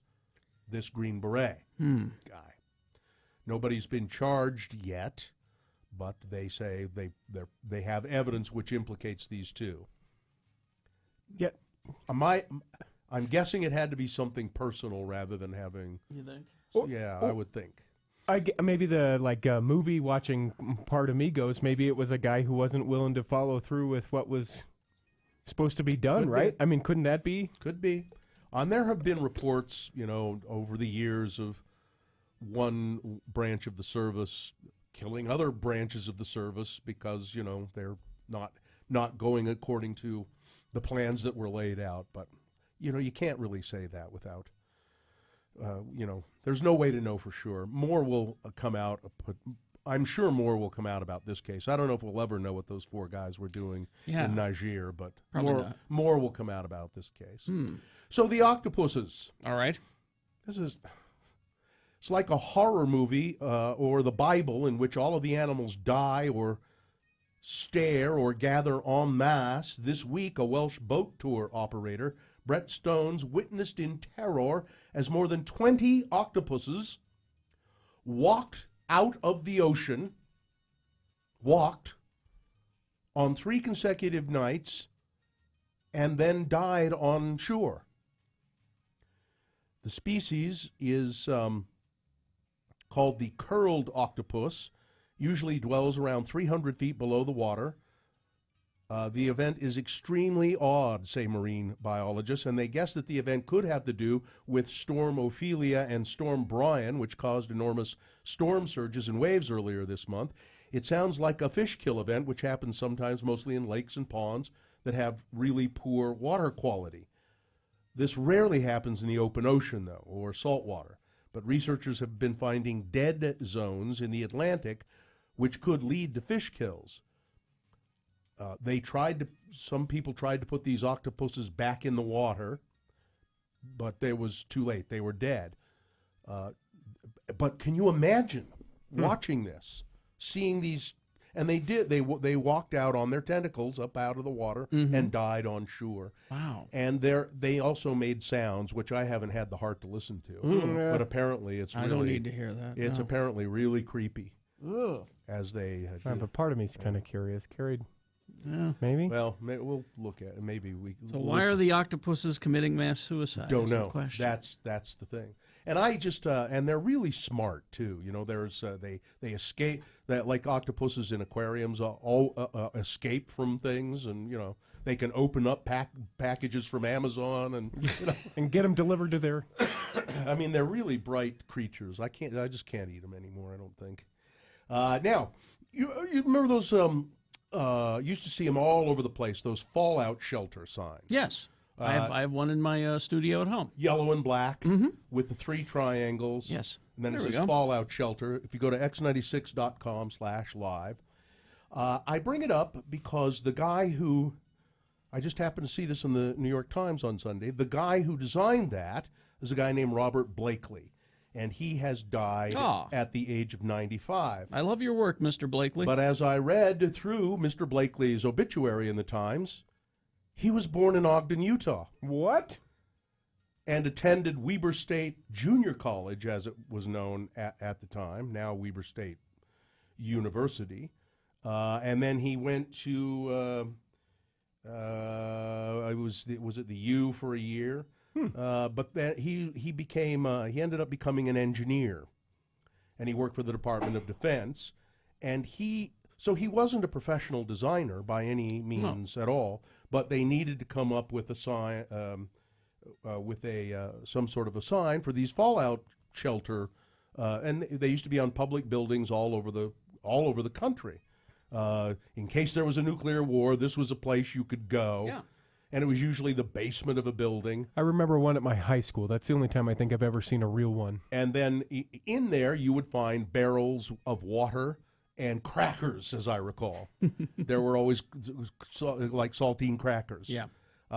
Green Beret guy. Nobody's been charged yet, but they say they have evidence which implicates these 2. Yeah. I'm guessing it had to be something personal rather than having... You think? I would think. Maybe the movie watching part of me goes, maybe it was a guy who wasn't willing to follow through with what was supposed to be done, right? I mean, couldn't that be? Could be. There have been reports, over the years of one branch of the service killing other branches of the service because, they're not going according to the plans that were laid out. But, you can't really say that without, there's no way to know for sure. More will come out. I'm sure more will come out about this case. I don't know if we'll ever know what those 4 guys were doing in Niger, but more will come out about this case. So the octopuses. All right. It's like a horror movie or the Bible in which all of the animals die or stare or gather en masse. This week, a Welsh boat tour operator, Brett Stones, witnessed in terror as more than 20 octopuses walked out of the ocean, walked on 3 consecutive nights, and then died on shore. The species is called the curled octopus, usually dwells around 300 feet below the water. The event is extremely odd, say marine biologists, and they guess that the event could have to do with Storm Ophelia and Storm Brian, which caused enormous storm surges and waves earlier this month. It sounds like a fish kill event, which happens sometimes mostly in lakes and ponds that have really poor water quality. This rarely happens in the open ocean, though, or saltwater. But researchers have been finding dead zones in the Atlantic, which could lead to fish kills. Some people tried to put these octopuses back in the water, but it was too late. They were dead. But can you imagine watching this, seeing these? And they did. They walked out on their tentacles up out of the water and died on shore. Wow. And they also made sounds, which I haven't had the heart to listen to. But apparently it's really... I don't need to hear that. It's apparently really creepy. Ugh. As they... but part of me's kind of curious. Carried... Yeah. Maybe? Well, we'll look at it. Maybe we... So why are the octopuses committing mass suicide? Don't know. That's the thing. And I just and they're really smart too. You know, there's they escape that like octopuses in aquariums all escape from things, and you know they can open up packages from Amazon and you know and get them delivered to their. I mean, they're really bright creatures. I just can't eat them anymore. I don't think. Now, you remember those? Used to see them all over the place. Those fallout shelter signs. Yes. I have one in my studio at home. Yellow and black with the 3 triangles. Yes. And then it says Fallout Shelter. If you go to x96.com/live. I bring it up because the guy who, I just happened to see this in the New York Times on Sunday, the guy who designed that is a guy named Robert Blakely. And he has died at the age of 95. I love your work, Mr. Blakely. But as I read through Mr. Blakely's obituary in the Times, he was born in Ogden, Utah. What? And attended Weber State Junior College, as it was known at the time, now Weber State University. And then he went to, was it the U for a year? But then he ended up becoming an engineer. And he worked for the Department of Defense. And so he wasn't a professional designer by any means at all, but they needed to come up with a sign, some sort of a sign for these fallout shelter, and they used to be on public buildings all over the country. In case there was a nuclear war, this was a place you could go. Yeah. And it was usually the basement of a building. I remember one at my high school. That's the only time I think I've ever seen a real one. And then in there you would find barrels of water and crackers, as I recall. There were always like saltine crackers. Yeah.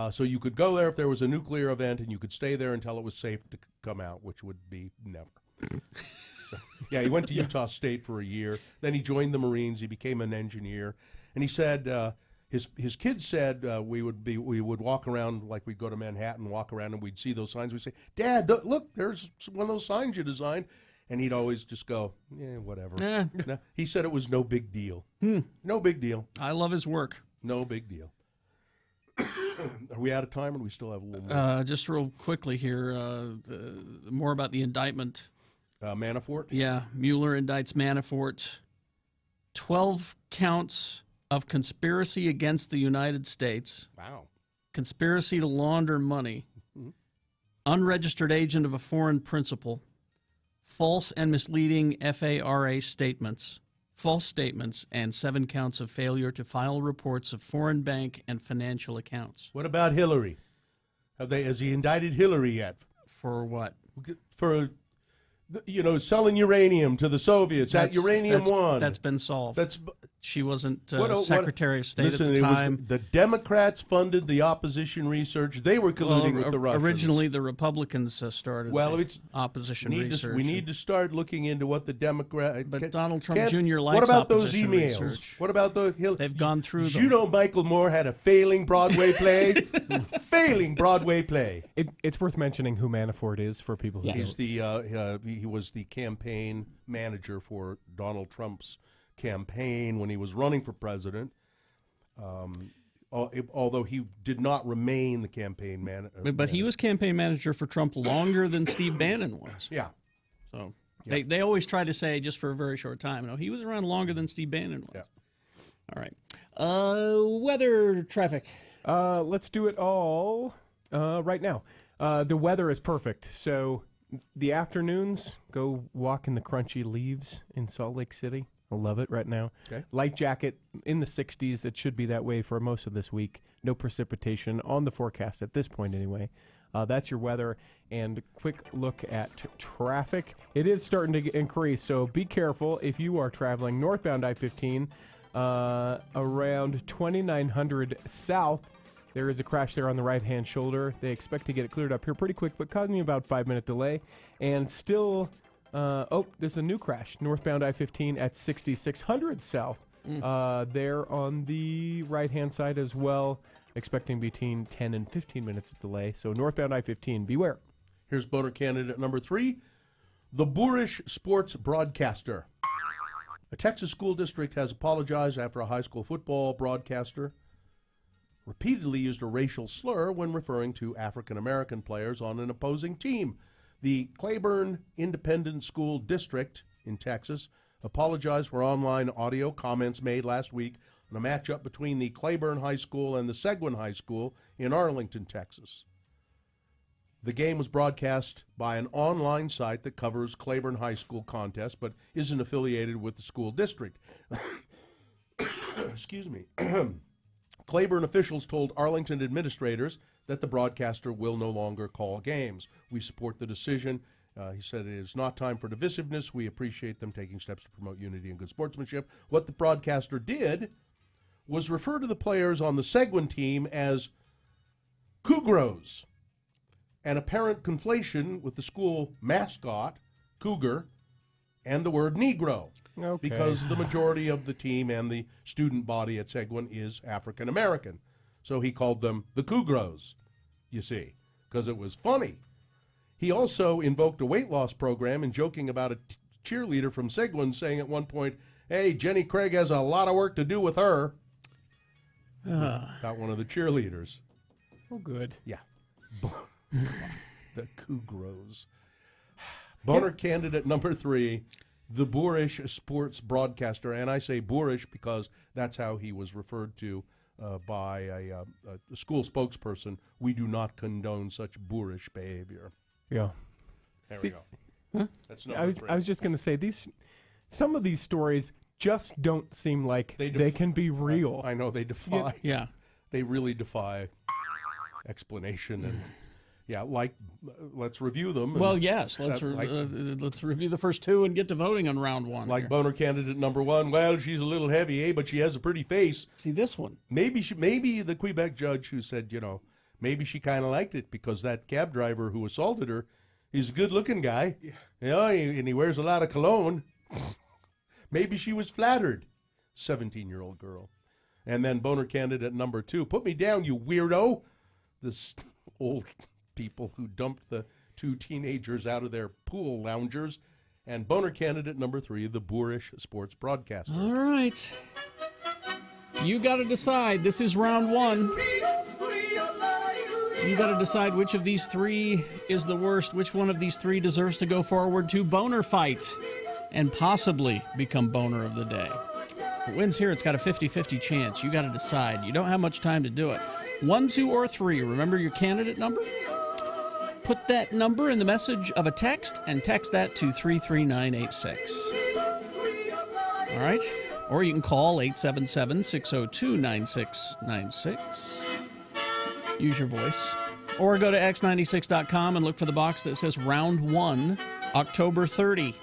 So you could go there if there was a nuclear event, and you could stay there until it was safe to come out, which would be never. So, yeah, he went to Utah State for a year. Then he joined the Marines. He became an engineer. And he said his kids said we would walk around, like we'd go to Manhattan, walk around, and we'd see those signs. We'd say, Dad, look, there's one of those signs you designed. And he'd always just go, yeah, whatever. No, he said it was no big deal. No big deal. I love his work. No big deal. Are we out of time, or do we still have a little more? Just real quickly here, more about the indictment. Manafort? Yeah, Mueller indicts Manafort. 12 counts of conspiracy against the United States. Wow. Conspiracy to launder money. Unregistered agent of a foreign principal. False and misleading FARA statements. False statements, and 7 counts of failure to file reports of foreign bank and financial accounts. What about Hillary? Has he indicted Hillary yet? For what? For, selling uranium to the Soviets at Uranium One. That's been solved. she wasn't Secretary of State listen, at the time. The Democrats funded the opposition research. They were colluding with the Russians. Originally, the Republicans started it's opposition research. We need to start looking into what the Democrats... But Donald Trump Jr. likes What about those opposition emails? research. What about those... They've gone through them. You know Michael Moore had a failing Broadway play? Failing Broadway play. It's worth mentioning who Manafort is for people who He's he was the campaign manager for Donald Trump's campaign when he was running for president, although he did not remain the campaign manager. But he was campaign manager for Trump longer than Steve Bannon was. Yeah. So they always try to say just for a very short time. No, he was around longer than Steve Bannon was. Yeah. All right. Weather, traffic. Let's do it all right now. The weather is perfect. So the afternoons, go walk in the crunchy leaves in Salt Lake City. I love it right now. Okay. Light jacket in the 60s. It should be that way for most of this week. No precipitation on the forecast at this point anyway. That's your weather. And quick look at traffic. It is starting to increase, so be careful if you are traveling northbound I-15 around 2900 south. There is a crash there on the right-hand shoulder. They expect to get it cleared up here pretty quick, but causing about 5-minute delay. And still... there's a new crash. Northbound I-15 at 6600 south. There on the right-hand side as well. Expecting between 10 and 15 minutes of delay. So northbound I-15, beware. Here's Boehner candidate number 3, the boorish sports broadcaster. A Texas school district has apologized after a high school football broadcaster repeatedly used a racial slur when referring to African-American players on an opposing team. The Claiborne Independent School District in Texas apologized for online audio comments made last week on a matchup between the Claiborne High School and the Seguin High School in Arlington, Texas. The game was broadcast by an online site that covers Claiborne High School contests but isn't affiliated with the school district. Excuse me. Claiborne officials told Arlington administrators that the broadcaster will no longer call games. We support the decision. He said it is not time for divisiveness. We appreciate them taking steps to promote unity and good sportsmanship. What the broadcaster did was refer to the players on the Seguin team as Cougars, an apparent conflation with the school mascot, Cougar, and the word Negro. Okay. Because the majority of the team and the student body at Seguin is African American. So he called them the Cougars, you see, because it was funny. He also invoked a weight loss program in joking about a cheerleader from Seguin, saying at one point, hey, Jenny Craig has a lot of work to do with her. About one of the cheerleaders. Oh, good. Yeah. The Cougars. Boehner candidate number 3, the boorish sports broadcaster. And I say boorish because that's how he was referred to by a school spokesperson. We do not condone such boorish behavior. Yeah. There we go. Huh? That's number 3. I was just going to say, some of these stories just don't seem like they can be real. I know, they defy. Yeah. They really defy explanation. And yeah, let's review them. Well, yes, let's review the first 2 and get to voting on round 1. Like Boehner candidate number 1, well, she's a little heavy, but she has a pretty face. See this one. Maybe the Quebec judge who said, maybe she kind of liked it because that cab driver who assaulted her, he's a good-looking guy, and he wears a lot of cologne. Maybe she was flattered. 17-year-old girl. And then Boehner candidate number 2, put me down, you weirdo. This old people who dumped the 2 teenagers out of their pool loungers. And Boehner candidate number 3, the boorish sports broadcaster. All right. You got to decide. This is round 1. You got to decide which of these 3 is the worst, which one of these 3 deserves to go forward to Boehner fight and possibly become Boehner of the day. If it wins here, it's got a 50-50 chance. You got to decide. You don't have much time to do it. 1, 2, or 3. Remember your candidate number? Put that number in the message of a text and text that to 33986. All right? Or you can call 877-602-9696. Use your voice. Or go to x96.com and look for the box that says Round 1, October 30.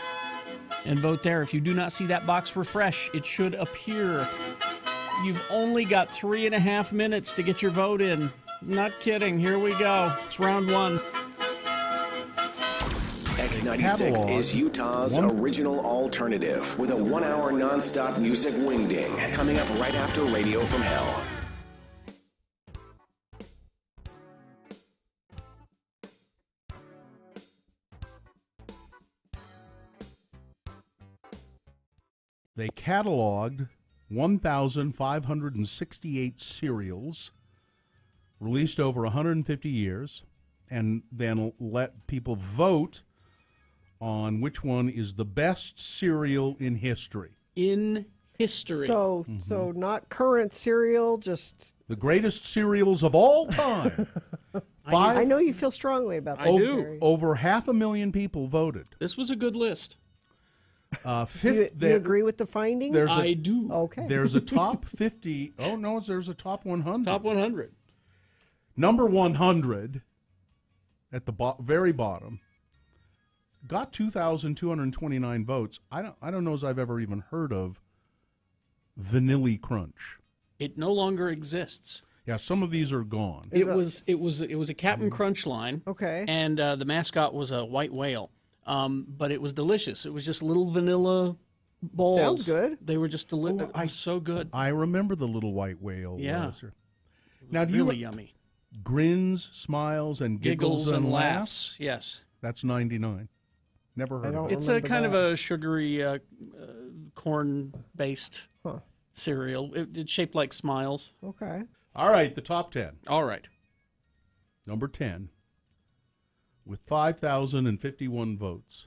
and vote there. If you do not see that box refresh, it should appear. You've only got 3.5 minutes to get your vote in. Not kidding. Here we go. It's round one. X96 is Utah's original alternative with a 1-hour nonstop music wingding coming up right after Radio from Hell. They cataloged 1,568 serials, released over 150 years, and then let people vote on which one is the best serial in history. In history. So not current cereal, just the greatest cereals of all time. I know you feel strongly about that. I do. Over 500,000 people voted. This was a good list. Do you agree with the findings? I do. Okay. There's a top 50. Oh, no, there's a top 100. Top 100. Number 100 at the very bottom got 2,229 votes. I don't know as I've ever even heard of Vanilla Crunch. It no longer exists. Yeah, some of these are gone. It was a Captain Crunch line. Okay. And the mascot was a white whale. But it was delicious. It was just little vanilla balls. Sounds good. They were just delicious. So good. I remember the little white whale. Yeah. Now, do really yummy. Grins, smiles, and giggles and laughs? Yes. That's 99. Never heard of it. It's a kind of a sugary corn-based cereal. It's shaped like smiles. Okay. All right, the top 10. All right. Number 10, with 5,051 votes,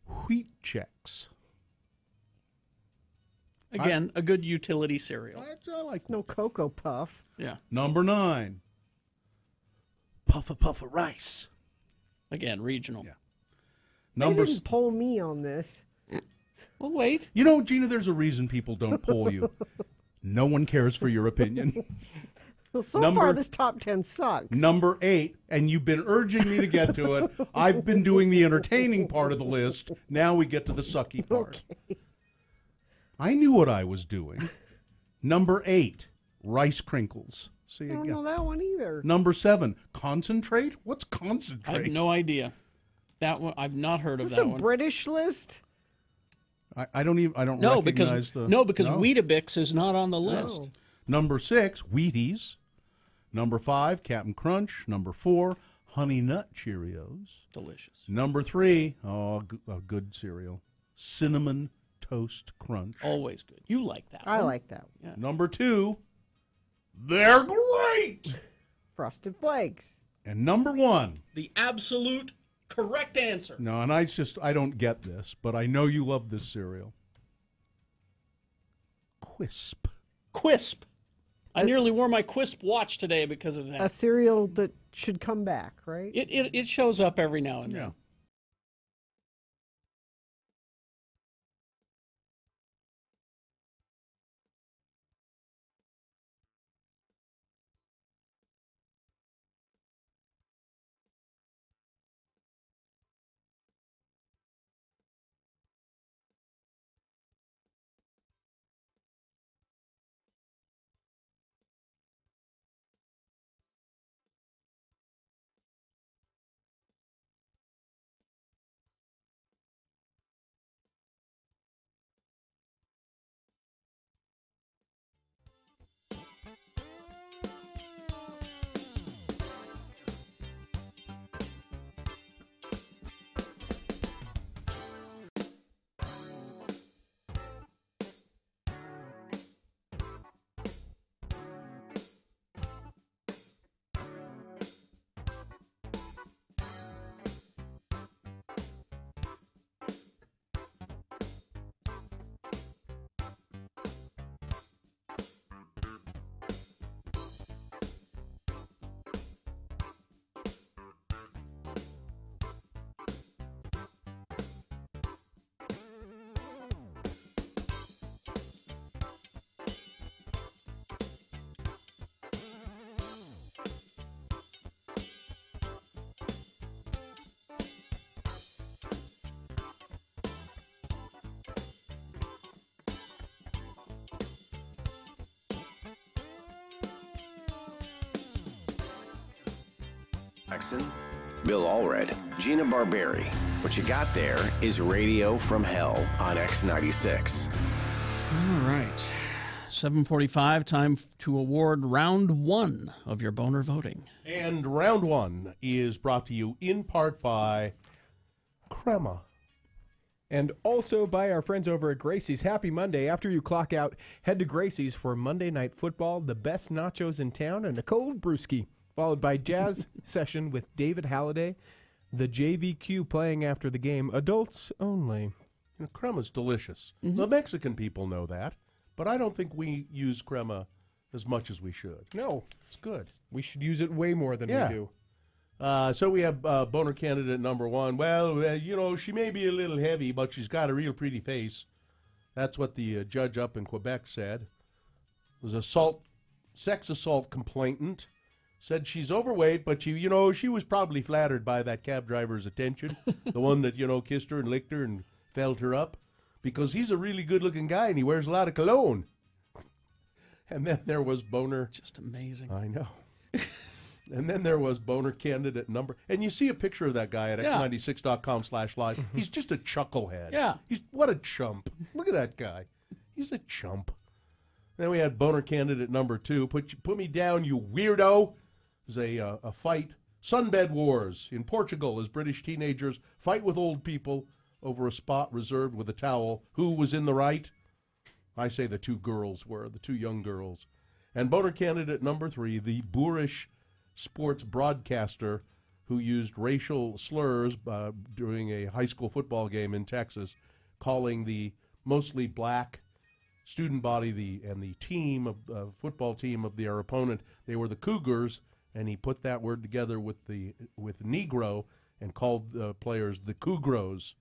Wheat Chex. Again, a good utility cereal. I like no Cocoa Puff. Yeah. Number 9, Puffa Rice. Again, regional. Yeah. They didn't poll me on this. Well, wait. You know, Gina, there's a reason people don't poll you. No one cares for your opinion. Well, so far this top 10 sucks. Number 8, and you've been urging me to get to it. I've been doing the entertaining part of the list. Now we get to the sucky part. Okay. I knew what I was doing. Number 8, Rice Crinkles. See I again. don't know that one either. Number 7, Concentrate. What's I Concentrate? have no idea. That one I've not heard Is of this that a one. British list? I don't recognize the... because Weetabix is not on the list. No. Number 6, Wheaties. Number 5, Captain Crunch. Number 4, Honey Nut Cheerios. Delicious. Number 3, a good cereal, Cinnamon Toast Crunch. Always good. You like that I one. like that one. Yeah. Number 2, they're great. Frosted Flakes. And number 1. The absolute correct answer. No, and I don't get this, but I know you love this cereal. Quisp. Quisp. I nearly wore my Quisp watch today because of that. A cereal that should come back, right? It shows up every now and then. Jackson, Bill Allred, Gina Barberi. What you got there is Radio from Hell on X96. All right. 7:45, time to award round 1 of your boner voting. And round 1 is brought to you in part by Crema. And also by our friends over at Gracie's. Happy Monday. After you clock out, head to Gracie's for Monday Night Football, the best nachos in town, and a cold brewski, followed by jazz session with David Halliday, the JVQ playing after the game, adults only. You know, crema's delicious. The Mexican people know that, but I don't think we use crema as much as we should. No. It's good. We should use it way more than we do. So we have boner candidate number 1. Well, you know, she may be a little heavy, but she's got a real pretty face. That's what the judge up in Quebec said. It was a sex assault complainant. Said she's overweight, but she was probably flattered by that cab driver's attention, the one that, kissed her and licked her and felt her up, because he's a really good-looking guy and he wears a lot of cologne. And then there was boner. Just amazing. I know. And then there was boner candidate number. And you see a picture of that guy at x96.com/live. He's just a chucklehead. Yeah. What a chump. Look at that guy. He's a chump. Then we had boner candidate number 2. Put me down, you weirdo. It was a fight. Sunbed wars in Portugal as British teenagers fight with old people over a spot reserved with a towel. Who was in the right? I say the 2 girls were, the 2 young girls. And boner candidate number 3, the boorish sports broadcaster who used racial slurs during a high school football game in Texas, calling the mostly black student body and the team football team of their opponent, they were the Cougars, and he put that word together with Negro and called the players the Cougros.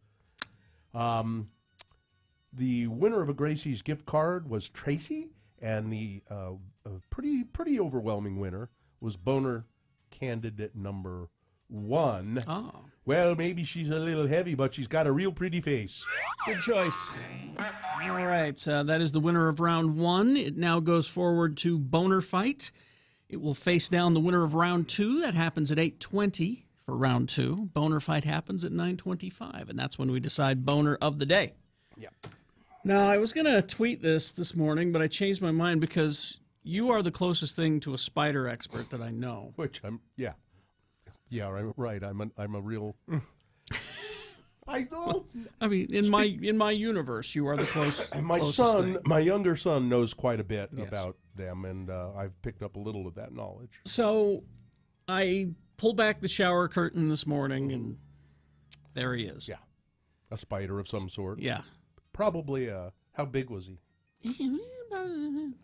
The winner of a Gracie's gift card was Tracy, and the pretty overwhelming winner was boner candidate number 1. Oh. Well, maybe she's a little heavy, but she's got a real pretty face. Good choice. All right, that is the winner of round 1. It now goes forward to boner fight. It will face down the winner of round 2. That happens at 8:20 for round 2. Boner fight happens at 9:25, and that's when we decide boner of the day. Yeah. Now, I was going to tweet this morning, but I changed my mind because you are the closest thing to a spider expert that I know. Which I'm right. I'm a real. I don't. I mean, in my universe, you are the closest. My younger son knows quite a bit about them, and I've picked up a little of that knowledge. So, I pulled back the shower curtain this morning, and there he is. Yeah, a spider of some sort. Yeah, probably. How big was he?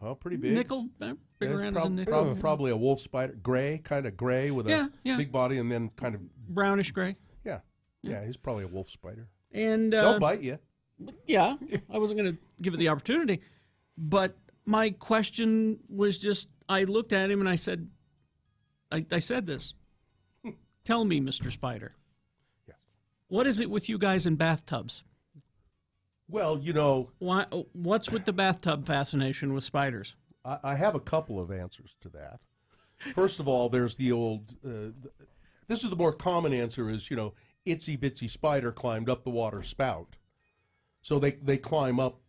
Oh, pretty big. Nickel, big around as a nickel. Probably a wolf spider, kind of gray with a big body, and then kind of brownish gray. Yeah, he's probably a wolf spider. And they'll bite you. Yeah, I wasn't going to give it the opportunity, but my question was just: I looked at him and I said, "I said this. Tell me, Mr. Spider. Yeah. What is it with you guys in bathtubs?" Well, what's with the bathtub fascination with spiders? I have a couple of answers to that. First of all, there's the old. This is the more common answer: is itsy bitsy spider climbed up the water spout, so they climb up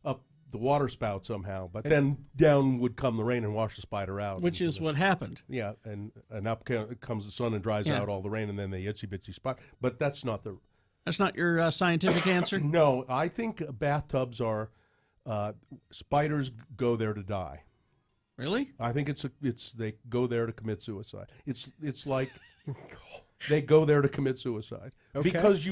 the water spout somehow. But then down would come the rain and wash the spider out. Which is what happened. Yeah, and up comes the sun and dries out all the rain, and then the itsy bitsy spot. But that's not the. That's not your scientific answer? No, I think bathtubs are spiders go there to die. Really? I think it's they go there to commit suicide. It's like they go there to commit suicide because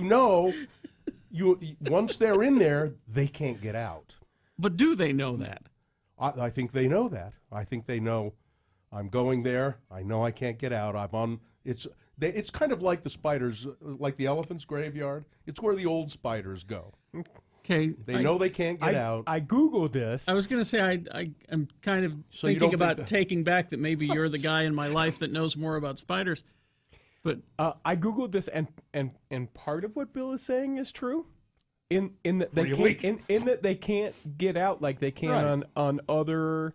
once they're in there, they can't get out. But do they know that? I think they know that. I think they know I'm going there. I know I can't get out. It's kind of like the spiders, like the elephant's graveyard. It's where the old spiders go. Okay. They know they can't get out. I Googled this. I was going to say I'm kind of thinking about taking back that maybe you're the guy in my life that knows more about spiders. But I Googled this, and part of what Bill is saying is true. In that they in that they can't get out like they can on other,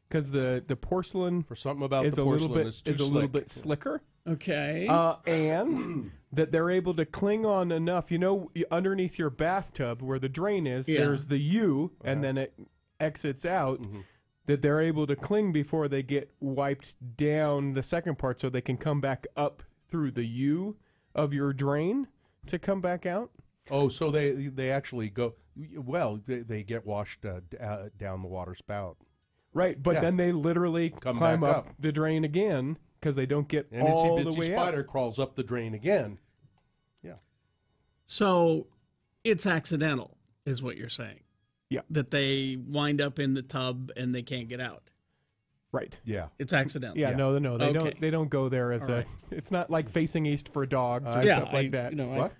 because the porcelain for something about is the porcelain is a little bit slicker. Okay. And that they're able to cling on enough. You know, underneath your bathtub where the drain is, there's the U, and then it exits out. That they're able to cling before they get wiped down the second part, so they can come back up through the U of your drain to come back out. Oh, so they actually go. Well, they get washed down the water spout. Right, but then they literally climb up the drain again because they don't get and all Itsy the Bitsy way Spider out. crawls up the drain again. Yeah. So it's accidental, is what you're saying. Yeah. That they wind up in the tub and they can't get out. Right. Yeah. It's accidental. Yeah, no, they Okay. don't go there as All right. It's not like facing east for dogs or Yeah, stuff like that. What?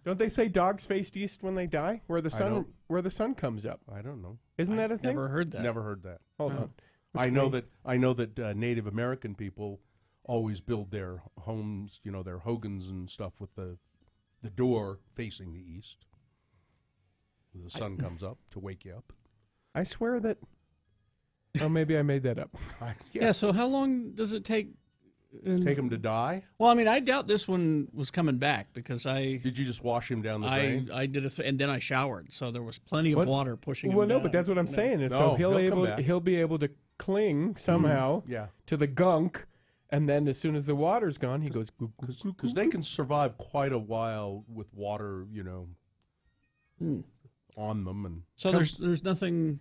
Don't they say dogs faced east when they die, where the sun comes up? I don't know. Isn't that a thing? Never heard that. Never heard that. Hold on. I know that Native American people always build their homes, their hogans and stuff with the door facing the east. The sun comes up to wake you up. I swear that. Oh, maybe I made that up. Yeah. So how long does it take? Take him to die? Well, I mean, I doubt this one was coming back because Did you just wash him down the drain? I did and then I showered, so there was plenty of water pushing him Well, no, down. but that's what I'm saying. Is No, so he'll he'll be able to cling somehow to the gunk, and then as soon as the water's gone, he goes. Because they can survive quite a while with water, on them, and So there's nothing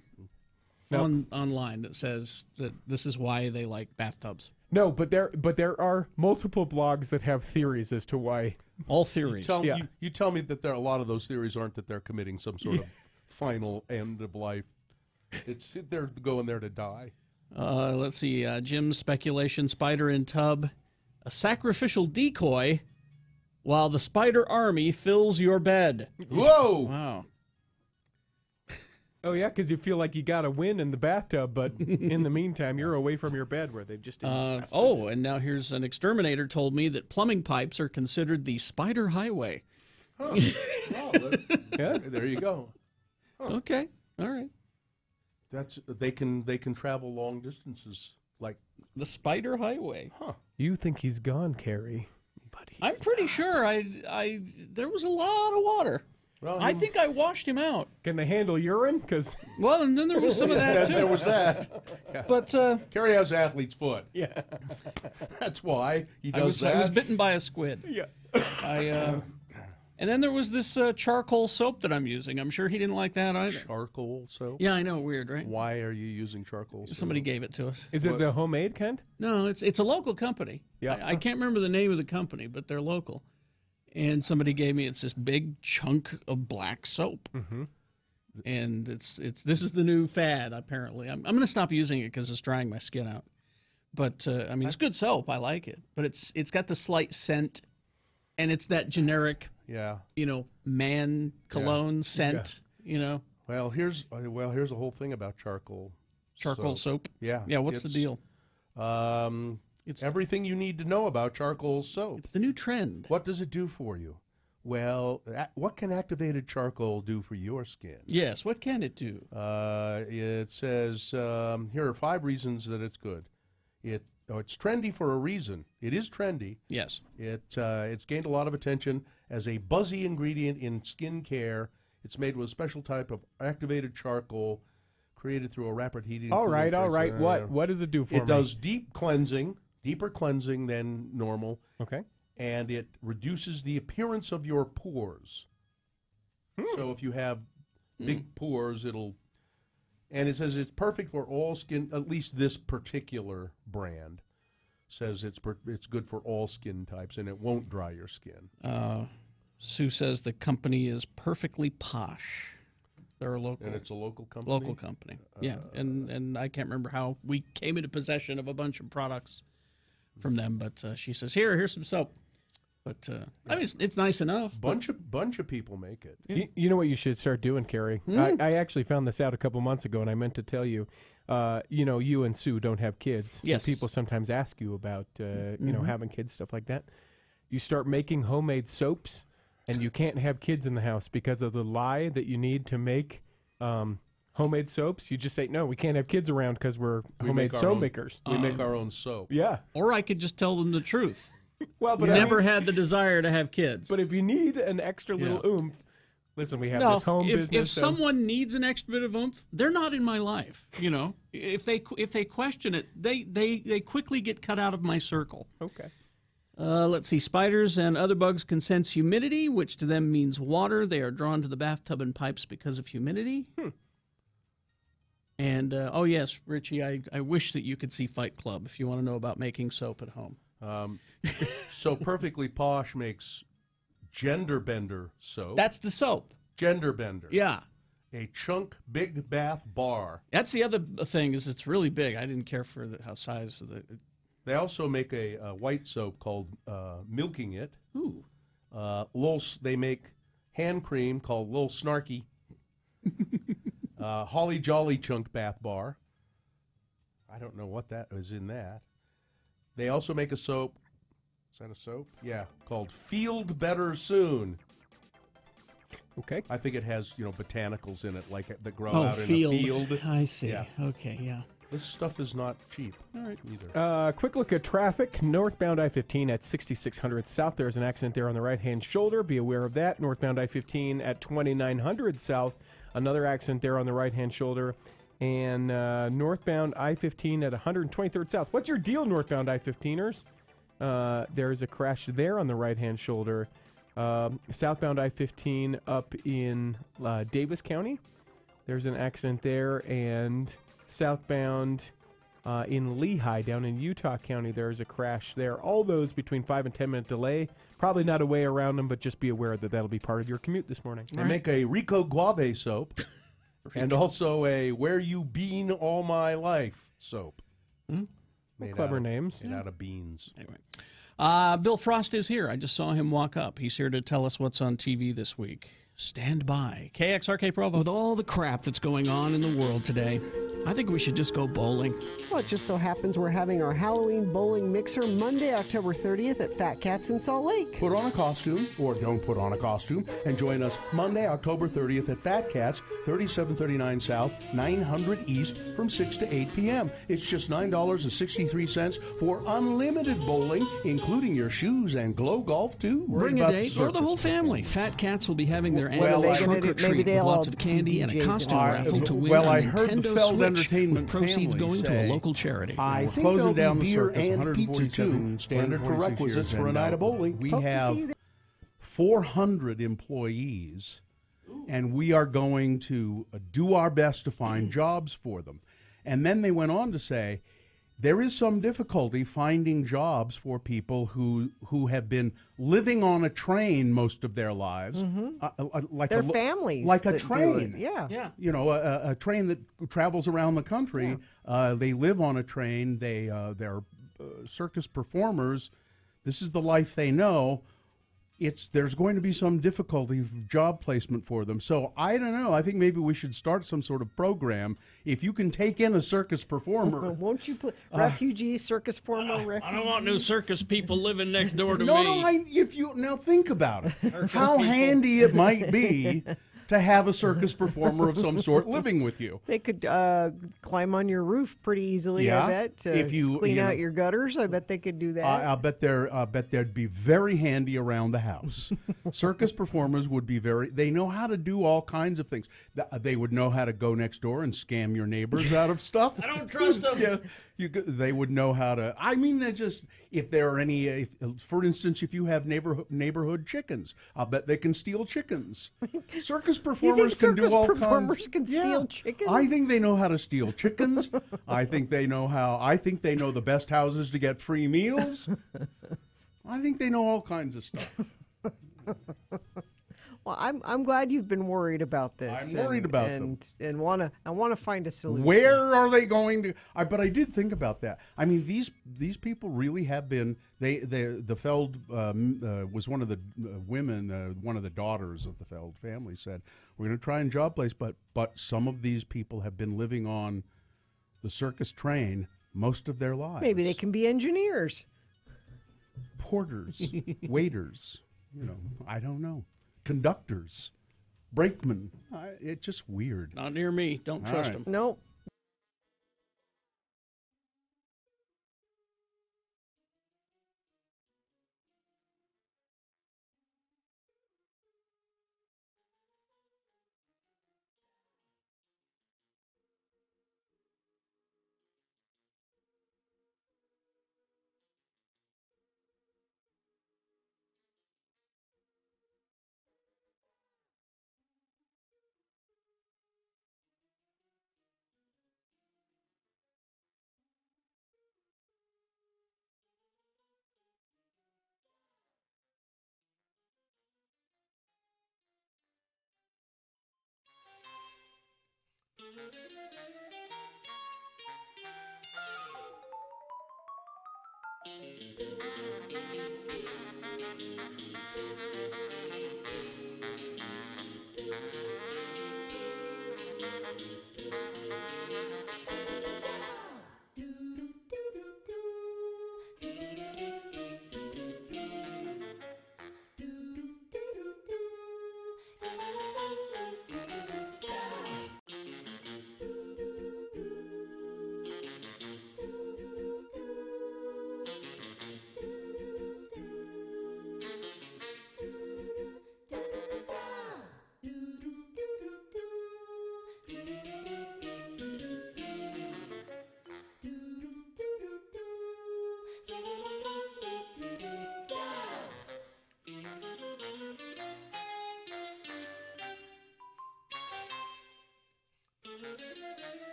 online that says that this is why they like bathtubs. No, but there are multiple blogs that have theories as to why. All theories. You tell me that a lot of those theories aren't that they're committing some sort of final end of life. It's they're going there to die. Let's see. Jim's speculation: spider in tub, a sacrificial decoy, while the spider army fills your bed. Whoa! Wow. Oh, yeah, because you feel like you got to win in the bathtub, but in the meantime, you're away from your bed where they've just... and now here's an exterminator told me that plumbing pipes are considered the spider highway. Huh. Yeah, there you go. Huh. Okay, all right. They can travel long distances like the spider highway. Huh. You think he's gone, Carrie? But I'm pretty sure there was a lot of water. Well, I think I washed him out. Can they handle urine? Well, and then there was some of that too. There was that. Yeah. But Carrie has athlete's foot. Yeah, that's why he does that. I was bitten by a squid. Yeah. And then there was this charcoal soap that I'm using. I'm sure he didn't like that either. Charcoal soap? Yeah, I know. Weird, right? Why are you using charcoal soap? Somebody gave it to us. Is it the homemade kind? No, it's a local company. Yeah. I can't remember the name of the company, but they're local. And somebody gave me, it's this big chunk of black soap. Mm-hmm. And this is the new fad, apparently. I'm going to stop using it because it's drying my skin out. But, I mean, it's good soap. I like it. But it's got the slight scent, and it's that generic, man cologne scent, Well, here's the whole thing about charcoal. Charcoal soap? Yeah. Yeah, what's the deal? It's everything you need to know about charcoal soap. It's the new trend. What does it do for you? Well, what can activated charcoal do for your skin? Yes, what can it do? It says, here are 5 reasons that it's good. It's trendy for a reason. It is trendy. Yes. It's gained a lot of attention as a buzzy ingredient in skin care. It's made with a special type of activated charcoal created through a rapid heating. All right. What does it do for me? It does deeper cleansing than normal. Okay. And it reduces the appearance of your pores. So if you have big pores, and it says it's perfect for all skin, at least this particular brand says it's good for all skin types, and it won't dry your skin. Sue says the company is Perfectly Posh. They're a local. And it's a local company? Local company, yeah. And I can't remember how we came into possession of a bunch of products from them, but she says, here's some soap. But I mean, it's nice enough. Bunch of people make it. Yeah. You know what you should start doing, Carrie? I actually found this out a couple months ago, and I meant to tell you. You and Sue don't have kids. Yes. People sometimes ask you about having kids, stuff like that. You start making homemade soaps, and you can't have kids in the house because of the lye that you need to make homemade soaps. You just say, no, we can't have kids around because we're homemade soap makers. We make our own soap. Yeah. Or I could just tell them the truth. Well, but never had the desire to have kids. But if you need an extra little oomph, listen, we have no, this home business. If someone needs an extra bit of oomph, they're not in my life. You know, if they question it, they quickly get cut out of my circle. Okay. Let's see. Spiders and other bugs can sense humidity, which to them means water. They are drawn to the bathtub and pipes because of humidity. And, oh, yes, Richie, I wish that you could see Fight Club if you want to know about making soap at home. So Perfectly Posh makes Gender Bender soap. That's the soap. Gender Bender. Yeah. A chunk big bath bar. That's the other thing is it's really big. I didn't care for how size of the... They also make a white soap called Milking It. Ooh. They make hand cream called Lil Snarky. Holly Jolly Chunk Bath Bar. I don't know what that is in that. They also make a soap. Is that a soap? Yeah, called Field Better Soon. Okay. I think it has, botanicals in it, like that grow out field. in a field. I see. Yeah. Okay, yeah. This stuff is not cheap either. Quick look at traffic. Northbound I-15 at 6600 South. There's an accident there on the right-hand shoulder. Be aware of that. Northbound I-15 at 2900 South. Another accident there on the right-hand shoulder. And northbound I-15 at 123rd South. What's your deal, northbound I-15ers? There's a crash there on the right-hand shoulder. Southbound I-15 up in Davis County. There's an accident there. And southbound in Lehigh down in Utah County, there's a crash there. All those between 5 and 10 minute delay. Probably not a way around them, but just be aware that that'll be part of your commute this morning. They make a Rico Guave soap and also a Where You Been All My Life soap. Clever names. Made out of beans. Anyway. Bill Frost is here. I just saw him walk up. He's here to tell us what's on TV this week. Stand by. KXRK Provo. With all the crap that's going on in the world today, I think we should just go bowling. Well, it just so happens we're having our Halloween bowling mixer Monday, October 30th at Fat Cats in Salt Lake. Put on a costume, or don't put on a costume, and join us Monday, October 30th at Fat Cats, 3739 South, 900 East, from 6 to 8 p.m. It's just $9.63 for unlimited bowling, including your shoes and glow golf, too. Bring a date or the whole family. Fat Cats will be having their annual trunk or treat with lots of candy and a costume raffle to win a Nintendo Switch, with proceeds going to a local charity. I think there'll be beer and pizza, too. Standard prerequisites for a night of bowling. We have 400 employees, and we are going to do our best to find jobs for them. And then they went on to say, there is some difficulty finding jobs for people who have been living on a train most of their lives, like their families, like a train. Yeah. A train that travels around the country. Yeah. They live on a train. They're circus performers. This is the life they know. There's going to be some difficulty of job placement for them. So I don't know. I think maybe we should start some sort of program. If you can take in a circus performer, won't you put refugee circus performer? I don't want new circus people living next door to me. No. Now think about it. How handy it might be to have a circus performer of some sort living with you. They could climb on your roof pretty easily. I bet. If you clean out your gutters, I bet they could do that. I bet they'd be very handy around the house. Circus performers would be they know how to do all kinds of things. They would know how to go next door and scam your neighbors out of stuff. I don't trust them. They would know how to. I mean, if there are any, for instance, if you have neighborhood chickens, I'll bet they can steal chickens. Circus performers can do all kinds. Circus performers can steal chickens? I think they know how to steal chickens. I think they know the best houses to get free meals. I think they know all kinds of stuff. Well, I'm glad you've been worried about this. I'm worried about them, and want to find a solution. Where are they going to? But I did think about that. I mean, these people really have been. The Feld was one of the women, one of the daughters of the Feld family said, "We're going to try and job place, but some of these people have been living on the circus train most of their lives. Maybe they can be engineers, porters, waiters. I don't know." Conductors, brakemen. It's just weird. Not near me. Don't trust them. Nope.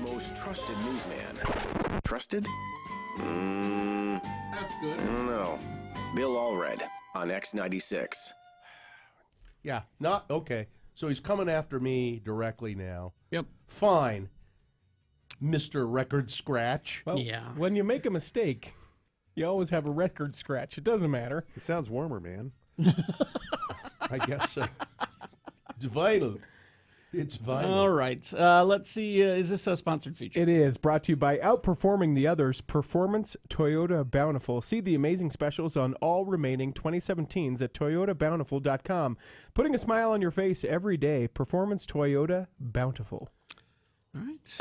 Most trusted newsman. Trusted? That's good. I don't know. Bill Allred on X96. Yeah, not okay. So he's coming after me directly now. Yep. Fine, Mr. Record Scratch. Well, when you make a mistake, you always have a record scratch. It doesn't matter. It sounds warmer, man. I guess so. It's vital. It's vital. All right. Let's see. Is this a sponsored feature? It is brought to you by outperforming the others, Performance Toyota Bountiful. See the amazing specials on all remaining 2017s at toyotabountiful.com. Putting a smile on your face every day. Performance Toyota Bountiful. All right.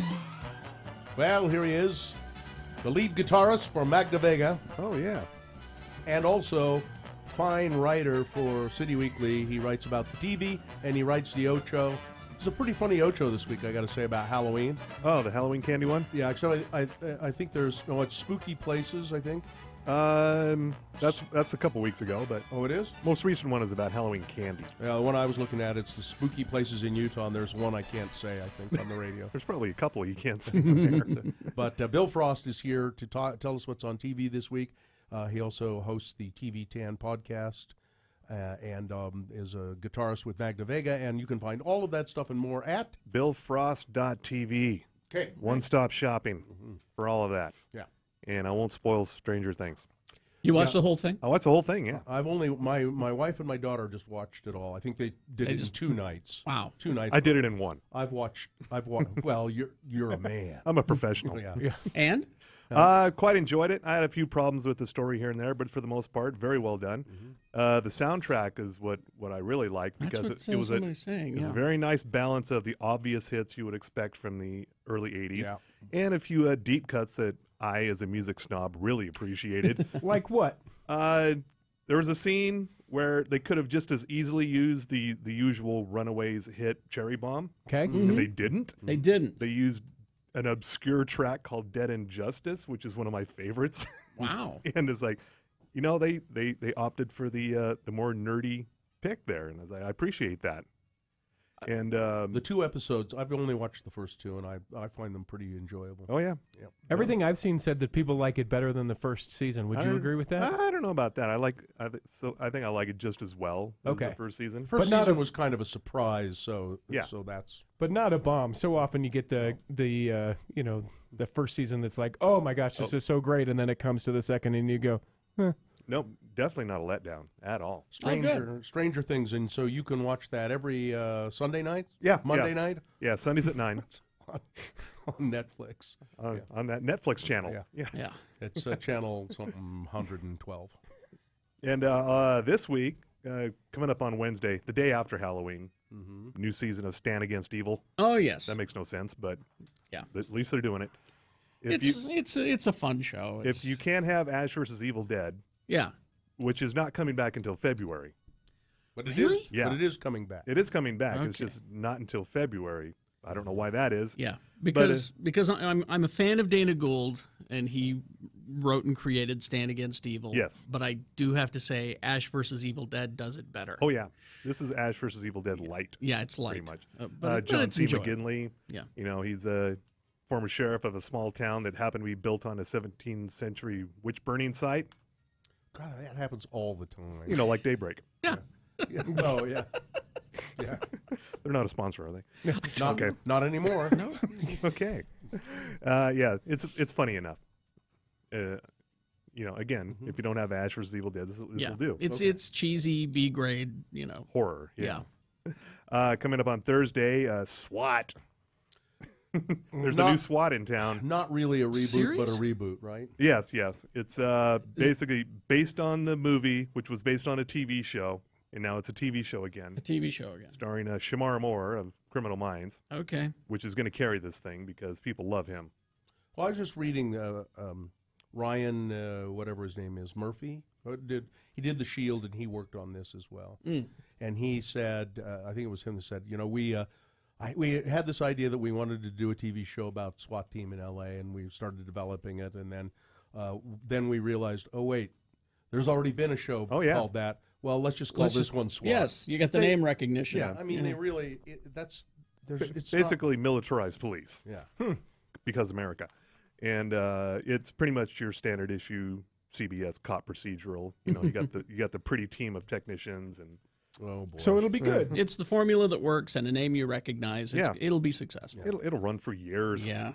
Well, here he is, the lead guitarist for Magda Vega. Oh, yeah. And also fine writer for City Weekly. He writes about the TV, and he writes the Ocho. It's a pretty funny Ocho this week, I got to say, about Halloween. Oh, the Halloween candy one? Yeah, so I think there's, it's Spooky Places, I think. That's a couple weeks ago, but oh, it is. Most recent one is about Halloween candy. The one I was looking at, it's the Spooky Places in Utah, and there's one I can't say, I think, on the radio. There's probably a couple you can't say on there. But Bill Frost is here to tell us what's on TV this week. He also hosts the TV Tan podcast. And is a guitarist with Magda Vega, and you can find all of that stuff and more at BillFrost.tv. Okay. One-stop shopping for all of that. Yeah. And I won't spoil Stranger Things. You watched the whole thing? I watched the whole thing, yeah. I've only, my wife and my daughter just watched it all. I think they did it in 2 nights. Wow. 2 nights. I did it in 1. I've watched, well, you're a man. I'm a professional. Yeah. And? Quite enjoyed it. I had a few problems with the story here and there, but for the most part, very well done. The soundtrack is what I really liked because it was a very nice balance of the obvious hits you would expect from the early 80s and a few deep cuts that I, as a music snob, really appreciated. Like what? There was a scene where they could have just as easily used the usual Runaways hit Cherry Bomb. Okay. And they didn't. They didn't. They used an obscure track called Dead Injustice, which is one of my favorites. Wow. And it's like, they opted for the more nerdy pick there, and I appreciate that. And the 2 episodes, I've only watched the first 2, and I find them pretty enjoyable. Oh, yeah. Everything I've seen said that people like it better than the first season. Would you agree with that? I don't know about that. I think I like it just as well as the first season. First season was kind of a surprise, so that's. But not a bomb. So often you get the first season that's like, oh my gosh, this is so great, and then it comes to the second, and you go, huh. Nope, definitely not a letdown at all. Stranger Things, and so you can watch that every Sunday night? Monday night? Yeah, Sundays at 9. on Netflix. On that Netflix channel. Yeah. It's channel something 112. And this week, coming up on Wednesday, the day after Halloween, new season of Stand Against Evil. Oh yes, that makes no sense, but yeah, at least they're doing it. It's a fun show. If you can't have Ash versus Evil Dead, yeah, which is not coming back until February. But it is. Yeah. But it is coming back. It is coming back. Okay. It's just not until February. I don't know why that is. Yeah, because I'm a fan of Dana Gould, and he wrote and created Stand Against Evil. Yes. But I do have to say Ash versus Evil Dead does it better. Oh yeah, this is Ash versus Evil Dead light. Yeah, it's light. Pretty much. But John it's C. enjoyable. McGinley. Yeah. You know, he's a former sheriff of a small town that happened to be built on a 17th century witch burning site. God, that happens all the time. You know, like Daybreak. Yeah. Oh yeah. Yeah. They're not a sponsor, are they? Not, okay. Not anymore. No. Okay. Yeah, it's funny enough. You know, again, if you don't have Ash versus Evil Dead, this will do. It's cheesy B grade, you know. Horror. Yeah. Coming up on Thursday, SWAT. There's a new SWAT in town. Not really a reboot, Serious? but a reboot, right? Yes. It's basically based on the movie, which was based on a TV show, and now it's a TV show again. A TV show again. Starring Shamar Moore of Criminal Minds. Okay. Which is going to carry this thing because people love him. Well, I was just reading Ryan, whatever his name is, Murphy. He did The Shield, and he worked on this as well. And he said, I think it was him that said, you know, we had this idea that we wanted to do a TV show about SWAT team in L.A., and we started developing it, and then we realized, oh wait, there's already been a show called that. Well, let's just call this one SWAT. Yes, you got the name recognition. Yeah, I mean, they really it's basically militarized police. Yeah, because America, and it's pretty much your standard issue CBS cop procedural. You know, you got the pretty team of technicians and. Oh boy. So it'll be good. It's the formula that works and a name you recognize. It'll be successful. It'll run for years. Yeah.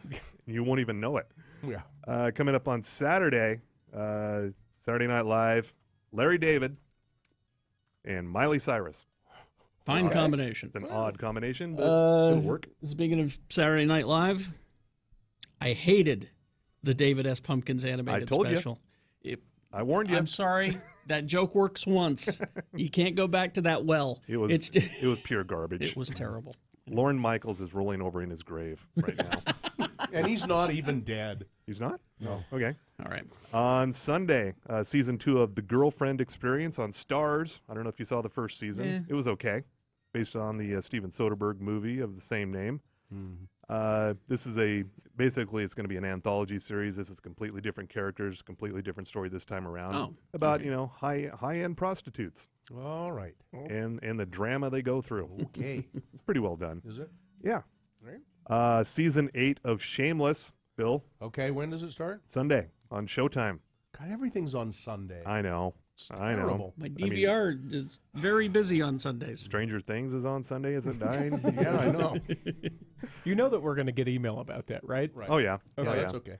You won't even know it. Yeah. Coming up on Saturday, Saturday Night Live, Larry David and Miley Cyrus. Fine combination. It's an odd combination, but it'll work. Speaking of Saturday Night Live, I hated the David S. Pumpkins animated special. I warned you. I'm sorry. That joke works once. You can't go back to that well. It was pure garbage. It was terrible. Lorne Michaels is rolling over in his grave right now. And he's not even dead. He's not? No. Okay. All right. On Sunday, season 2 of The Girlfriend Experience on Starz. I don't know if you saw the first season. Yeah. It was okay, based on the Steven Soderbergh movie of the same name. This is basically it's going to be an anthology series. This is completely different characters, completely different story this time around. About high-end prostitutes. All right. And the drama they go through. Okay. It's pretty well done. Is it? Yeah. All right. Season 8 of Shameless, Bill. Okay, when does it start? Sunday on Showtime. God, everything's on Sunday. I know. I know. My DVR is very busy on Sundays. Stranger Things is on Sunday, is it dying? Yeah, I know. You know that we're going to get email about that, right? Oh, yeah. Yeah, that's okay.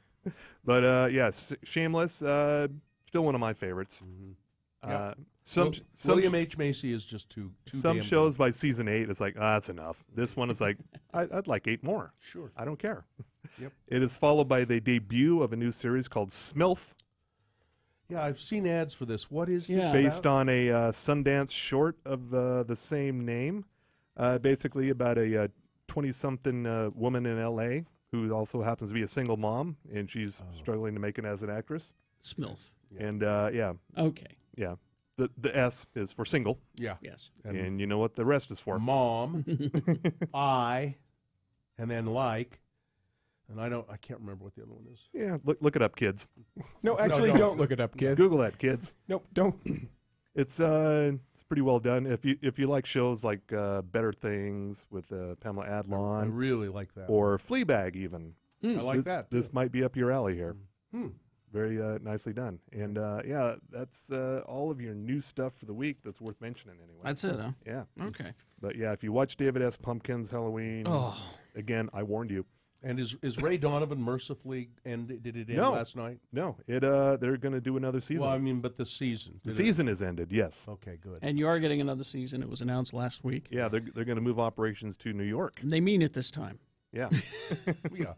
But, Shameless, still one of my favorites. Yeah. William H. Macy is just too some damn shows good. by season 8, it's like, that's enough. This one is like, I'd like 8 more. Sure. I don't care. Yep. It is followed by the debut of a new series called Smilf. Yeah, I've seen ads for this. What is this Based about? on a Sundance short of the same name. Basically about a 20-something woman in L.A. who also happens to be a single mom, and she's struggling to make it as an actress. Smilf. And, Okay. Yeah. The S is for single. Yeah. Yes. And you know what the rest is for. Mom, I, and then like, and I can't remember what the other one is. Yeah, look it up, kids. No, actually, don't look it up, kids. Google that, kids. Nope, don't. It's pretty well done. If you like shows like Better Things with Pamela Adlon, I really like that. or Fleabag, even. I like that. This might be up your alley here. Hmm. Very nicely done. And that's all of your new stuff for the week that's worth mentioning anyway. That's it, huh? Yeah. Okay. But yeah, if you watch David S. Pumpkins Halloween, again, I warned you. And is Ray Donovan mercifully ended? Did it end last night? No, they're going to do another season. Well, I mean, but the season. The season has ended. Yes. Okay, good. And you are getting another season. It was announced last week. Yeah, they're going to move operations to New York. And they mean it this time. Yeah. Yeah.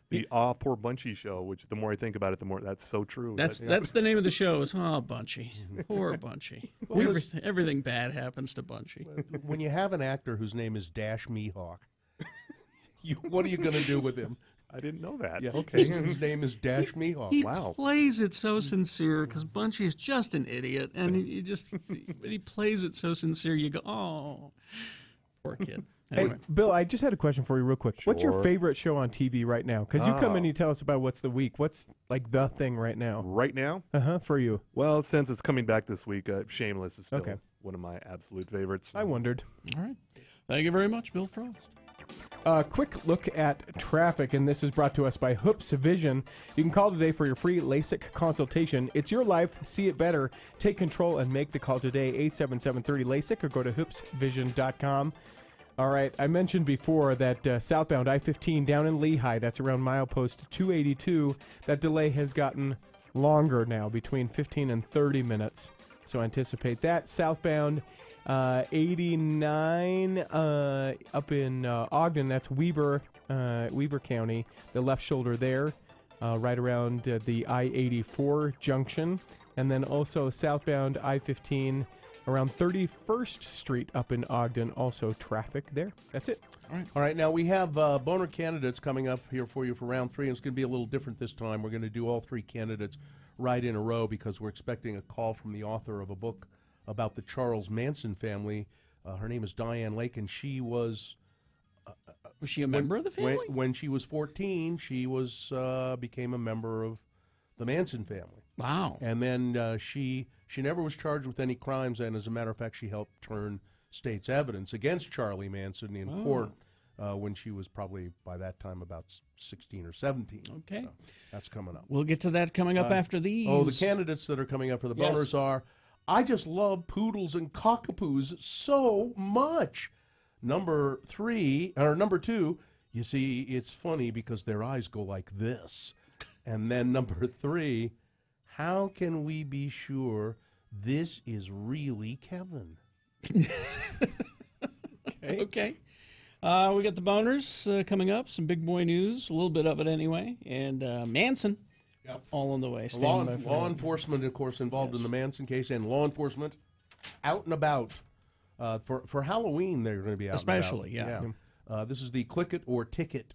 The Aw Poor Bunchy show, which the more I think about it, the more that's so true. That's the name of the show is Bunchy. Poor Bunchy. Well, Everything bad happens to Bunchy. When you have an actor whose name is Dash Mihawk, what are you going to do with him? I didn't know that. Yeah, okay. His name is Dash Mihawk. He plays it so sincere because Bunchy is just an idiot, and he plays it so sincere. You go, oh, poor kid. Anyway. Hey, Bill, I just had a question for you real quick. What's your Sure. favorite show on TV right now? Because you come in and you tell us about what's the week. What's like the thing right now? Right now? For you. Well, since it's coming back this week, Shameless is still Okay. one of my absolute favorites. I wondered. All right. Thank you very much, Bill Frost. Quick look at traffic, and this is brought to us by Hoops Vision. You can call today for your free LASIK consultation. It's your life. See it better. Take control and make the call today, 877-30-LASIK, or go to hoopsvision.com. All right, I mentioned before that southbound I-15 down in Lehigh, that's around milepost 282, that delay has gotten longer now, between 15 and 30 minutes. So anticipate that. Southbound 89 up in Ogden, that's Weber County, the left shoulder there, right around the I-84 junction. And then also southbound I-15 around 31st Street up in Ogden, also traffic there. That's it. All right, now we have Boehner candidates coming up here for you for round 3, and it's going to be a little different this time. We're going to do all 3 candidates right in a row because we're expecting a call from the author of a book about the Charles Manson family. Her name is Diane Lake, and she was... was she a member of the family? When she was 14, she became a member of the Manson family. Wow. And then she never was charged with any crimes, and as a matter of fact, she helped turn state's evidence against Charlie Manson in court when she was probably, by that time, about 16 or 17. Okay. So that's coming up. We'll get to that coming up after these. Oh, the candidates that are coming up for the Boehners are, I just love poodles and cockapoos so much. Number 2, you see, it's funny because their eyes go like this. And then number 3, how can we be sure this is really Kevin? Okay. We got the Boehners coming up, some big boy news, a little bit of it anyway, and Manson, all on the way. Law enforcement, of course, involved in the Manson case, and law enforcement out and about. For Halloween, they're going to be out especially, and about. Yeah. This is the Click It or Ticket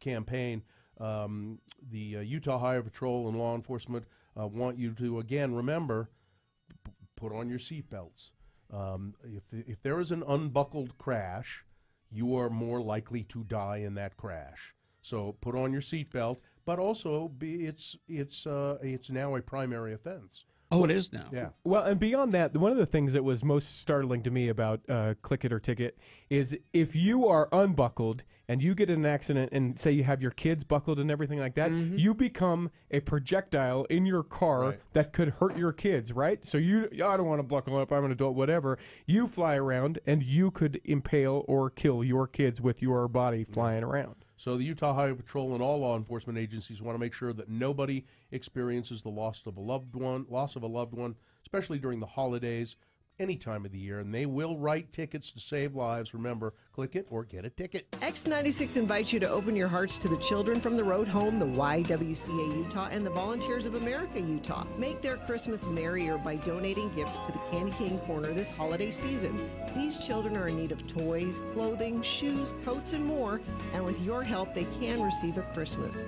campaign. The Utah Highway Patrol and law enforcement want you to, again, remember, put on your seatbelts. If there is an unbuckled crash, you are more likely to die in that crash. So put on your seatbelt, but also it's now a primary offense. Oh, it is now. Yeah. Well, and beyond that, one of the things that was most startling to me about Click It or Ticket is if you are unbuckled and you get in an accident and say you have your kids buckled and everything like that, you become a projectile in your car that could hurt your kids, right? So I don't want to buckle up, I'm an adult, whatever. You fly around and you could impale or kill your kids with your body flying around. So the Utah Highway Patrol and all law enforcement agencies want to make sure that nobody experiences the loss of a loved one, especially during the holidays, any time of the year, and they will write tickets to save lives. Remember, click it or get a ticket. X96 invites you to open your hearts to the children from the road home, the YWCA Utah, and the Volunteers of America Utah. Make their Christmas merrier by donating gifts to the Candy Cane Corner this holiday season. These children are in need of toys, clothing, shoes, coats, and more, and with your help, they can receive a Christmas.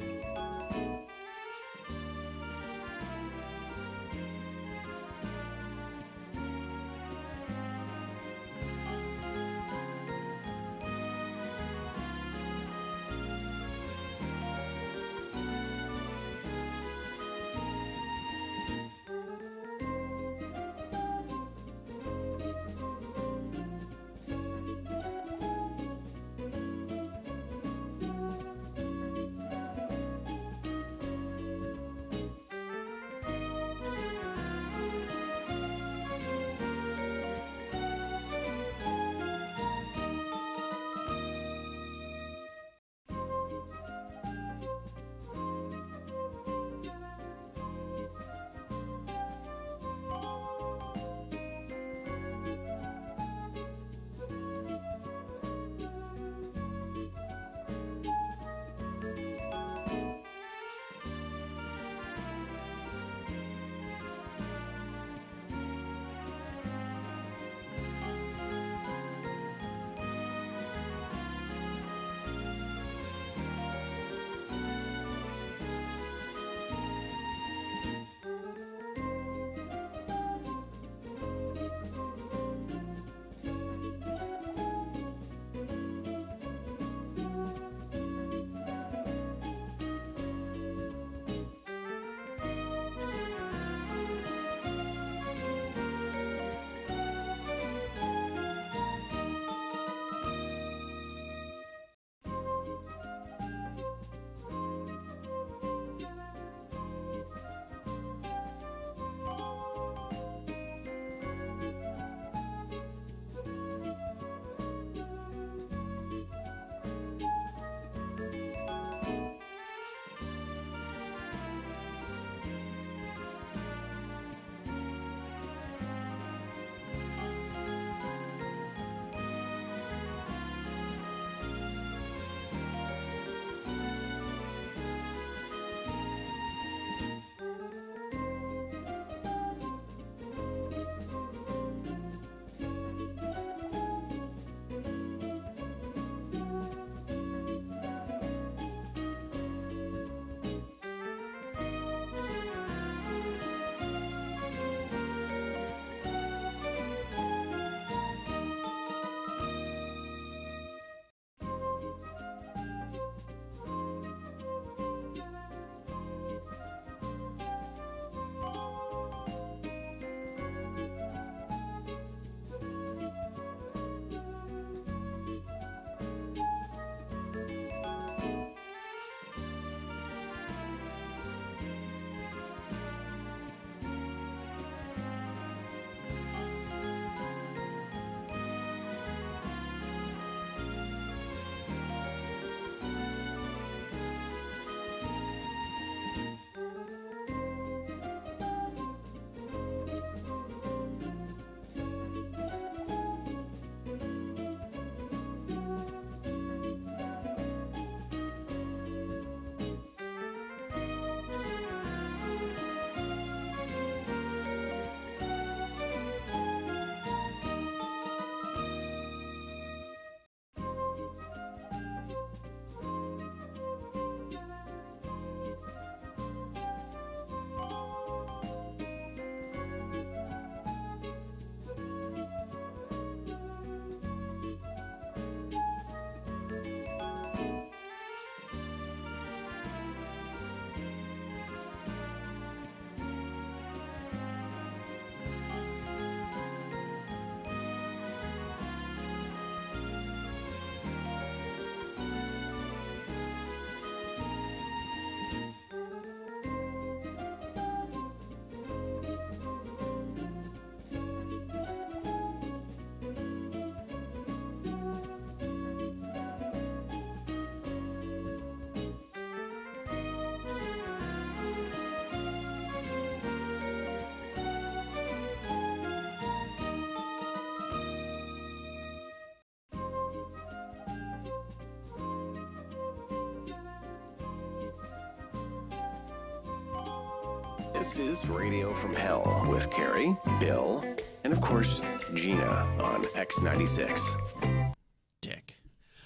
This is Radio from Hell with Carrie, Bill, and of course, Gina on X96. Dick.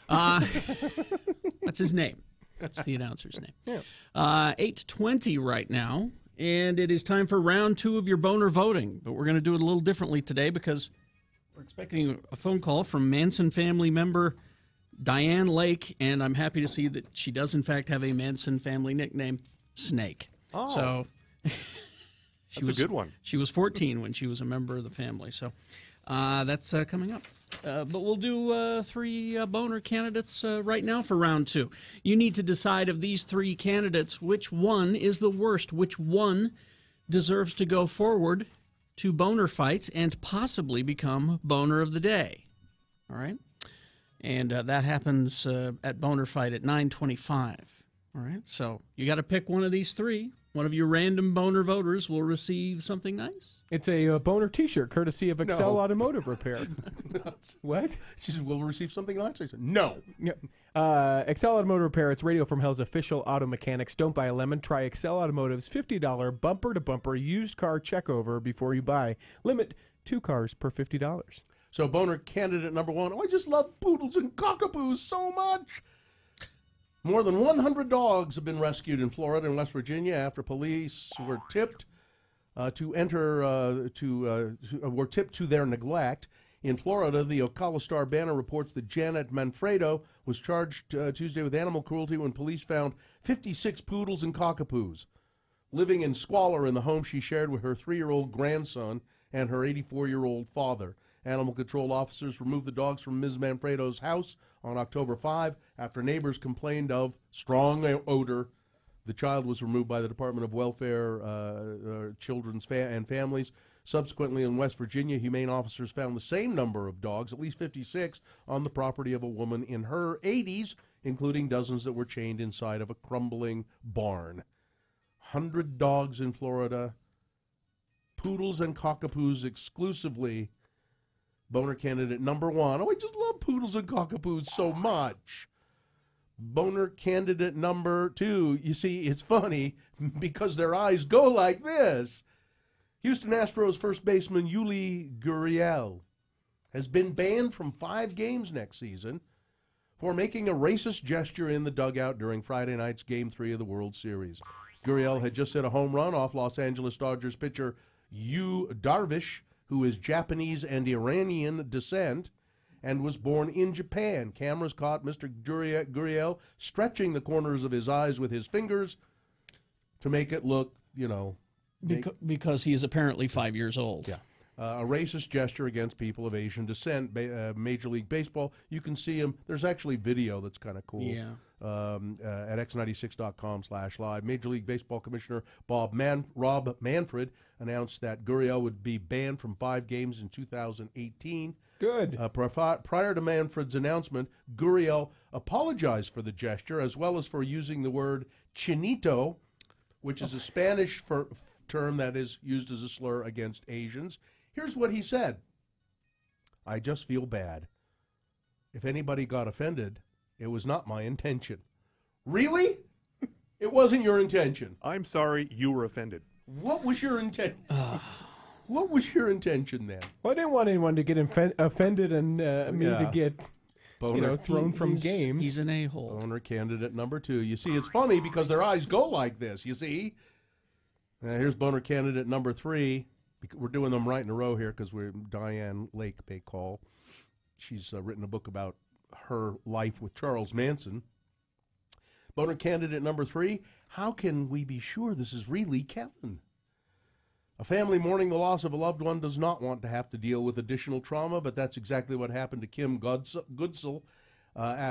That's his name. That's the announcer's name. Yeah. 8:20 right now, and it is time for round 2 of your boner voting. But we're going to do it a little differently today because we're expecting a phone call from Manson family member Diane Lake, and I'm happy to see that she does, in fact, have a Manson family nickname, Snake. Oh. So That's a good one. She was 14 when she was a member of the family. So that's coming up. But we'll do 3 boner candidates right now for round 2. You need to decide of these 3 candidates which one is the worst, which one deserves to go forward to boner fights and possibly become boner of the day. All right? And that happens at Boner Fight at 9:25. All right? So you got to pick one of these 3. One of your random boner voters will receive something nice. It's a boner T-shirt, courtesy of Excel Automotive Repair. What? She said, "We'll receive something nice." I said, "No." Excel Automotive Repair. It's Radio from Hell's official auto mechanics. Don't buy a lemon. Try Excel Automotive's $50 bumper-to-bumper used car checkover before you buy. Limit 2 cars per $50. So boner candidate number 1. Oh, I just love poodles and cockapoos so much. More than 100 dogs have been rescued in Florida and West Virginia after police were tipped to their neglect. In Florida, the Ocala Star-Banner reports that Janet Manfredo was charged Tuesday with animal cruelty when police found 56 poodles and cockapoos living in squalor in the home she shared with her 3-year-old grandson and her 84-year-old father. Animal control officers removed the dogs from Ms. Manfredo's house on October 5 after neighbors complained of strong odor. The child was removed by the Department of Welfare, Children's and Families. Subsequently, in West Virginia, humane officers found the same number of dogs, at least 56, on the property of a woman in her 80s, including dozens that were chained inside of a crumbling barn. 100 dogs in Florida, poodles and cockapoos exclusively. Boner candidate number 1. Oh, I just love poodles and cockapoos so much. Boner candidate number 2. You see, it's funny because their eyes go like this. Houston Astros first baseman Yuli Gurriel has been banned from 5 games next season for making a racist gesture in the dugout during Friday night's Game 3 of the World Series. Gurriel had just hit a home run off Los Angeles Dodgers pitcher Yu Darvish, who is Japanese and Iranian descent and was born in Japan. Cameras caught Mr. Gurriel stretching the corners of his eyes with his fingers to make it look, because he is apparently 5 years old. Yeah. A racist gesture against people of Asian descent. Major League Baseball, you can see him. There's actually video that's kind of cool. Yeah. At x96.com/live. Major League Baseball Commissioner Rob Manfred announced that Gurriel would be banned from 5 games in 2018. Good. Prior to Manfred's announcement, Gurriel apologized for the gesture as well as for using the word chinito, which is a Spanish term that is used as a slur against Asians. Here's what he said. "I just feel bad. If anybody got offended, it was not my intention." Really? It wasn't your intention. I'm sorry you were offended. What was your intent? What was your intention then? Well, I didn't want anyone to get offended and me to get thrown from games. He's an a-hole. Boner candidate number 2. You see, it's funny because their eyes go like this, you see. Here's boner candidate number 3. We're doing them right in a row here because Diane Lake may call. She's written a book about her life with Charles Manson. Boner candidate number 3. How can we be sure this is really Kevin? A family mourning the loss of a loved one does not want to have to deal with additional trauma, but that's exactly what happened to Kim Goodsell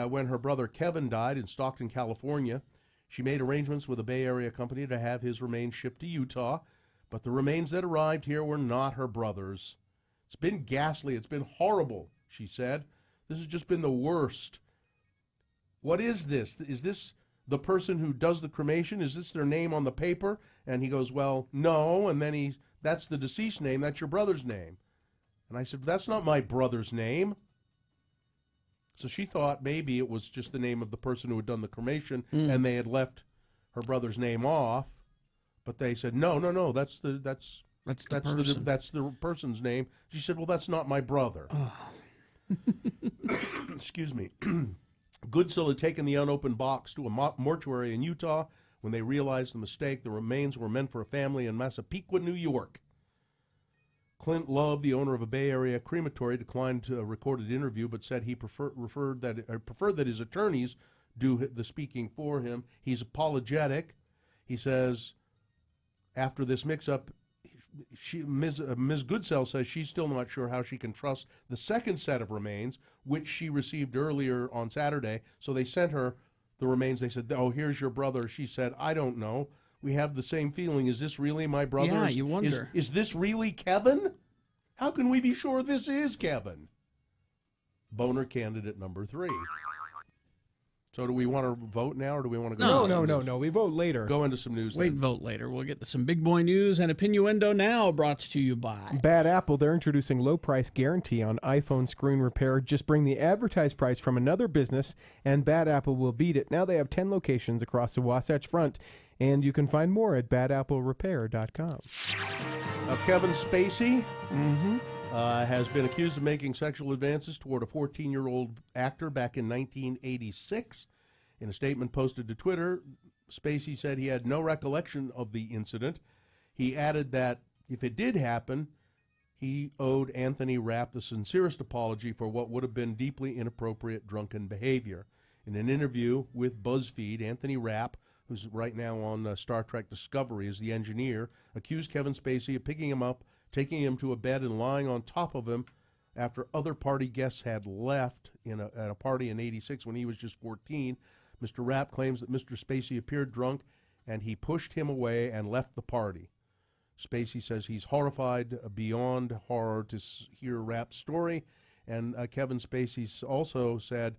when her brother Kevin died in Stockton, California. She made arrangements with a Bay Area company to have his remains shipped to Utah, but the remains that arrived here were not her brother's. "It's been ghastly. It's been horrible," she said. "This has just been the worst." What is this? Is this the person who does the cremation? Is this their name on the paper? And he goes, "Well, no." And then that's the deceased name. That's your brother's name. And I said, "That's not my brother's name." So she thought maybe it was just the name of the person who had done the cremation and they had left her brother's name off. But they said, no, that's the person's name. She said, well, that's not my brother. Excuse me. Goodsell had taken the unopened box to a mortuary in Utah. When they realized the mistake, the remains were meant for a family in Massapequa, New York. Clint Love, the owner of a Bay Area crematory, declined a recorded interview, but said he preferred that his attorneys do the speaking for him. He's apologetic. He says, after this mix-up, Ms. Goodsell says she's still not sure how she can trust the second set of remains, which she received earlier on Saturday. So they sent her the remains. They said, oh, here's your brother. She said, I don't know. We have the same feeling. Is this really my brother? Yeah, you wonder. Is this really Kevin? How can we be sure this is Kevin? Boehner candidate number 3. So do we want to vote now, or do we want to go? No. We vote later. Go into some news. Wait, vote later. We'll get to some big boy news and Opinioendo now, brought to you by Bad Apple. They're introducing low price guarantee on iPhone screen repair. Just bring the advertised price from another business, and Bad Apple will beat it. Now they have 10 locations across the Wasatch Front, and you can find more at badapplerepair.com. Kevin Spacey has been accused of making sexual advances toward a 14-year-old actor back in 1986. In a statement posted to Twitter, Spacey said he had no recollection of the incident. He added that if it did happen, he owed Anthony Rapp the sincerest apology for what would have been deeply inappropriate drunken behavior. In an interview with BuzzFeed, Anthony Rapp, who's right now on Star Trek Discovery as the engineer, accused Kevin Spacey of picking him up, taking him to a bed, and lying on top of him after other party guests had left at a party in '86 when he was just 14. Mr. Rapp claims that Mr. Spacey appeared drunk, and he pushed him away and left the party. Spacey says he's horrified beyond horror to hear Rapp's story, and Kevin Spacey also said,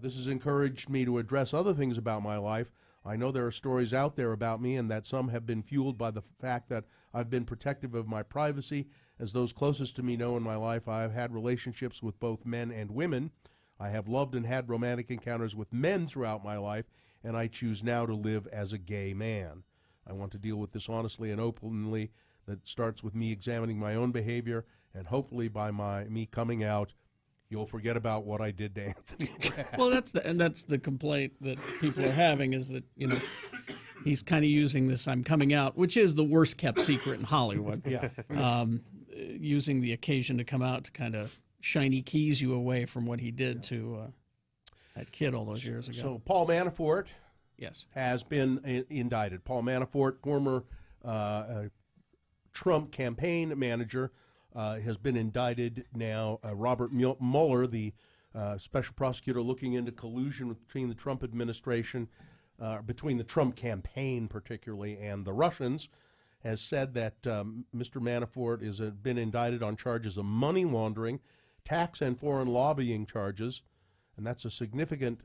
this has encouraged me to address other things about my life. I know there are stories out there about me, and that some have been fueled by the fact that I've been protective of my privacy. As those closest to me know in my life, I have had relationships with both men and women. I have loved and had romantic encounters with men throughout my life, and I choose now to live as a gay man. I want to deal with this honestly and openly. That starts with me examining my own behavior, and hopefully by me coming out, you'll forget about what I did to Anthony Rapp. Well, that's the complaint that people are having, is that, he's kind of using this "I'm coming out," which is the worst kept secret in Hollywood. Yeah. Using the occasion to come out to kind of shiny keys you away from what he did to that kid all those years ago. So Paul Manafort, yes, has been indicted. Paul Manafort, former Trump campaign manager, has been indicted now. Robert Mueller, the special prosecutor looking into collusion between the Trump administration, between the Trump campaign particularly, and the Russians, has said that Mr. Manafort has been indicted on charges of money laundering, tax and foreign lobbying charges, and that's a significant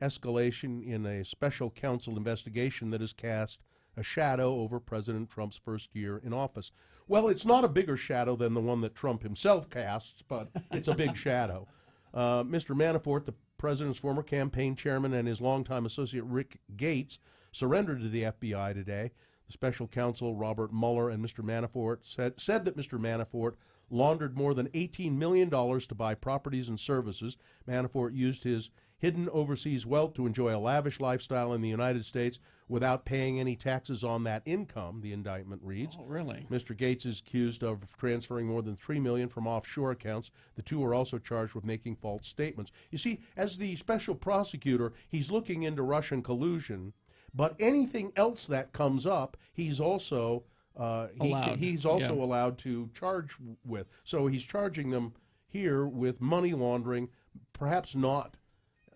escalation in a special counsel investigation that has cast a shadow over President Trump's first year in office. Well, it's not a bigger shadow than the one that Trump himself casts, but it's a big shadow. Mr. Manafort, the president's former campaign chairman, and his longtime associate Rick Gates surrendered to the FBI today. The special counsel Robert Mueller and Mr. Manafort said that Mr. Manafort laundered more than $18 million to buy properties and services. Manafort used his hidden overseas wealth to enjoy a lavish lifestyle in the United States without paying any taxes on that income, the indictment reads. Oh, really? Mr. Gates is accused of transferring more than $3 million from offshore accounts. The two are also charged with making false statements. You see, as the special prosecutor, he's looking into Russian collusion, but anything else that comes up, he's also allowed to charge with. So he's charging them here with money laundering, perhaps not,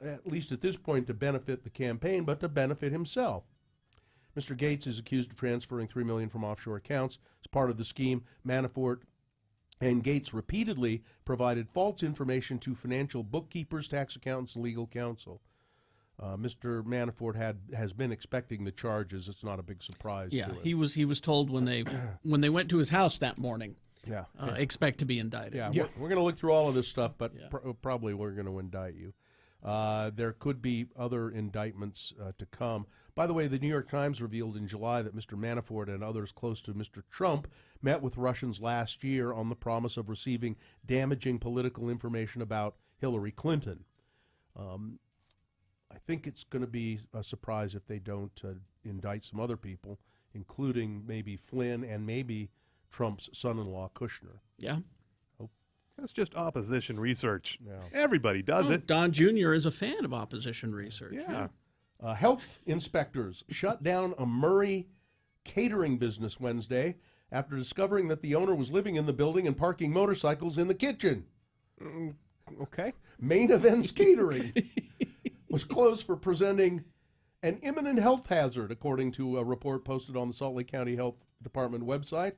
at least at this point, to benefit the campaign, but to benefit himself. Mr. Gates is accused of transferring $3 million from offshore accounts. As part of the scheme, Manafort and Gates repeatedly provided false information to financial bookkeepers, tax accountants, and legal counsel. Mr. Manafort has been expecting the charges. It's not a big surprise to him. he was told when they went to his house that morning. Yeah, expect to be indicted. Yeah, we're going to look through all of this stuff, but probably we're going to indict you. There could be other indictments to come. By the way, the New York Times revealed in July that Mr. Manafort and others close to Mr. Trump met with Russians last year on the promise of receiving damaging political information about Hillary Clinton. I think it's going to be a surprise if they don't indict some other people, including maybe Flynn and maybe Trump's son-in-law, Kushner. Yeah. That's just opposition research. Yeah. Everybody does it. Don Jr. is a fan of opposition research. Yeah. Health inspectors shut down a Murray catering business Wednesday after discovering that the owner was living in the building and parking motorcycles in the kitchen. Okay. Main Events Catering was closed for presenting an imminent health hazard, according to a report posted on the Salt Lake County Health Department website.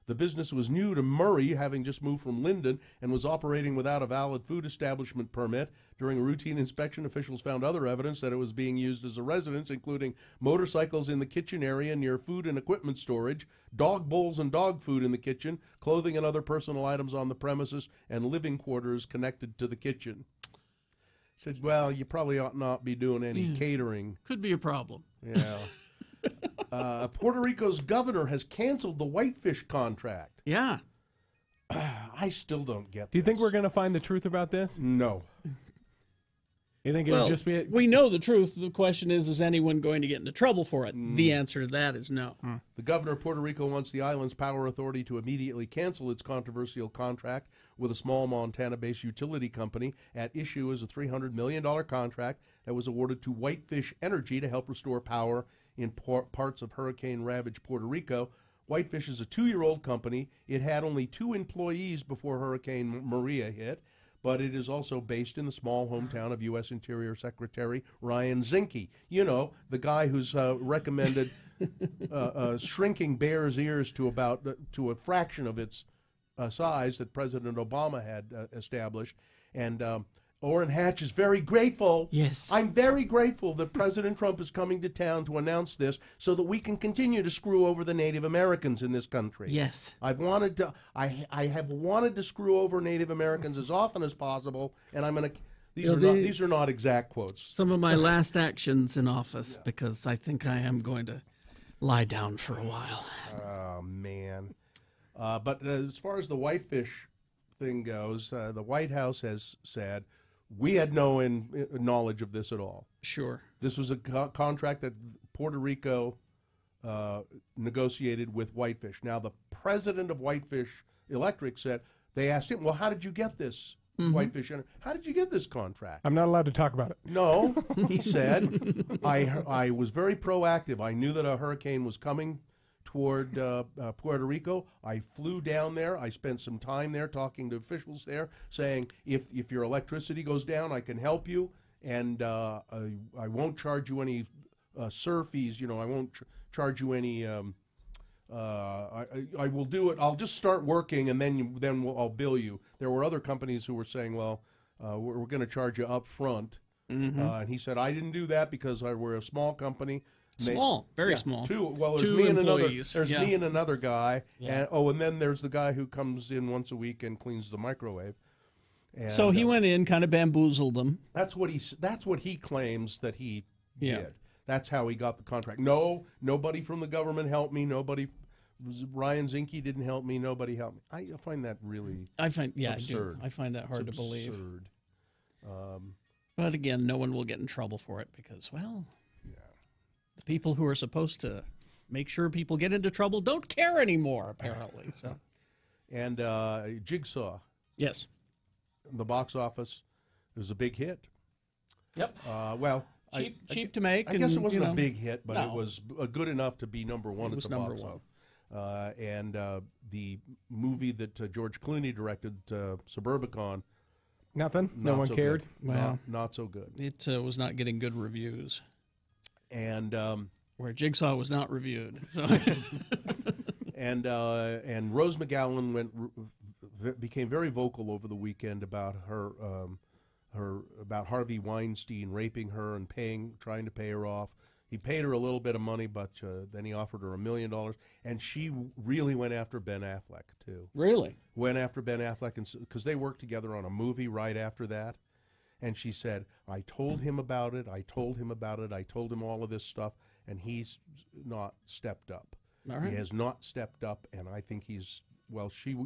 The business was new to Murray, having just moved from Linden, and was operating without a valid food establishment permit. During a routine inspection, officials found other evidence that it was being used as a residence, including motorcycles in the kitchen area near food and equipment storage, dog bowls and dog food in the kitchen, clothing and other personal items on the premises, and living quarters connected to the kitchen. Said, well, you probably ought not be doing any catering. Could be a problem. Yeah. Puerto Rico's governor has canceled the whitefish contract. Yeah. I still don't get Do you think we're going to find the truth about this? No. You think it'll Well, just be... we know the truth. The question is anyone going to get into trouble for it? The answer to that is no. The governor of Puerto Rico wants the island's power authority to immediately cancel its controversial contract with a small Montana-based utility company. At issue is a $300 million contract that was awarded to Whitefish Energy to help restore power in parts of hurricane-ravaged Puerto Rico. Whitefish is a 2-year-old company. It had only 2 employees before Hurricane Maria hit, but it is also based in the small hometown of U.S. Interior Secretary Ryan Zinke. You know, the guy who's recommended shrinking Bear's ears to a fraction of its size that President Obama had established. And Orrin Hatch is very grateful. Yes. I'm very grateful that President Trump is coming to town to announce this so that we can continue to screw over the Native Americans in this country. Yes. I have wanted to screw over Native Americans as often as possible, and I'm going to these are not exact quotes. Some of my last actions in office, because I think I am going to lie down for a while. Oh, man. But as far as the whitefish thing goes, the White House has said, we had no knowledge of this at all. Sure. This was a contract that Puerto Rico negotiated with Whitefish. Now, the president of Whitefish Electric said, they asked him, well, how did you get this, Whitefish? How did you get this contract? I'm not allowed to talk about it. No, he said, I was very proactive. I knew that a hurricane was coming toward Puerto Rico. I flew down there. I spent some time there talking to officials there, saying, if your electricity goes down, I can help you, and I won't charge you any SUR fees. You know, I won't charge you any. I will do it. I'll just start working, and then I'll bill you. There were other companies who were saying, well, we're going to charge you up front. And he said, I didn't do that because we're a small company. Small, very small. There's Two me and employees. me and another guy. Yeah. And then there's the guy who comes in once a week and cleans the microwave. And, so he went in, kind of bamboozled them. That's what he claims that he did. That's how he got the contract. No, nobody from the government helped me. Ryan Zinke didn't help me. Nobody helped me. I find that really absurd. I find that hard to believe. Absurd. But again, no one will get in trouble for it because, well, the people who are supposed to make sure people get into trouble don't care anymore, apparently. So, and Jigsaw. Yes. The box office, it was a big hit. Yep. Cheap to make. I guess it wasn't a big hit, but it was good enough to be number one at the box office. And the movie that George Clooney directed, Suburbicon. Nothing? No one cared? Well, not so good. It was not getting good reviews. And where Jigsaw was not reviewed. So. and Rose McGowan became very vocal over the weekend about about Harvey Weinstein raping her and trying to pay her off. He paid her a little bit of money, but then he offered her $1 million, and she really went after Ben Affleck too. Really? Went after Ben Affleck, because they worked together on a movie right after that, And she said, I told him about it, I told him about it, I told him all of this stuff, and he's not stepped up. All right. He has not stepped up, and I think he's, well, she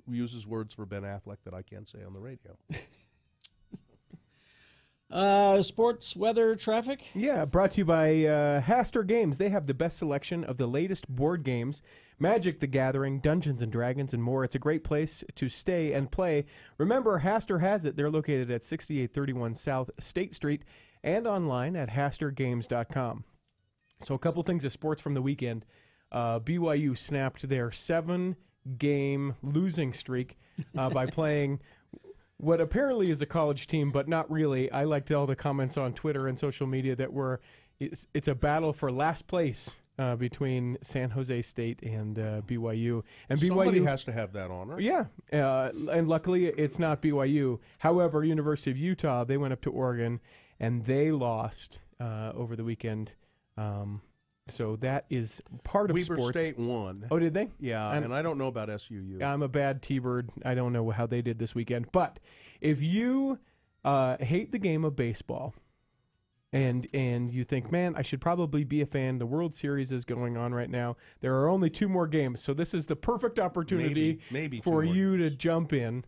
uses words for Ben Affleck that I can't say on the radio. Sports, weather, traffic? Yeah, brought to you by Haster Games. They have the best selection of the latest board games, Magic the Gathering, Dungeons & Dragons, and more. It's a great place to stay and play. Remember, Haster has it. They're located at 6831 South State Street and online at hastergames.com. So a couple things of sports from the weekend. BYU snapped their 7-game losing streak by playing what apparently is a college team, but not really. I liked all the comments on Twitter and social media that it's a battle for last place between San Jose State and BYU. And Somebody has to have that honor. Yeah, and luckily it's not BYU. However, University of Utah, they went up to Oregon, and they lost over the weekend. So that is part of Weber sports. State won. Oh, did they? Yeah, and I don't know about SUU. I'm a bad T-Bird. I don't know how they did this weekend. But if you hate the game of baseball and you think, man, I should probably be a fan, the World Series is going on right now. There are only 2 more games, so this is the perfect opportunity maybe for you to jump in.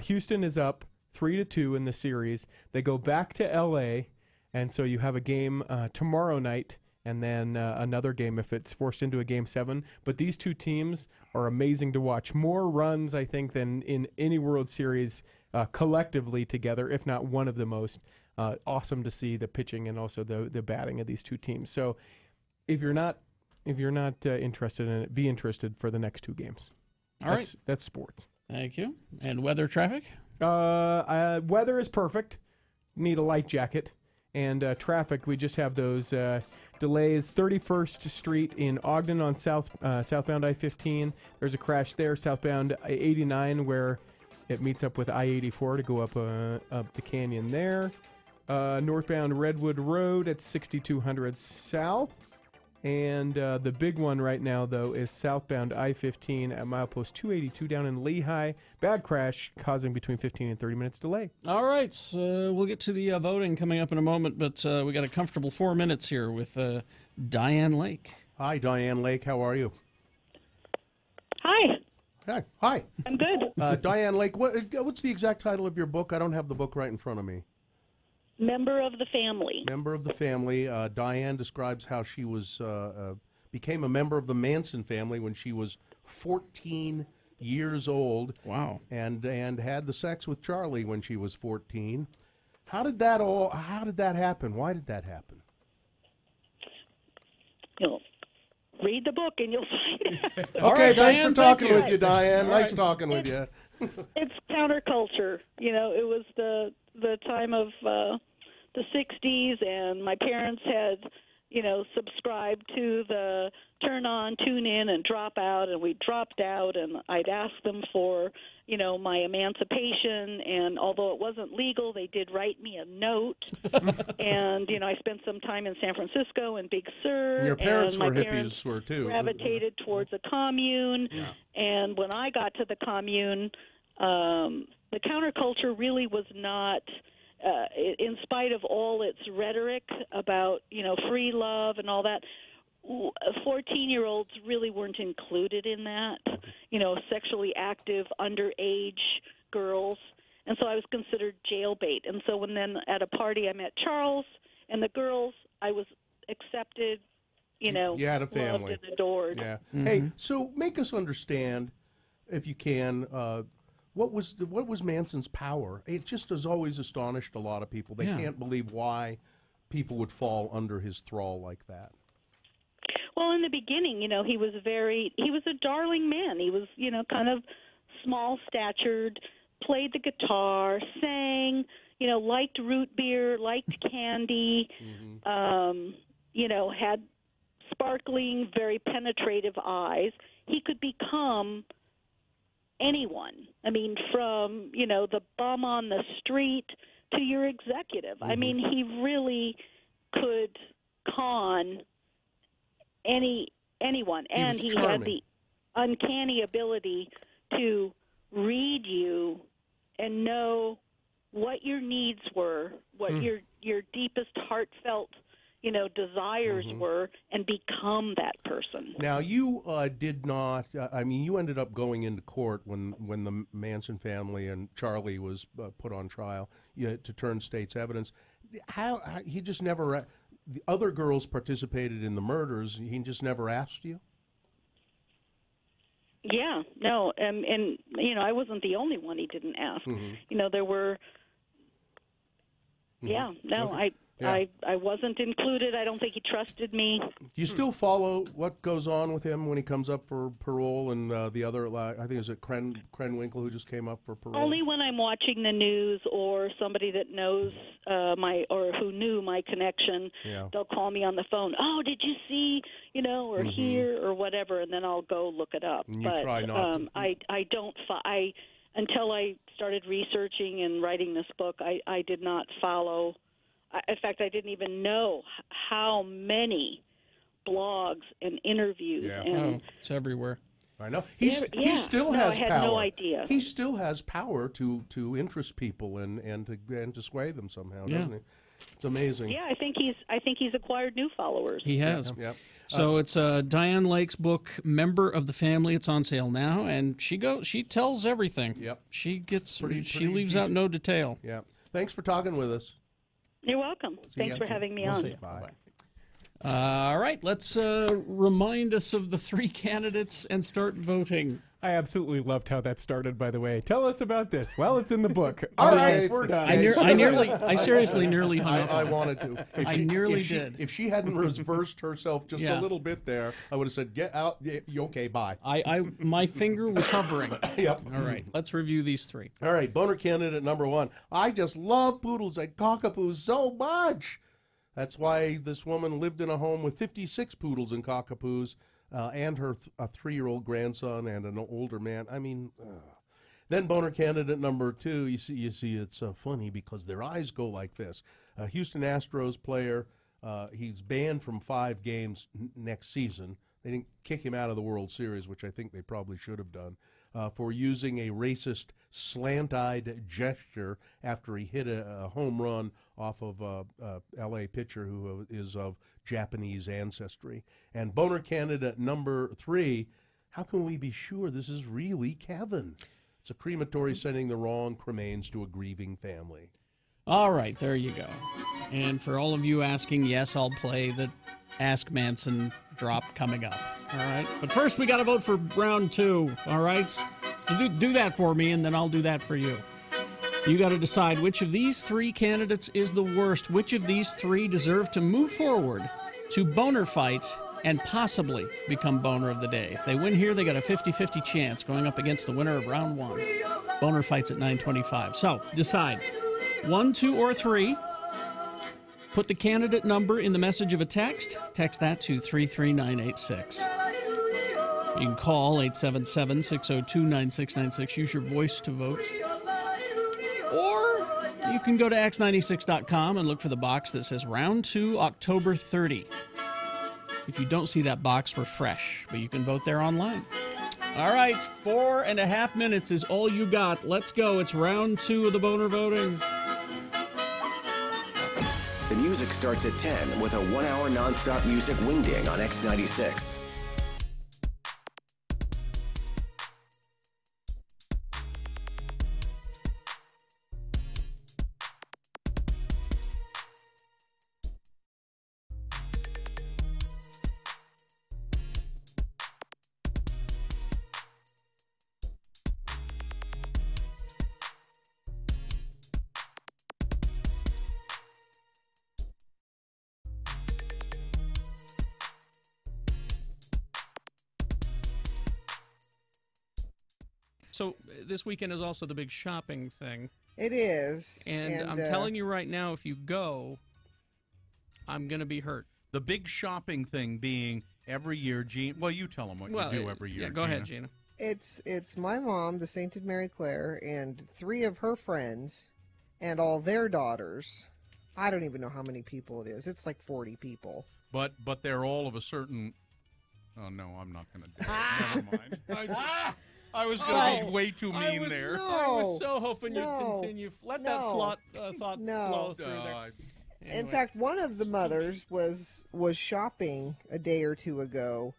Houston is up 3-2 in the series. They go back to L.A., and so you have a game tomorrow night, and then another game if it's forced into a Game 7. But these 2 teams are amazing to watch. More runs, I think, than in any World Series collectively together, if not one of the most. Awesome to see the pitching and also the batting of these 2 teams. So if you're not interested in it, be interested for the next 2 games. All right. That's sports. Thank you. And weather, traffic? Weather is perfect. Need a light jacket. And traffic, we just have those delays. 31st Street in Ogden on southbound I-15. There's a crash there. Southbound I-89 where it meets up with I-84 to go up the canyon there. Northbound Redwood Road at 6200 South. And the big one right now, though, is southbound I-15 at milepost 282 down in Lehigh. Bad crash causing between 15 and 30 minutes delay. All right. We'll get to the voting coming up in a moment, but we got a comfortable 4 minutes here with Diane Lake. Hi, Diane Lake. How are you? Hi. Hi. I'm good. Diane Lake, what's the exact title of your book? I don't have the book right in front of me. Member of the family. Member of the family. Diane describes how she became a member of the Manson family when she was 14 years old. Wow. And had the sex with Charlie when she was 14. How did that happen? Why did that happen? You'll read the book and you'll find out. Okay, thanks for talking with you, Diane. Nice talking with you. It's counterculture. It was the time of the 60s, and my parents had, subscribed to the turn on, tune in, and drop out, and we dropped out, and I'd ask them for, my emancipation, and although it wasn't legal, they did write me a note, and, I spent some time in San Francisco and Big Sur. And your parents and were my hippies, parents were too. Gravitated towards a commune, and when I got to the commune, the counterculture really was not, in spite of all its rhetoric about, free love and all that, 14-year-olds really weren't included in that, sexually active, underage girls. And so I was considered jailbait. And so when then at a party I met Charles and the girls, I was accepted, you had a family. Loved and adored. Yeah. Mm-hmm. Hey, so make us understand, if you can, what was Manson's power? It just has always astonished a lot of people. They can't believe why people would fall under his thrall like that. Well, in the beginning, he was a darling man. He was, kind of small-statured, played the guitar, sang, liked root beer, liked candy, had sparkling, very penetrative eyes. He could become anyone. I mean, from, the bum on the street to your executive. I mean, he really could con anyone. And he had the uncanny ability to read you and know what your needs were, what your deepest heartfelt, desires were, and become that person. Now, you did not, you ended up going into court when the Manson family and Charlie was put on trial to turn state's evidence. How he just never, the other girls participated in the murders, he just never asked you? Yeah, no, and I wasn't the only one he didn't ask. There were, okay. I wasn't included. I don't think he trusted me. Do you still follow what goes on with him when he comes up for parole and the other, I think, is it Krenwinkel who just came up for parole? Only when I'm watching the news or somebody that knows or who knew my connection, they'll call me on the phone. Oh, did you see, or hear or whatever, and then I'll go look it up. And you try not to. I don't, until I started researching and writing this book, I did not follow. In fact, I didn't even know how many blogs and interviews. And it's everywhere. I know. He still has power. I had no idea. He still has power to interest people and to sway them somehow, doesn't he? It's amazing. Yeah, I think he's acquired new followers. He has. Yep. So it's Diane Lake's book, Member of the Family. It's on sale now, and she tells everything. Yep. She leaves out no detail. Yeah. Thanks for talking with us. You're welcome. Thanks for having me on. Bye. All right, let's remind us of the three candidates and start voting. I absolutely loved how that started, by the way. Tell us about this. Well, it's in the book. All right, we're done. I seriously nearly hung up. I wanted to. I nearly did. If she hadn't reversed herself just a little bit there, I would have said, "Get out." Okay, bye. My finger was hovering. Yep. All right, let's review these three. All right, Boehner candidate number 1. I just love poodles and cockapoos so much. That's why this woman lived in a home with 56 poodles and cockapoos. And her a 3-year-old grandson and an older man. Then Boehner candidate number 2. You see, it's funny because their eyes go like this. Houston Astros player. He's banned from 5 games next season. They didn't kick him out of the World Series, which I think they probably should have done, for using a racist slant-eyed gesture after he hit a home run off of a L.A. pitcher who is of Japanese ancestry. And Boehner candidate number 3, how can we be sure this is really Kevin? It's a crematory sending the wrong cremains to a grieving family. All right, there you go. And for all of you asking, yes, I'll play the Ask Manson drop coming up. All right, but first we got to vote for round 2. All right, so do that for me, and then I'll do that for you. You got to decide which of these 3 candidates is the worst. Which of these 3 deserve to move forward to Boehner fight and possibly become Boehner of the day. If they win here, they got a 50-50 chance going up against the winner of round 1. Boehner fights at 9:25. So decide 1, 2, or 3. Put the candidate number in the message of a text. Text that to 33986. You can call 877-602-9696. Use your voice to vote. Or you can go to x96.com and look for the box that says Round 2, October 30. If you don't see that box, refresh, but you can vote there online. All right, 4.5 minutes is all you got. Let's go. It's round 2 of the Boehner voting. The music starts at 10 with a 1-hour nonstop music wingding on X96. So this weekend is also the big shopping thing. It is. And I'm telling you right now, if you go, I'm going to be hurt. The big shopping thing being every year, Gina. Well, you tell them what you do every year. Yeah, go ahead, Gina. It's my mom, the Sainted Mary Claire, and 3 of her friends, and all their daughters. I don't even know how many people it is. It's like 40 people. But they're all of a certain. Oh no, I'm not going to do it. Never mind. I was going to be way too mean there. I was so hoping you'd continue. Let that thought flow through there. Anyway. In fact, one of the mothers was shopping a day or two ago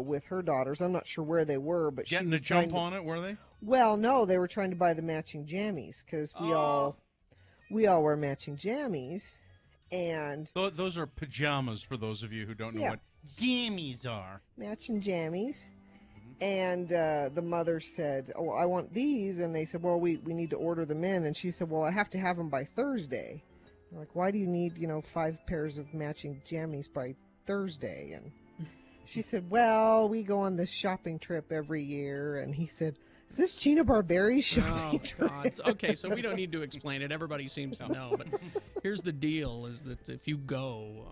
with her daughters. I'm not sure where they were, but getting a jump on it, were they? Well, no, they were trying to buy the matching jammies because we all wear matching jammies, and those are pajamas for those of you who don't know what jammies are. Matching jammies. And the mother said, "Oh, I want these," and they said, "Well, we need to order them in." And she said, "Well, I have to have them by Thursday." I'm like, why do you need 5 pairs of matching jammies by Thursday? And she said, "Well, we go on this shopping trip every year." And he said, "Is this Gina Barberi's shopping trip?" God. Okay, so we don't need to explain it. Everybody seems to know. But here's the deal: is that if you go,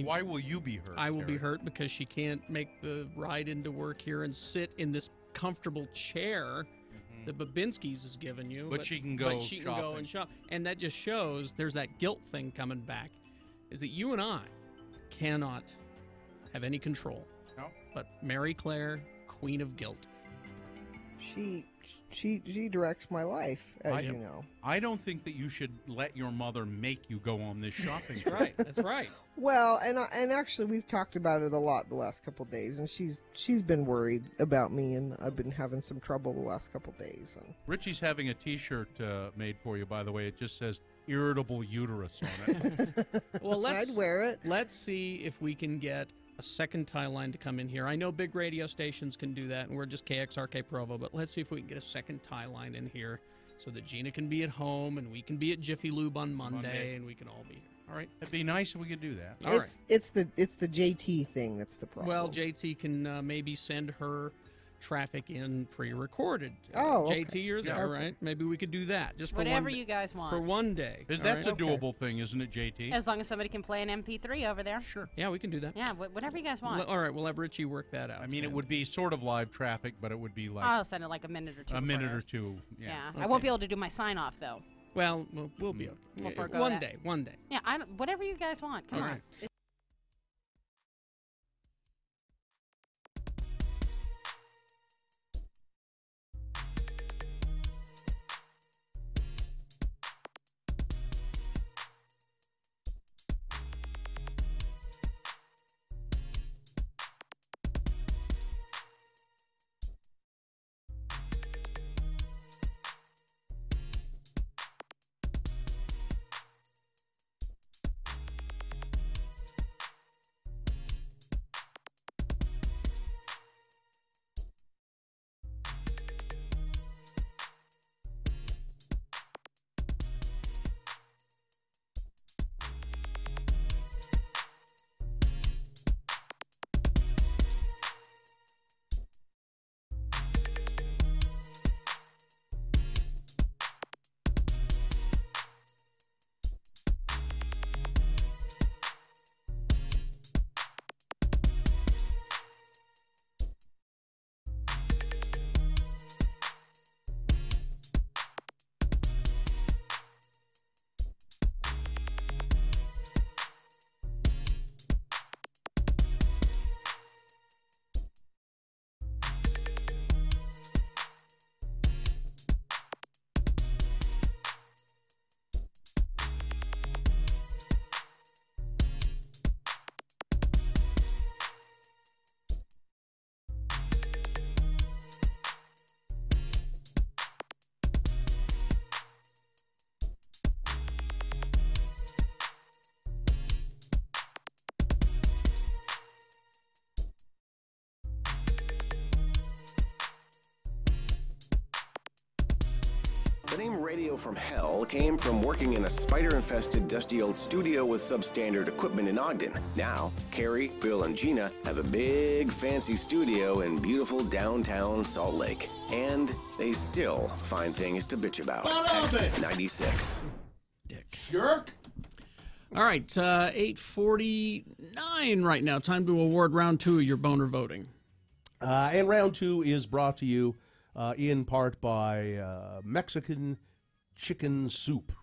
why will you be hurt? I will be hurt because she can't make the ride into work here and sit in this comfortable chair that Babinski's has given you. But she can go go and shop. And that just shows there's that guilt thing coming back, is that you and I cannot have any control. No. But Mary Claire, queen of guilt. She directs my life, as you know. I don't think that you should let your mother make you go on this shopping. That's right. That's right. Well, and actually we've talked about it a lot the last couple of days, and she's been worried about me, and I've been having some trouble the last couple of days. And Richie's having a T-shirt made for you, by the way. It just says "irritable uterus" on it. Well, I'd wear it. Let's see if we can get a second tie line to come in here. I know big radio stations can do that, and we're just KXRK Provo, but let's see if we can get a second tie line in here so that Gina can be at home and we can be at Jiffy Lube on Monday, and we can all be here. All right? It'd be nice if we could do that. All right. It's the JT thing that's the problem. Well, JT can maybe send her traffic in pre-recorded. Okay. JT, you're there, right? Maybe we could do that. Just for whatever one, you guys want. For one day. That's a doable thing, isn't it, JT? As long as somebody can play an MP3 over there. Sure. Yeah, we can do that. Yeah, whatever you guys want. All right, we'll have Richie work that out. I mean, it would be sort of live traffic, but it would be like... I'll send it like a minute or two. A minute or two, yeah. Okay. I won't be able to do my sign-off, though. Well, we'll be okay. We'll forego one that. day, one day. Yeah, whatever you guys want. Come all on. Right. The name Radio from Hell came from working in a spider-infested, dusty old studio with substandard equipment in Ogden. Now, Carrie, Bill, and Gina have a big, fancy studio in beautiful downtown Salt Lake. And they still find things to bitch about. X96. Dick. Jerk. All right, 8:49 right now. Time to award round 2 of your Boehner voting. And round 2 is brought to you in part by Mexican chicken soup.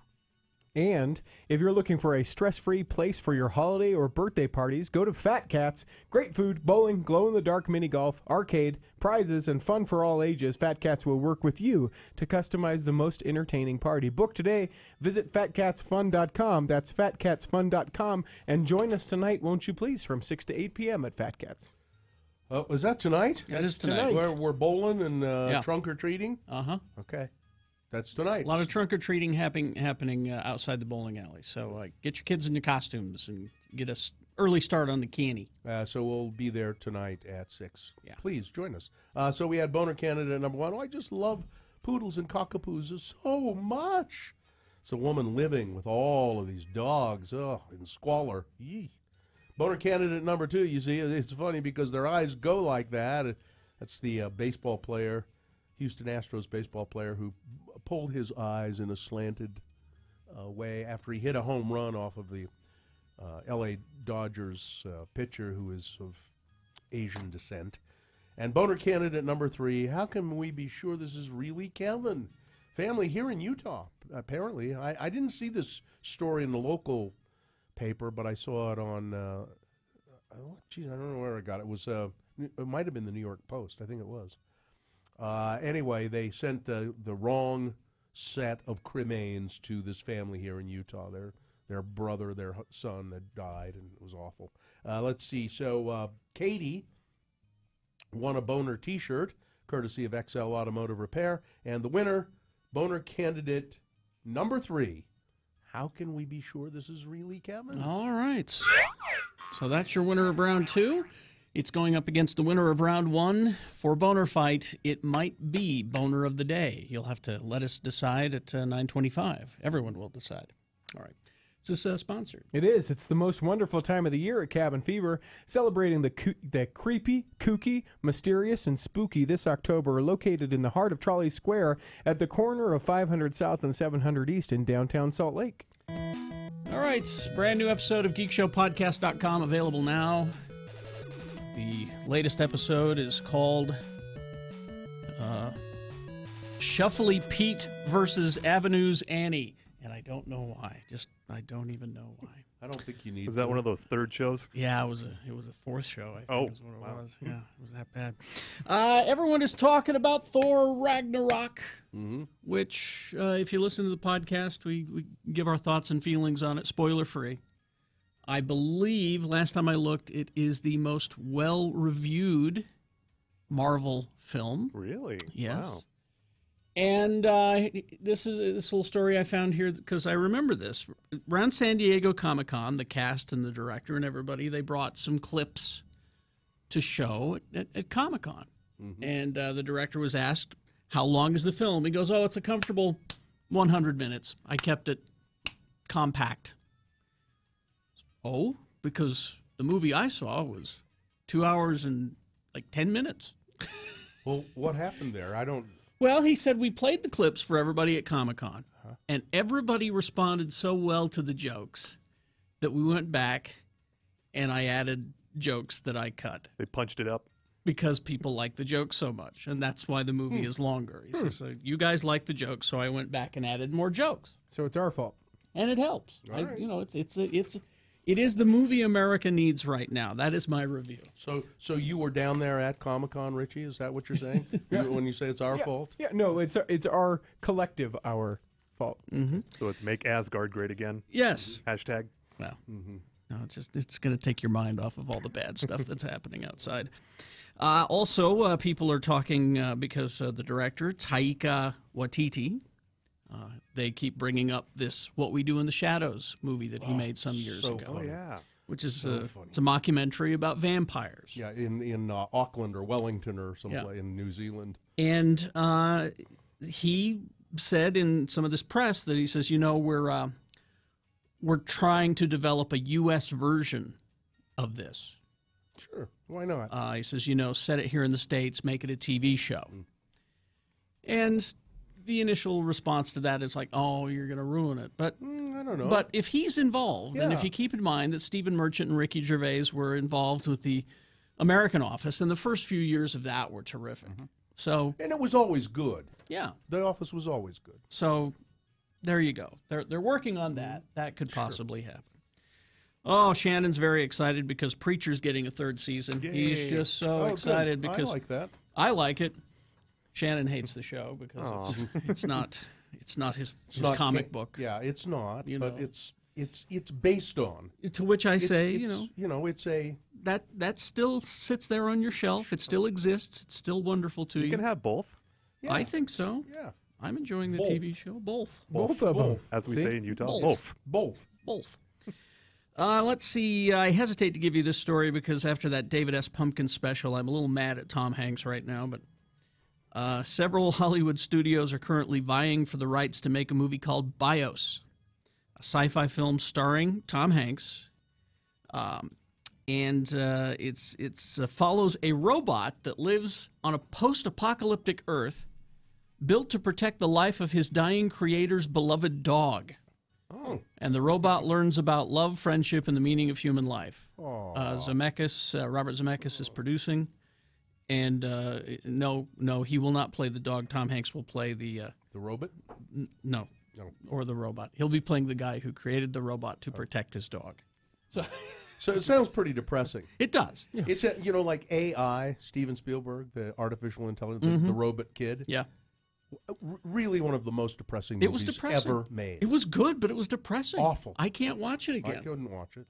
And if you're looking for a stress-free place for your holiday or birthday parties, go to Fat Cats. Great food, bowling, glow-in-the-dark mini golf, arcade, prizes, and fun for all ages. Fat Cats will work with you to customize the most entertaining party. Book today. Visit fatcatsfun.com. That's fatcatsfun.com. And join us tonight, won't you please, from 6 to 8 p.m. at Fat Cats. Is that tonight? That is tonight. We're bowling and trunk or treating? Uh-huh. Okay. That's tonight. A lot of trunk or treating happening outside the bowling alley. So get your kids in your costumes and get us early start on the candy. So we'll be there tonight at 6. Yeah. Please join us. So we had Boehner candidate number 1. Oh, I just love poodles and cockapoos so much. It's a woman living with all of these dogs in squalor. Yee. Boehner candidate number 2, you see, it's funny because their eyes go like that. That's the baseball player, Houston Astros baseball player, who pulled his eyes in a slanted way after he hit a home run off of the L.A. Dodgers pitcher who is of Asian descent. And Boehner candidate number 3, how can we be sure this is really Kevin? Family here in Utah, apparently. I didn't see this story in the local paper, but I saw it on, I don't know where I got it. It might have been the New York Post. I think it was. Anyway, they sent the wrong set of cremains to this family here in Utah. Their brother, their son had died, and it was awful. Let's see. So Katie won a Boehner T-shirt, courtesy of XL Automotive Repair, and the winner, Boehner candidate number 3. How can we be sure this is really Kevin? All right. So that's your winner of round 2. It's going up against the winner of round 1. For Boehner Fight, it might be Boehner of the Day. You'll have to let us decide at 9:25. Everyone will decide. All right. Is this sponsored? It is. It's the most wonderful time of the year at Cabin Fever, celebrating the creepy, kooky, mysterious, and spooky this October, located in the heart of Trolley Square at the corner of 500 South and 700 East in downtown Salt Lake. All right. Brand new episode of GeekShowPodcast.com available now. The latest episode is called Shuffly Pete versus Avenue's Annie. And I don't know why. I don't even know why. I don't think you need. Was that one of those third shows? Yeah, it was a 4th show. I think is what it was. Yeah, it was that bad. Everyone is talking about Thor Ragnarok, which, if you listen to the podcast, we give our thoughts and feelings on it, spoiler free. I believe last time I looked, it is the most well-reviewed Marvel film. Really? Yes. Wow. And this little story I found here because I remember this. Around San Diego Comic-Con, the cast and the director and everybody, they brought some clips to show at Comic-Con. And the director was asked, how long is the film? He goes, it's a comfortable 100 minutes. I kept it compact. Oh, because the movie I saw was 2 hours and like 10 minutes. Well, what happened there? Well, he said we played the clips for everybody at Comic-Con, and everybody responded so well to the jokes that we went back and I added jokes that I cut. They punched it up? Because people like the jokes so much, and that's why the movie is longer. He says, you guys like the jokes, so I went back and added more jokes. So it's our fault. And it helps. Right. It is the movie America needs right now. That is my review. So you were down there at Comic-Con, Richie? Is that what you're saying? When you say it's our fault? Yeah, no, it's our collective our fault. So it's make Asgard great again? Yes. Hashtag? Well, no, it's going to take your mind off of all the bad stuff that's happening outside. Also, people are talking because the director, Taika Waititi, they keep bringing up this What We Do in the Shadows movie that he made some years ago. Funny. Which is funny. It's a mockumentary about vampires. Yeah, in Auckland or Wellington or someplace in New Zealand. And he said in some of this press that he says, we're trying to develop a U.S. version of this. Sure, why not? He says, set it here in the States, make it a TV show. And the initial response to that is like, you're going to ruin it. But I don't know. But if he's involved, and if you keep in mind that Stephen Merchant and Ricky Gervais were involved with the American Office, and the first few years of that were terrific. And it was always good. Yeah. The Office was always good. So there you go. They're working on that. That could possibly happen. Oh, Shannon's very excited because Preacher's getting a third season. Yay. He's just so excited good. because I like that. I like it. Shannon hates the show because it's not his comic book. Yeah, it's not. But know. it's based on. To which I say, it's a that still sits there on your shelf. It still exists. It's still wonderful to you. You can have both. Yeah. I think so. Yeah. I'm enjoying the Both. TV show. Both of them. As we say in Utah, both. Let's see. I hesitate to give you this story because after that David S. Pumpkin special, I'm a little mad at Tom Hanks right now. But several Hollywood studios are currently vying for the rights to make a movie called Bios, a sci-fi film starring Tom Hanks. And it's follows a robot that lives on a post-apocalyptic Earth built to protect the life of his dying creator's beloved dog. Oh. And the robot learns about love, friendship, and the meaning of human life. Robert Zemeckis is producing. And no, he will not play the dog. Tom Hanks will play the robot? No. Or the robot. He'll be playing the guy who created the robot to protect his dog. So it sounds pretty depressing. It does. Yeah. It's like AI, Steven Spielberg, the artificial intelligence, the robot kid. Yeah. Really one of the most depressing movies ever made. It was good, but it was depressing. Awful. I can't watch it again. I couldn't watch it.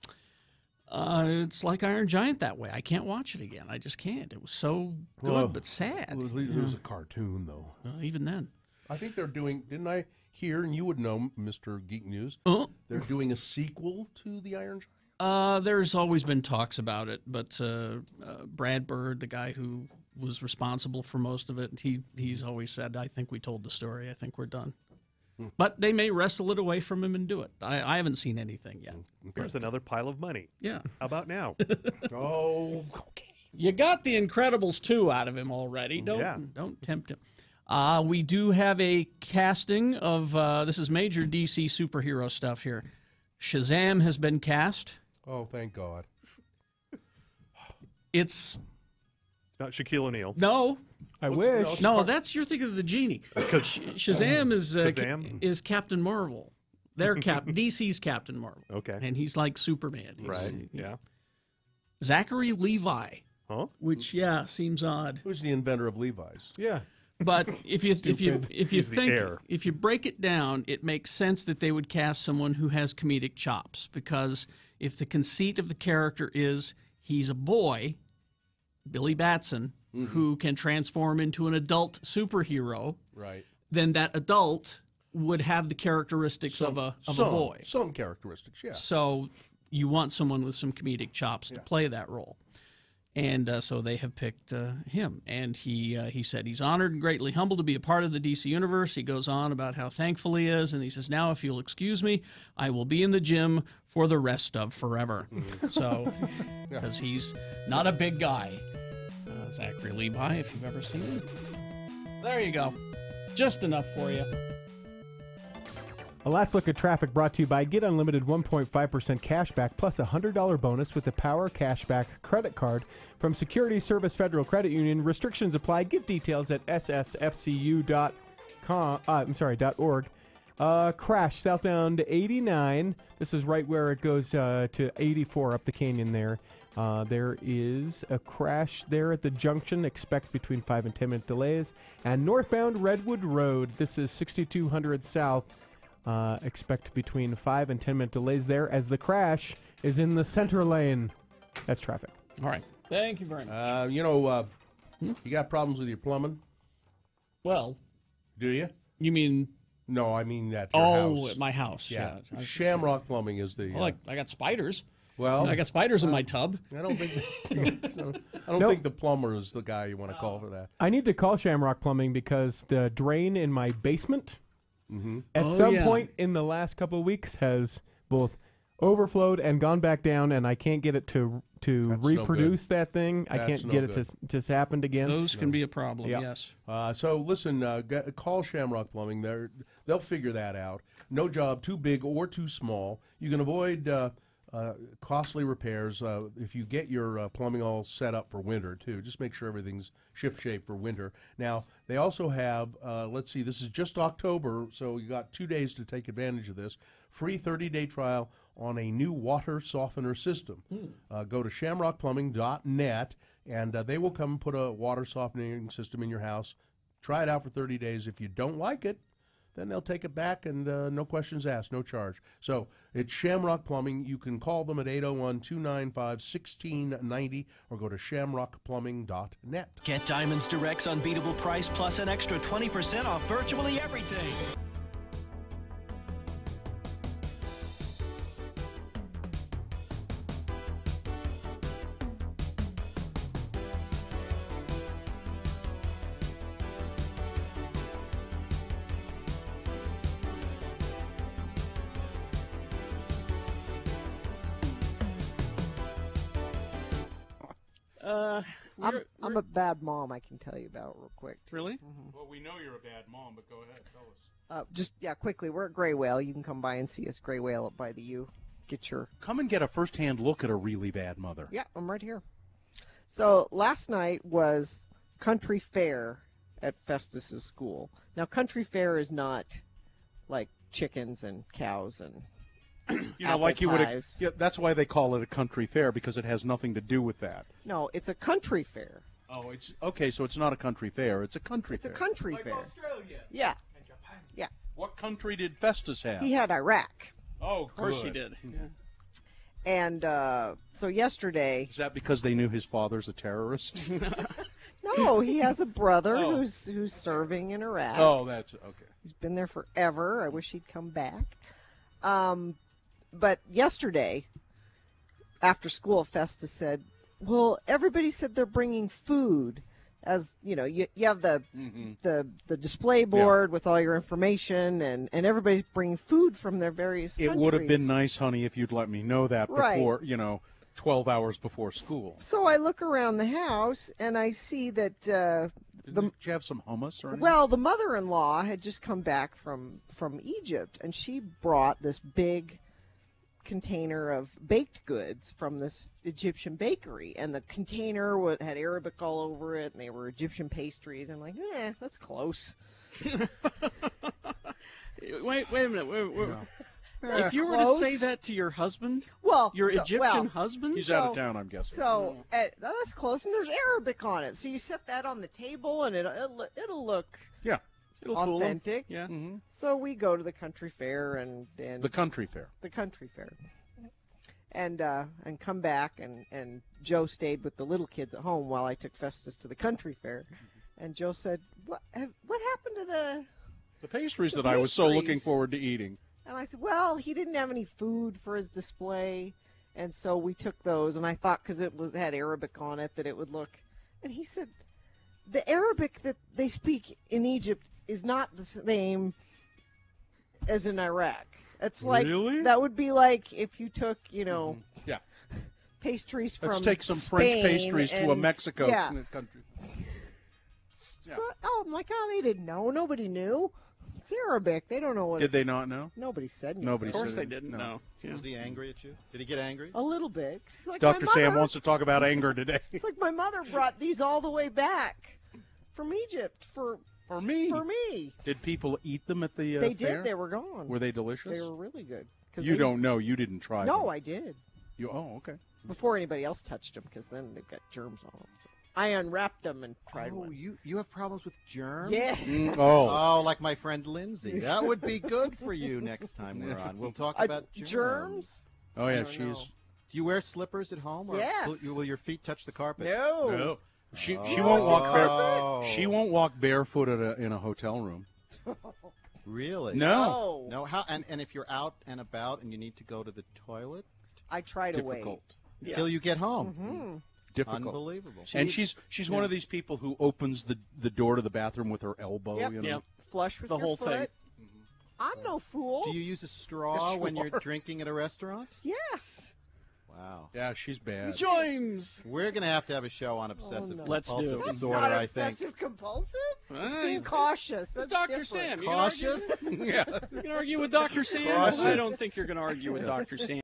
It's like Iron Giant that way. I can't watch it again. I just can't. It was so good, but sad. It was a cartoon, though. Even then. I think they're doing, didn't I hear, and you would know, Mr. Geek News, they're doing a sequel to the Iron Giant? There's always been talks about it, but Brad Bird, the guy who was responsible for most of it, he's always said, I think we told the story. I think we're done. But they may wrestle it away from him and do it. I haven't seen anything yet. Here's another pile of money. Yeah. How about now? Oh, okay. You got the Incredibles 2 out of him already. Don't tempt him. We do have a casting of, this is major DC superhero stuff here. Shazam has been cast. Oh, thank God. It's not Shaquille O'Neal. No. I wish. No, that's you're thinking of the genie. Shazam is Captain Marvel. They're DC's Captain Marvel. Okay. And he's like Superman. Right. Yeah. Zachary Levi. Huh? Which seems odd. Who's the inventor of Levi's? Yeah. But if you break it down, it makes sense that they would cast someone who has comedic chops, because if the conceit of the character is he's a boy, Billy Batson, who can transform into an adult superhero, right? Then that adult would have the characteristics of a boy. Some characteristics, yeah. So you want someone with some comedic chops to play that role. And so they have picked him. And he said he's honored and greatly humbled to be a part of the DC Universe. He goes on about how thankful he is. And he says, now, if you'll excuse me, I will be in the gym for the rest of forever. So, because he's not a big guy. Zachary Levi, if you've ever seen him. There you go. Just enough for you. A last look at traffic brought to you by Get Unlimited 1.5% cash back plus a $100 bonus with the Power Cashback credit card from Security Service Federal Credit Union. Restrictions apply. Get details at ssfcu.org. Crash southbound 89. This is right where it goes to 84 up the canyon there. There is a crash there at the junction. Expect between 5 and 10 minute delays. And northbound Redwood Road. This is 6200 south. Expect between 5 and 10 minute delays there as the crash is in the center lane. That's traffic. All right. Thank you very much. You got problems with your plumbing? Well. Do you? You mean? No, I mean at your house. Oh, at my house. Yeah. Shamrock Plumbing is the... Well, I got spiders. Well, I got spiders in my tub. I don't think think the plumber is the guy you want to call for that. I need to call Shamrock Plumbing because the drain in my basement at some point in the last couple of weeks has both overflowed and gone back down, and I can't get it to reproduce that thing. I can't get it to happen again. Those can be a problem, yes. So listen, call Shamrock Plumbing. They'll figure that out. No job too big or too small. You can avoid costly repairs. If you get your plumbing all set up for winter, too, just make sure everything's ship-shape for winter. Now, they also have, let's see, this is just October, so you got 2 days to take advantage of this. Free 30-day trial on a new water softener system. Go to shamrockplumbing.net, and they will come and put a water softening system in your house. Try it out for 30 days. If you don't like it, then they'll take it back, and no questions asked, no charge. So it's Shamrock Plumbing. You can call them at 801-295-1690 or go to shamrockplumbing.net. Get Diamond's Direct's unbeatable price plus an extra 20% off virtually everything. I'm a bad mom, I can tell you about real quick. Really? Well, we know you're a bad mom, but go ahead, tell us. Quickly, we're at Gray Whale. You can come by and see us, Gray Whale up by the U. Come and get a first-hand look at a really bad mother. Yeah, I'm right here. So last night was country fair at Festus's school. Now, country fair is not like chickens and cows and like you would. That's why they call it a country fair, because it has nothing to do with that. No, it's a country fair. Oh, it's okay. So it's not a country fair. It's a country fair. It's a country fair. Australia. Yeah. Yeah. What country did Festus have? He had Iraq. Oh, of course he did. Yeah. And so yesterday. Is that because they knew his father's a terrorist? No, he has a brother who's serving in Iraq. Oh, that's okay. He's been there forever. I wish he'd come back. But yesterday, after school, Festus said, well, everybody said they're bringing food. As you know, you have the display board with all your information, and everybody's bringing food from their various countries. It would have been nice, honey, if you'd let me know that before, 12 hours before school. So I look around the house, and I see that... Did you have some hummus or anything? Well, the mother-in-law had just come back from Egypt, and she brought this big container of baked goods from this Egyptian bakery, and the container had Arabic all over it, and they were Egyptian pastries. I'm like, that's close. Wait a minute. If you were to say that to your husband, your Egyptian husband, he's out of town, I'm guessing. So that's close, and there's Arabic on it. So you set that on the table, and it'll look authentic. Yeah. Mm-hmm. So we go to the country fair and the country fair. The country fair. And come back, and Joe stayed with the little kids at home while I took Festus to the country fair. And Joe said, "What happened to the pastries that I was so looking forward to eating?" And I said, well, he didn't have any food for his display, and so we took those. And I thought because it had Arabic on it that it would look. And he said, the Arabic that they speak in Egypt is not the same as in Iraq. It's like that would be like if you took, pastries from Let's take some Spain French pastries to a Mexico country. Yeah. I'm like, they didn't know. Nobody knew. It's Arabic. They don't know what. Did they not know? Nobody said anything. Nobody. Of course said they didn't know. Yeah. Was he angry at you? Did he get angry? A little bit. Like, Dr. Sam wants to talk about anger today. It's like my mother brought these all the way back from Egypt for me. For me. Did people eat them at the They fair? did. They were gone. Were they delicious? They were really good. You don't know. You didn't try them. No, I did. Okay. Before anybody else touched them, because then they've got germs on them. So I unwrapped them and tried one. You have problems with germs? Yeah. Oh, like my friend Lindsay. That would be good for you next time we're on. We'll talk about germs. Oh, yeah, Do you wear slippers at home? Or yes. Will your feet touch the carpet? No. She won't walk barefoot. She won't walk barefoot in a hotel room. Really? No. No. How? And if you're out and about and you need to go to the toilet, I try to wait until you get home. Mm-hmm. Difficult. Unbelievable. And she's one of these people who opens the door to the bathroom with her elbow. Yep. Yep. Flush with the your whole foot. thing. I'm no fool. Do you use a straw when you're drinking at a restaurant? Yes. Wow. Yeah, she's bad. James. We're going to have a show on obsessive compulsive That's disorder, not I think. Obsessive compulsive? It's being cautious. That's Dr. different. Sam. Cautious? You can argue with Dr. Sam. Cautious. I don't think you're going to argue with Dr. Sam.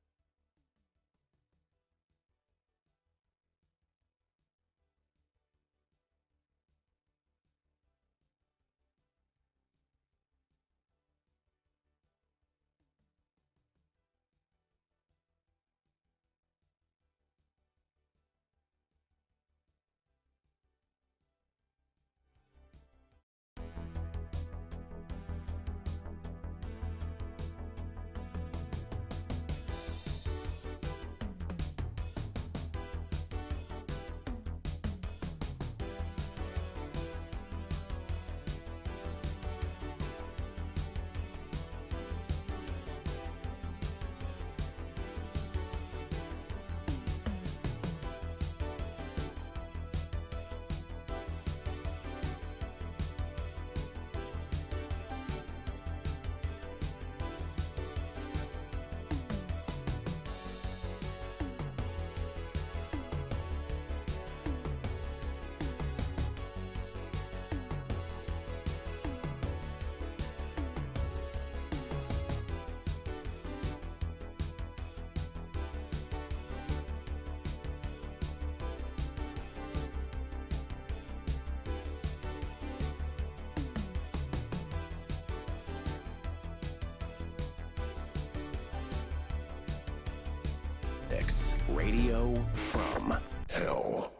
Breaks, radio from hell.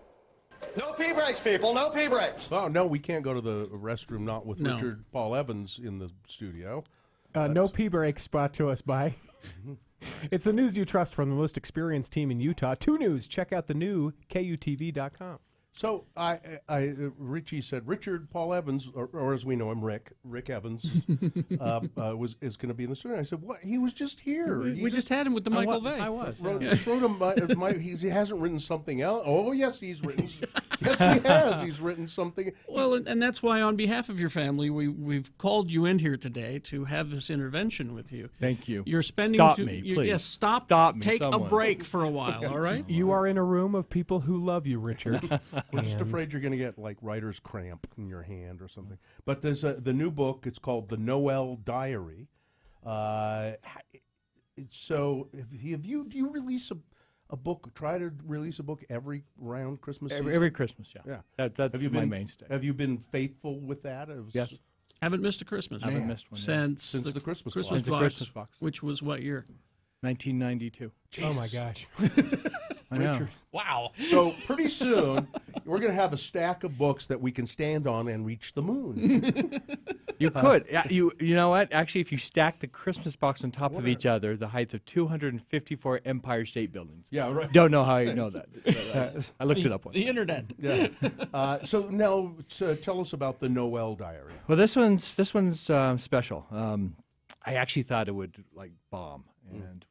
No pee breaks, people. No pee breaks. Oh, no, we can't go to the restroom, not with No. Richard Paul Evans in the studio. No pee breaks brought to us by. It's the news you trust from the most experienced team in Utah. 2 News. Check out the new KUTV.com. So Richie said Richard Paul Evans, or as we know him, Rick Evans, is going to be in the studio. I said, what? He was just here. We just had him with the Michael Vey. I was. Just wrote him. He hasn't written something else. Oh yes, he's written. Yes, he has. He's written something. Well, and that's why, on behalf of your family, we've called you in here today to have this intervention with you. Thank you. You're spending. Stop me, please. Yes, stop me. Take a break for a while. All right. You are in a room of people who love you, Richard. We're just afraid you're going to get like writer's cramp in your hand or something. But there's the new book. It's called The Noel Diary. So do you release a book? Try to release a book every round Christmas season? Every Christmas, yeah. Yeah. That's my mainstay. Have you been faithful with that? Yes. Haven't missed a Christmas. Haven't missed one since the Christmas box. Since the Christmas box. Which was what year? 1992. Jesus. Oh my gosh. I know. Richard. Wow. So pretty soon we're going to have a stack of books that we can stand on and reach the moon. You could. You know what? Actually, if you stack the Christmas box on top of each other, the height of 254 Empire State Buildings. Yeah, right. Don't know how you know that. I looked it up once. The internet. Yeah. So now tell us about the Noel Diary. Well, this one's special. I actually thought it would bomb, and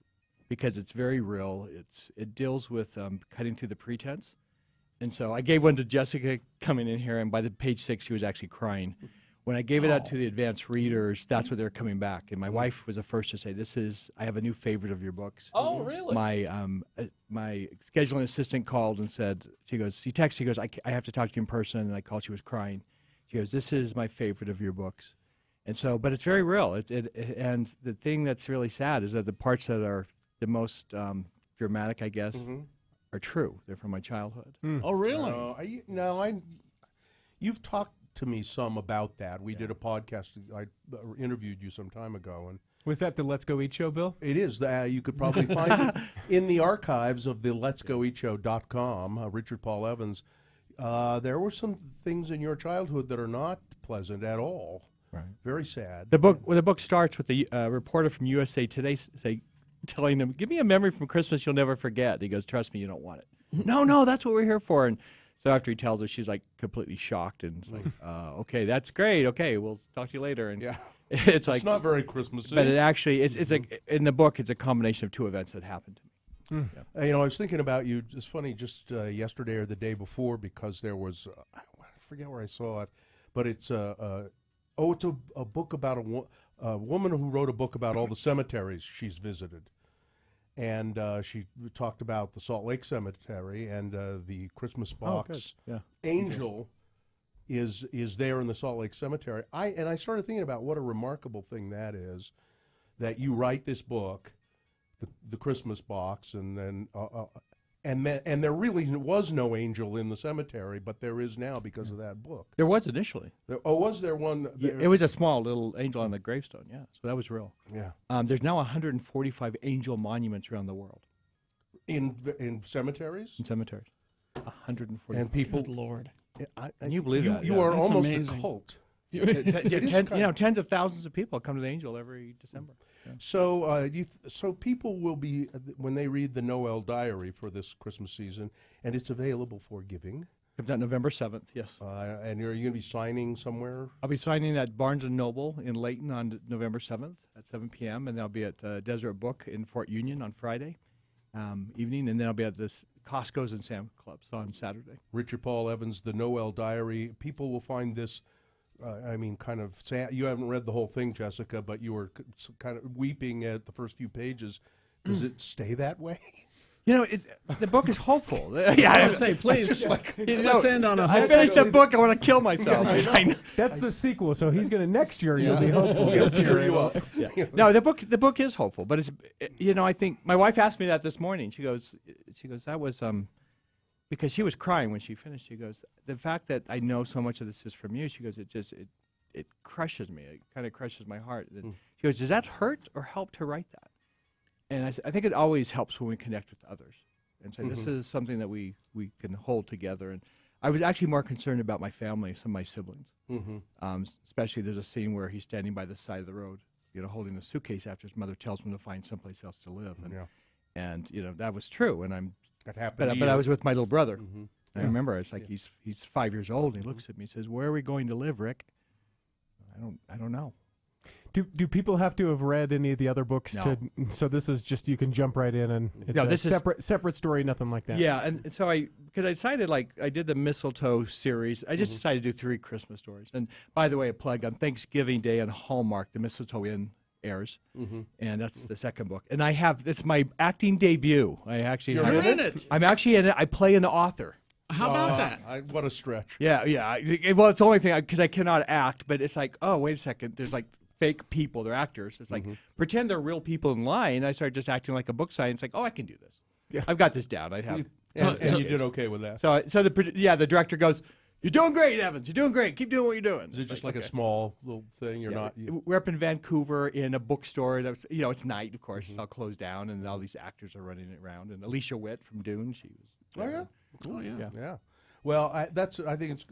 because it's very real. It deals with cutting through the pretense, and so I gave one to Jessica coming in here, and by the page 6, she was actually crying. When I gave it out to the advanced readers, that's what they're coming back. And my wife was the first to say, I have a new favorite of your books. Oh, really? My scheduling assistant called and said, he texted, he goes, I have to talk to you in person. And I called, she was crying. She goes, this is my favorite of your books. And so, but it's very real. And the thing that's really sad is that the parts that are the most dramatic, I guess, are true. They're from my childhood. Oh, really? You've talked to me some about that. We did a podcast. I interviewed you some time ago, and was that the Let's Go Eat Show, Bill? It is. You could probably find it in the archives of the letsgoeatshow.com. Richard Paul Evans. There were some things in your childhood that are not pleasant at all. Right. Very sad. The book starts with the reporter from USA Today telling him, "Give me a memory from Christmas you'll never forget." He goes, "Trust me, you don't want it." No, that's what we're here for. And so after he tells her, she's like completely shocked and it's like, "Okay, that's great. Okay, we'll talk to you later." And yeah, it's like not very Christmassy. But it actually, it's like in the book, it's a combination of 2 events that happened to me. Yeah. I was thinking about you. It's funny, just yesterday or the day before, because there was I forget where I saw it, but it's it's a book about a woman who wrote a book about all the cemeteries she's visited. And she talked about the Salt Lake Cemetery and the Christmas box. Angel is there in the Salt Lake Cemetery. I started thinking about what a remarkable thing that is, that you write this book, the Christmas box, and then and there really was no angel in the cemetery, but there is now because of that book. There was initially. Was there one? It was a small little angel on the gravestone, yeah. So that was real. Yeah. There's now 145 angel monuments around the world. In cemeteries? In cemeteries. 145. And people... Good Lord. Can you believe that? You are That's almost amazing. a cult. Tens of thousands of people come to the angel every December. Yeah. So, so people will be, when they read the Noel Diary for this Christmas season, and it's available for giving. Comes out November 7th, yes. And are you going to be signing somewhere? I'll be signing at Barnes & Noble in Layton on November 7th at 7 p.m., and I'll be at Desert Book in Fort Union on Friday evening, and then I'll be at this Costco's and Sam Clubs on Saturday. Richard Paul Evans, the Noel Diary. People will find this... kind of sad. You haven't read the whole thing, Jessica, but you were kind of weeping at the first few pages. Does it stay that way? You know, the book is hopeful. Yeah, I was say, please, let's end on a hopeful. I finished the book, I want to kill myself. That's the sequel, so he's going to next year. You'll be hopeful. He'll cheer you up. Yeah. No, the book is hopeful, but it's I think my wife asked me that this morning. She goes, that was because she was crying when she finished. She goes, the fact that I know so much of this is from you. She goes, it crushes me. It kind of crushes my heart. She goes, does that hurt or help to write that? And I think it always helps when we connect with others and say, this is something that we can hold together. And I was actually more concerned about my family, some of my siblings. Especially there's a scene where he's standing by the side of the road, holding a suitcase after his mother tells him to find someplace else to live. And that was true. And that happened. But I was with my little brother. I remember it's like he's 5 years old. And he looks at me and says, "Where are we going to live, Rick?" I don't know. Do people have to have read any of the other books? No. So this is just, you can jump right in and it's this is separate story, nothing like that. Yeah, and so because I decided, I did the mistletoe series, I just decided to do 3 Christmas stories. And by the way, a plug, on Thanksgiving Day on Hallmark, the Mistletoe Inn airs, and that's the second book. And it's my acting debut. You're in it. I'm actually in it. I play an author. How about that? What a stretch. Yeah. Well, it's the only thing, because I cannot act, but it's like, oh, wait a second, there's fake people, they're actors. It's like, pretend they're real people in line. I started just acting like a book sign. It's like, oh, I can do this. Yeah. I've got this down. I have. And you did okay with that. So the director goes, "You're doing great, Evans. You're doing great. Keep doing what you're doing." Is it just like a small little thing? We're up in Vancouver in a bookstore. That's it's night, of course. It's all closed down, and all these actors are running it around. And Alicia Witt from Dune, she was. Oh yeah, cool. Oh yeah. Well, I think it's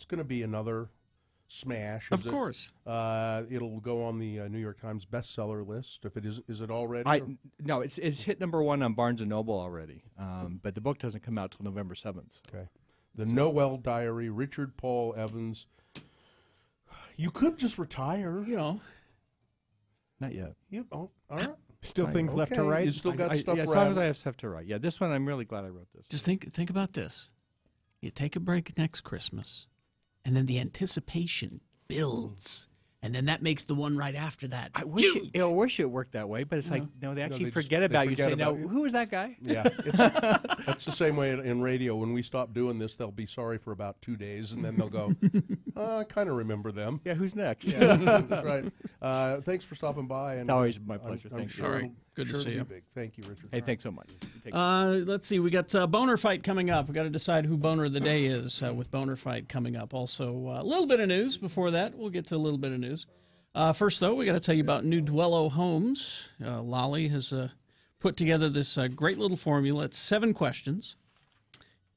going to be another smash. Of course. It'll go on the New York Times bestseller list. If it is it already? No, it's hit #1 on Barnes & Noble already. But the book doesn't come out till November 7th. Okay. The Noel Diary, Richard Paul Evans. You could just retire. Not yet. All right. Still things left to write? You still got stuff as long as I have stuff to write. Yeah, this one I'm really glad I wrote this. Just think about this. You take a break next Christmas, and then the anticipation builds, and then that makes the one right after that. I wish it worked that way, but it's like, no, they actually forget about you. Say, now, who was that guy? Yeah, that's the same way in radio. When we stop doing this, they'll be sorry for about 2 days, and then they'll go, I kind of remember them. Yeah, who's next? Yeah, that's right. Thanks for stopping by. And it's always my pleasure. Thanks. Sure All right. Good to see you. Big. Thank you, Richard. Hey, thanks so much. Let's see. We got Boehner fight coming up. We got to decide who Boehner of the day is with Boehner fight coming up. Also, a little bit of news before that. We'll get to a little bit of news. First, though, we got to tell you about New Dwello Homes. Lolly has put together this great little formula. It's 7 questions.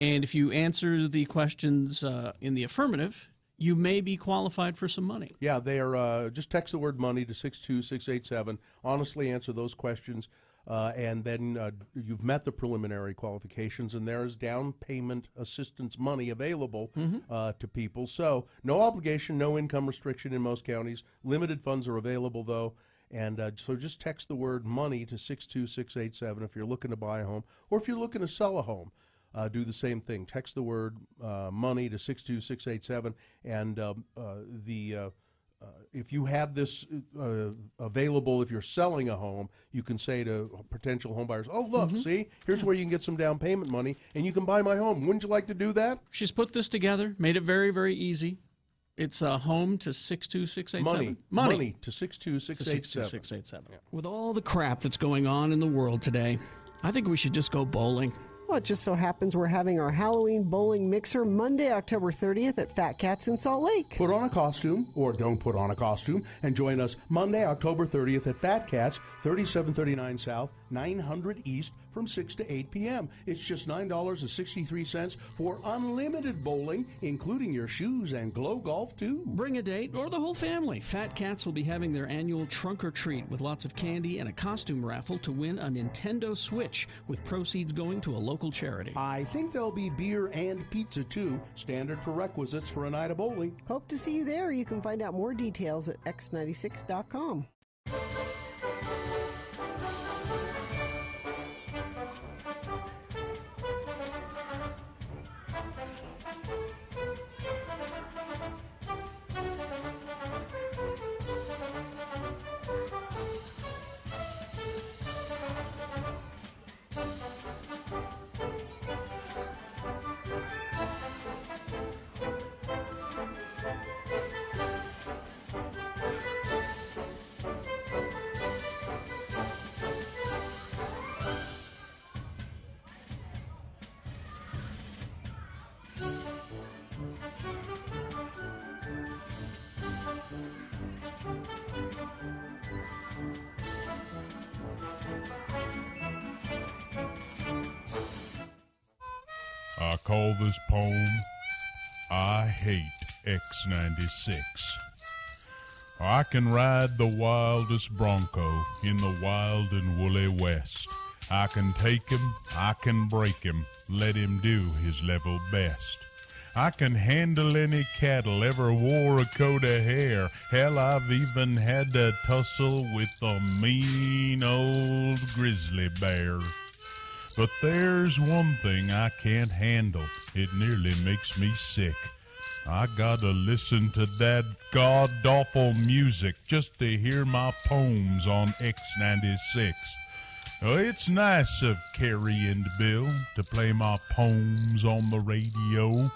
And if you answer the questions in the affirmative, you may be qualified for some money. Yeah, they are. Just text the word money to 62687. Honestly answer those questions, and then you've met the preliminary qualifications, and there is down payment assistance money available to people. So no obligation, no income restriction in most counties. Limited funds are available, though. And so just text the word money to 62687 if you're looking to buy a home, or if you're looking to sell a home. Do the same thing. Text the word money to 62687, and if you have this available, if you're selling a home, you can say to potential home buyers, "Oh, look, see, here's where you can get some down payment money, and you can buy my home. Wouldn't you like to do that?" She's put this together, made it very, very easy. It's home to 62687. Money to 62687. Yeah. With all the crap that's going on in the world today, I think we should just go bowling. Well, it just so happens we're having our Halloween bowling mixer Monday, October 30th at Fat Cats in Salt Lake. Put on a costume, or don't put on a costume, and join us Monday, October 30th at Fat Cats, 3739 South, 900 East, from 6 to 8 p.m. It's just $9.63 for unlimited bowling, including your shoes and Glow Golf, too. Bring a date or the whole family. Fat Cats will be having their annual trunk or treat with lots of candy and a costume raffle to win a Nintendo Switch, with proceeds going to a local charity. I think there'll be beer and pizza, too. Standard prerequisites for a night of bowling. Hope to see you there. You can find out more details at x96.com. I call this poem, I Hate X96. I can ride the wildest bronco in the wild and woolly west. I can take him, I can break him, let him do his level best. I can handle any cattle, ever wore a coat of hair. Hell, I've even had to tussle with a mean old grizzly bear. But there's one thing I can't handle, it nearly makes me sick. I gotta listen to that god-awful music just to hear my poems on X96. It's nice of Carrie and Bill to play my poems on the radio,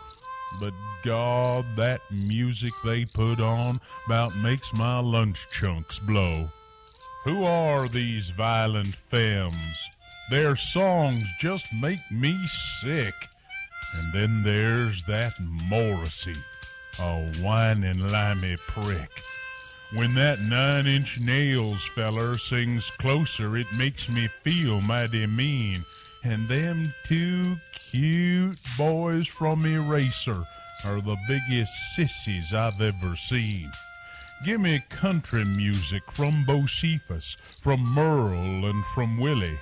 but God, that music they put on about makes my lunch chunks blow. Who are these violent femmes? Their songs just make me sick. And then there's that Morrissey, a whining limey prick. When that 9-inch nails feller sings closer, it makes me feel mighty mean. And them two cute boys from Eraser are the biggest sissies I've ever seen. Give me country music from Bocephus, from Merle, and from Willie.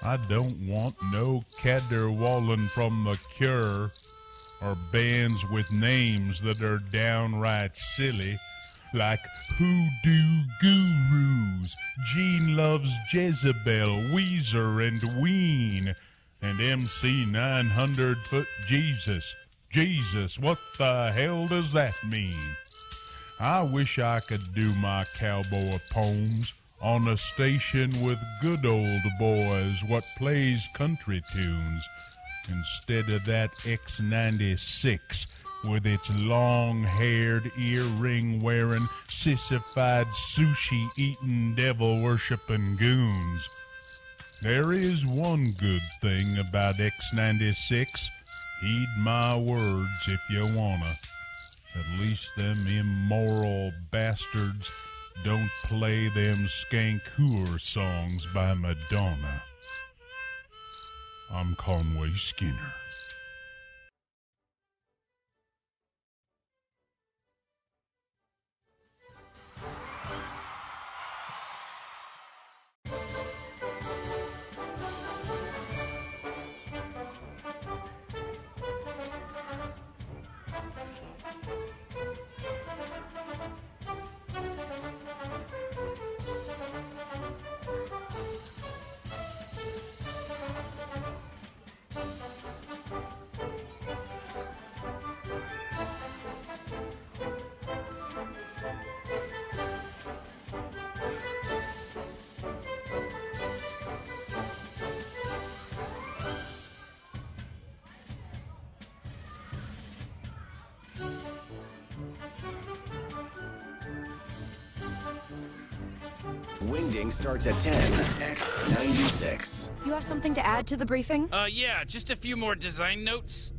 I don't want no caterwauling from The Cure, or bands with names that are downright silly, like Hoodoo Gurus, Gene Loves Jezebel, Weezer, and Ween, and MC 900-foot Jesus. Jesus, what the hell does that mean? I wish I could do my cowboy poems on a station with good old boys what plays country tunes, instead of that X96 with its long-haired, earring-wearing, sissified, sushi-eating, devil-worshipping goons. There is one good thing about X96. Heed my words if you wanna. At least them immoral bastards don't play them skank hooer songs by Madonna. I'm Conway Skinner. Wingding starts at 10. X96. You have something to add to the briefing? Yeah, just a few more design notes.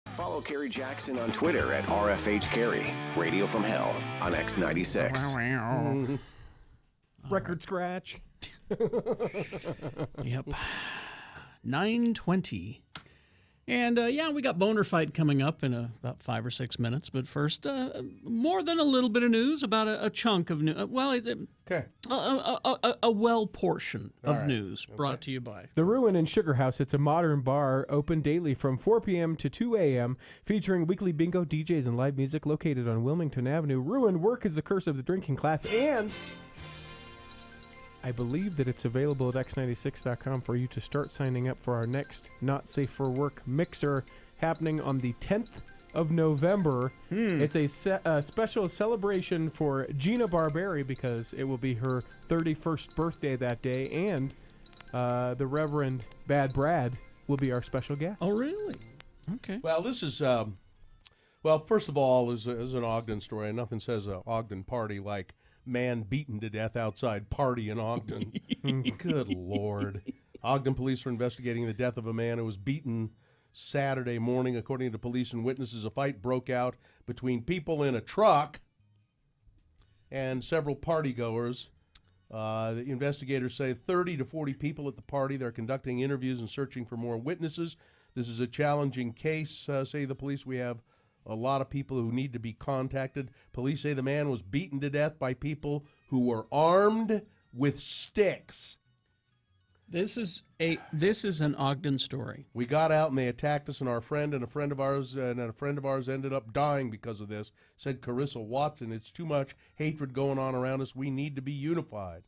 Follow Carrie Jackson on Twitter at RFHCarrie. Radio from Hell on X96. Record scratch. Yep. 9:20. And yeah, we got Boehner fight coming up in about 5 or 6 minutes. But first, more than a little bit of news about a chunk of news. A well portion of news brought to you by The Ruin in Sugar House. It's a modern bar open daily from 4 p.m. to 2 a.m., featuring weekly bingo, DJs, and live music, located on Wilmington Avenue. Ruin, work is the curse of the drinking class, and I believe that it's available at x96.com for you to start signing up for our next Not Safe for Work mixer happening on the 10th of November. It's a special celebration for Gina Barberi because it will be her 31st birthday that day, and the Reverend Bad Brad will be our special guest. Oh, really? Okay. Well, this is, well, first of all, is an Ogden story. Nothing says an Ogden party like man beaten to death outside party in Ogden. Good Lord. Ogden police are investigating the death of a man who was beaten Saturday morning. According to police and witnesses, a fight broke out between people in a truck and several partygoers. The investigators say 30 to 40 people at the party. They're conducting interviews and searching for more witnesses. This is a challenging case, say the police. We have a lot of people who need to be contacted. Police say the man was beaten to death by people who were armed with sticks. This is an Ogden story. We got out and they attacked us, and our friend and a friend of ours ended up dying because of this, said Carissa Watson. It's too much hatred going on around us. We need to be unified.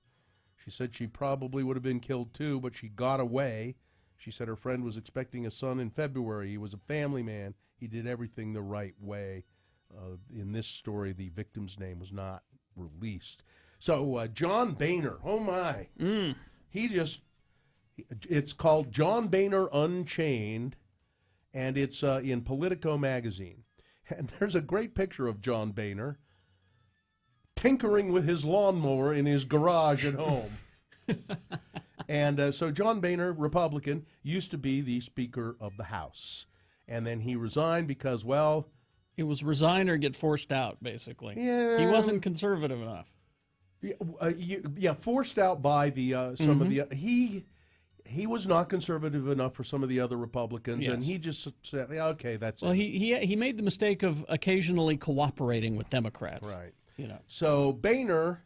She said she probably would have been killed too, but she got away. She said her friend was expecting a son in February. He was a family man. He did everything the right way. In this story, the victim's name was not released. So John Boehner, oh my. It's called John Boehner Unchained, and it's in Politico magazine. And there's a great picture of John Boehner tinkering with his lawnmower in his garage at home. And so John Boehner, Republican, used to be the Speaker of the House. And then he resigned because, well... It was resign or get forced out, basically. Yeah. He wasn't conservative enough. Yeah, forced out by the some of the... He was not conservative enough for some of the other Republicans, and he just said, yeah, okay, that's it. Well, he made the mistake of occasionally cooperating with Democrats. Right. You know. So Boehner...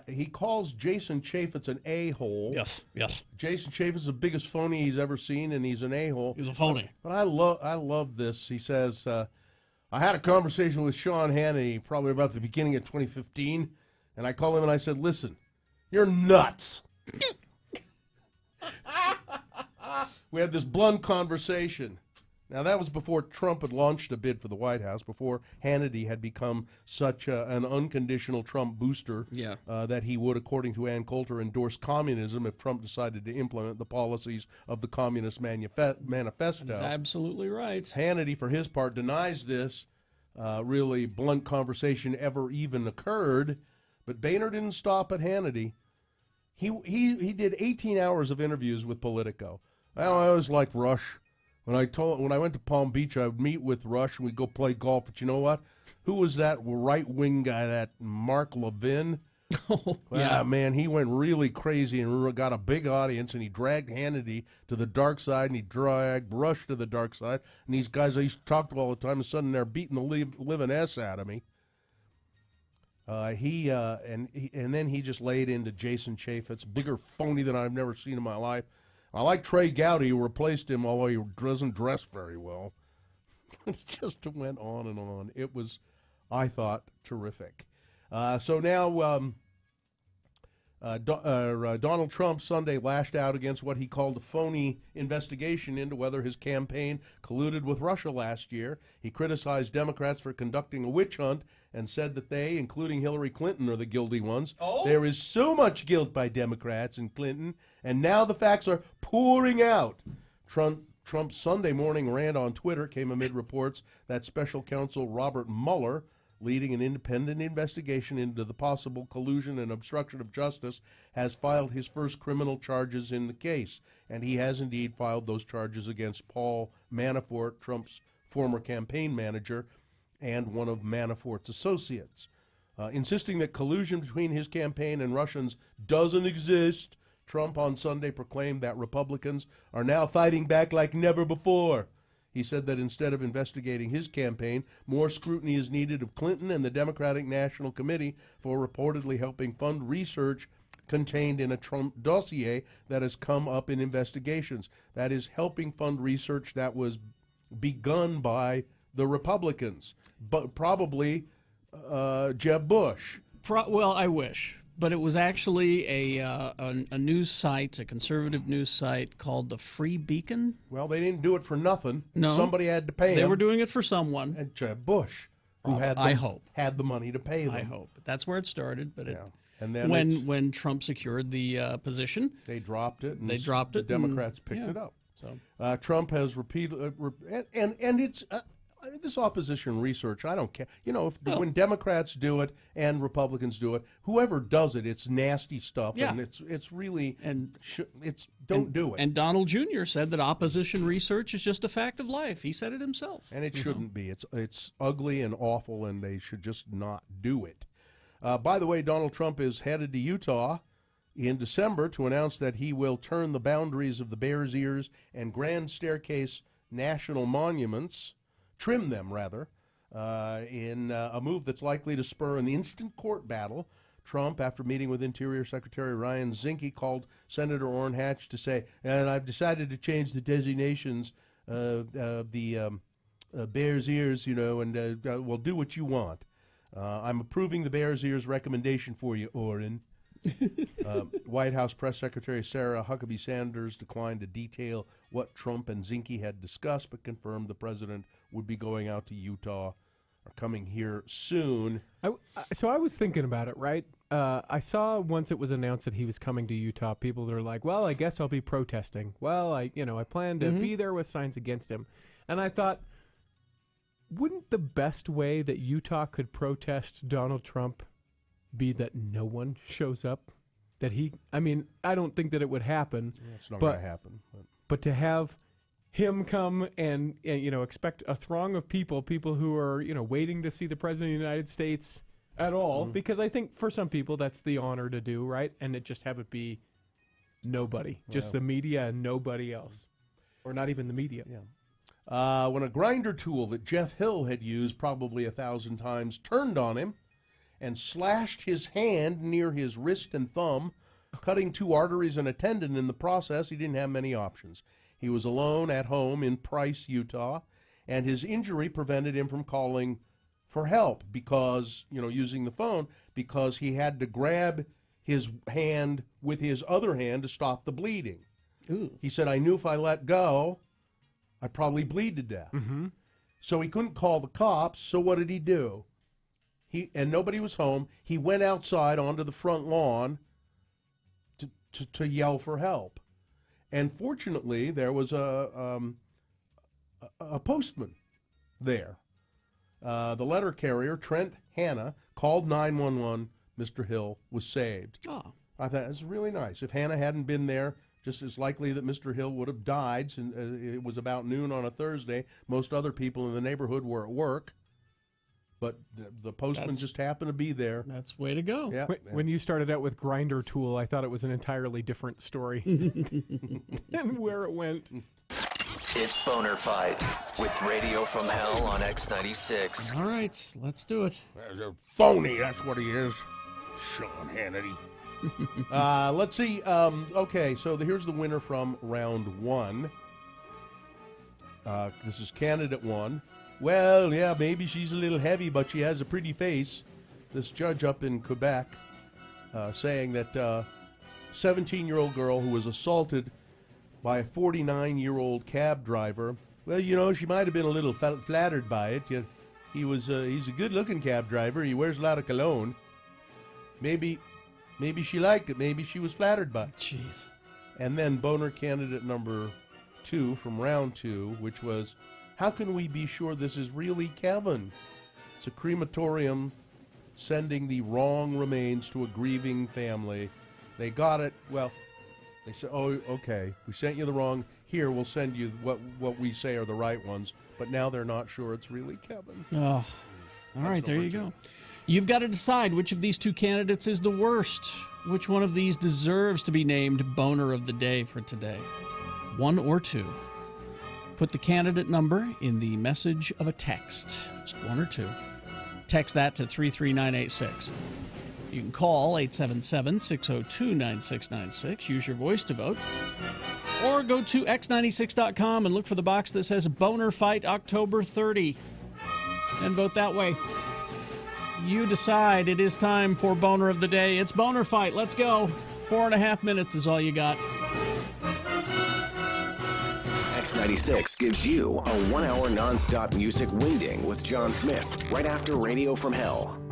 he calls Jason Chaffetz an a-hole. Yes, yes. Jason Chaffetz is the biggest phony he's ever seen, and he's an a-hole. He's a phony. But I love this. He says, I had a conversation with Sean Hannity probably about the beginning of 2015, and I called him and I said, listen, you're nuts. We had this blunt conversation. Now, that was before Trump had launched a bid for the White House, before Hannity had become such an unconditional Trump booster that he would, according to Ann Coulter, endorse communism if Trump decided to implement the policies of the Communist Manifesto. That's absolutely right. Hannity, for his part, denies this really blunt conversation ever even occurred, but Boehner didn't stop at Hannity. He did 18 hours of interviews with Politico. I always liked Rush. When I went to Palm Beach, I would meet with Rush and we'd go play golf. But you know what? Who was that right-wing guy, that Mark Levin? Oh, yeah. Man, he went really crazy and got a big audience, and he dragged Hannity to the dark side, and he dragged Rush to the dark side. And these guys I used to talk to all the time, and suddenly they're beating the living S out of me. And then he just laid into Jason Chaffetz, bigger phony than I've never seen in my life. I like Trey Gowdy, who replaced him, although he doesn't dress very well. It just went on and on. It was, I thought, terrific. So now Donald Trump Sunday lashed out against what he called a phony investigation into whether his campaign colluded with Russia last year. He criticized Democrats for conducting a witch hunt and said that they, including Hillary Clinton, are the guilty ones. Oh. There is so much guilt by Democrats and Clinton, and now the facts are pouring out. Trump's Sunday morning rant on Twitter came amid reports that special counsel Robert Mueller, leading an independent investigation into the possible collusion and obstruction of justice, has filed his first criminal charges in the case. And he has indeed filed those charges against Paul Manafort, Trump's former campaign manager, and one of Manafort's associates. Insisting that collusion between his campaign and Russians doesn't exist, Trump on Sunday proclaimed that Republicans are now fighting back like never before. He said that instead of investigating his campaign, more scrutiny is needed of Clinton and the Democratic National Committee for reportedly helping fund research contained in a Trump dossier that has come up in investigations. That is, helping fund research that was begun by the Republicans, but probably Jeb Bush. Well, I wish. But it was actually a news site, a conservative news site called the Free Beacon. Well, they didn't do it for nothing. No. Somebody had to pay them. They were doing it for someone. And Jeb Bush, who had the money to pay them. I hope. That's where it started. But and then when Trump secured the position, they dropped it. And the Democrats picked it up. So Trump has repeated, and it's. This opposition research, I don't care. You know, when Democrats do it and Republicans do it, whoever does it, it's nasty stuff, and it's really don't do it. And Donald Jr. said that opposition research is just a fact of life. He said it himself, and it shouldn't be. It's ugly and awful, and they should just not do it. By the way, Donald Trump is headed to Utah in December to announce that he will turn the boundaries of the Bears Ears and Grand Staircase national monuments. Trim them, rather, in a move that's likely to spur an instant court battle. Trump, after meeting with Interior Secretary Ryan Zinke, called Senator Orrin Hatch to say, and I've decided to change the designations of the Bears Ears, you know, and we'll do what you want. I'm approving the Bears Ears recommendation for you, Orrin. White House Press Secretary Sarah Huckabee Sanders declined to detail what Trump and Zinke had discussed, but confirmed the president would be going out to Utah or coming here soon. So I was thinking about it, right? I saw once it was announced that he was coming to Utah, people that are like, well, I guess I'll be protesting. Well, I plan to be there with signs against him. And I thought, wouldn't the best way that Utah could protest Donald Trump be that no one shows up? I don't think that it would happen. Yeah, it's not going to happen. But to have him come and expect a throng of people who are waiting to see the president of the United States at all, because I think for some people that's the honor to do, right? And it just have it be nobody, just the media and nobody else, or not even the media. Yeah. When a grinder tool that Jeff Hill had used probably 1,000 times turned on him and slashed his hand near his wrist and thumb, cutting 2 arteries and a tendon in the process, he didn't have many options. He was alone at home in Price, Utah, and his injury prevented him from calling for help because, using the phone, because he had to grab his hand with his other hand to stop the bleeding. Ooh. He said, I knew if I let go, I'd probably bleed to death. Mm-hmm. So he couldn't call the cops, so what did he do? And nobody was home. He went outside onto the front lawn to yell for help. And fortunately, there was a postman there. The letter carrier, Trent Hanna, called 911. Mr. Hill was saved. Oh. I thought it was really nice. If Hanna hadn't been there, just as likely that Mr. Hill would have died. Since it was about noon on a Thursday. Most other people in the neighborhood were at work. But the postman just happened to be there. That's way to go. Yeah. When you started out with grinder tool, I thought it was an entirely different story. And where it went. It's Boehner Fight with Radio from Hell on X96. All right, let's do it. There's a phony, that's what he is. Sean Hannity. Let's see. Okay, so here's the winner from round 1. This is candidate 1. Well, yeah, maybe she's a little heavy, but she has a pretty face. This judge up in Quebec saying that 17-year-old girl who was assaulted by a 49-year-old cab driver, well, she might have been a little flattered by it. He's a good-looking cab driver. He wears a lot of cologne. Maybe she liked it. Maybe she was flattered by it. Jeez. And then Boehner candidate number 2 from round 2, which was, how can we be sure this is really Kevin? It's a crematorium sending the wrong remains to a grieving family. They got it. Well, they said, oh, okay, we sent you the wrong. Here, we'll send you what we say are the right ones. But now they're not sure it's really Kevin. Oh, all right, there you go. You've got to decide which of these 2 candidates is the worst. Which one of these deserves to be named Boehner of the Day for today? 1 or 2. Put the candidate number in the message of a text. Just 1 or 2. Text that to 33986. You can call 877-602-9696. Use your voice to vote. Or go to x96.com and look for the box that says Boehner Fight October 30. And vote that way. You decide. It is time for Boner of the Day. It's Boner Fight. Let's go. 4.5 minutes is all you got. X96 gives you a 1-hour nonstop music winding with John Smith right after Radio from Hell.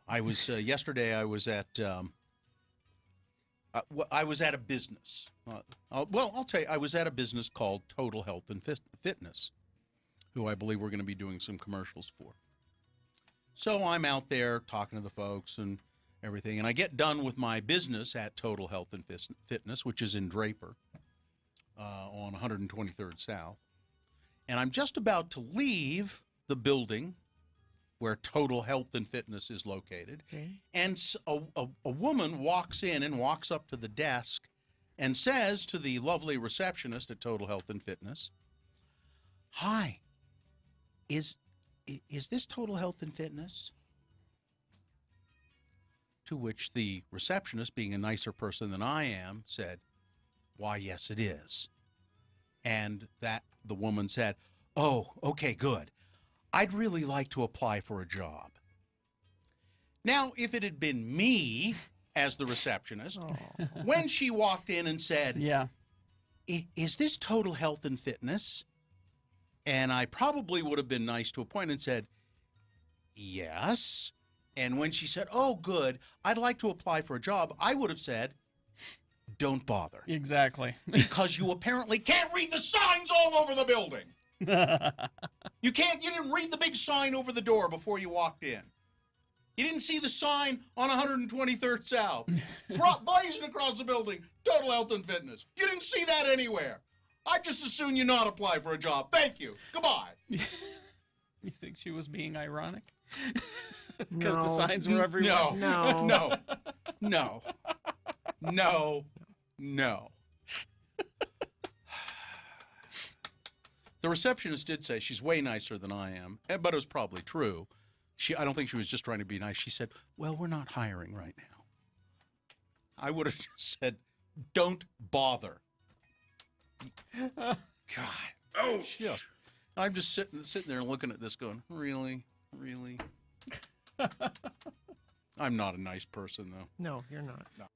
I was yesterday. I was at I was at a business. I'll tell you, I was at a business called Total Health and Fitness, who I believe we're going to be doing some commercials for. So I'm out there talking to the folks and everything, and I get done with my business at Total Health and Fitness, which is in Draper on 123rd South, and I'm just about to leave the building where Total Health and Fitness is located. Okay. And a woman walks in and walks up to the desk and says to the lovely receptionist at Total Health and Fitness, "Hi, is this Total Health and Fitness?" To which the receptionist, being a nicer person than I am, said, "Why, yes, it is." And that the woman said, "Oh, okay, good. I'd really like to apply for a job." Now, if it had been me as the receptionist, when she walked in and said, "Yeah, is this Total Health and Fitness?" And I probably would have been nice to a point and said, "Yes." And when she said, "Oh, good, I'd like to apply for a job," I would have said, "Don't bother." Exactly. Because you apparently can't read the signs all over the building. You didn't read the big sign over the door before you walked in. You didn't see the sign on 123rd South, blazing across the building, Total Health and Fitness. You didn't see that anywhere. I'd just as soon you not apply for a job. Thank you. Goodbye. You think she was being ironic? Because the signs were No. everywhere. No. The receptionist did say she's way nicer than I am, but it was probably true. I don't think she was just trying to be nice. She said, "Well, we're not hiring right now." I would have just said, "Don't bother." God. Oh, shit. I'm just sitting there and looking at this going, really? I'm not a nice person, though. No, you're not. No.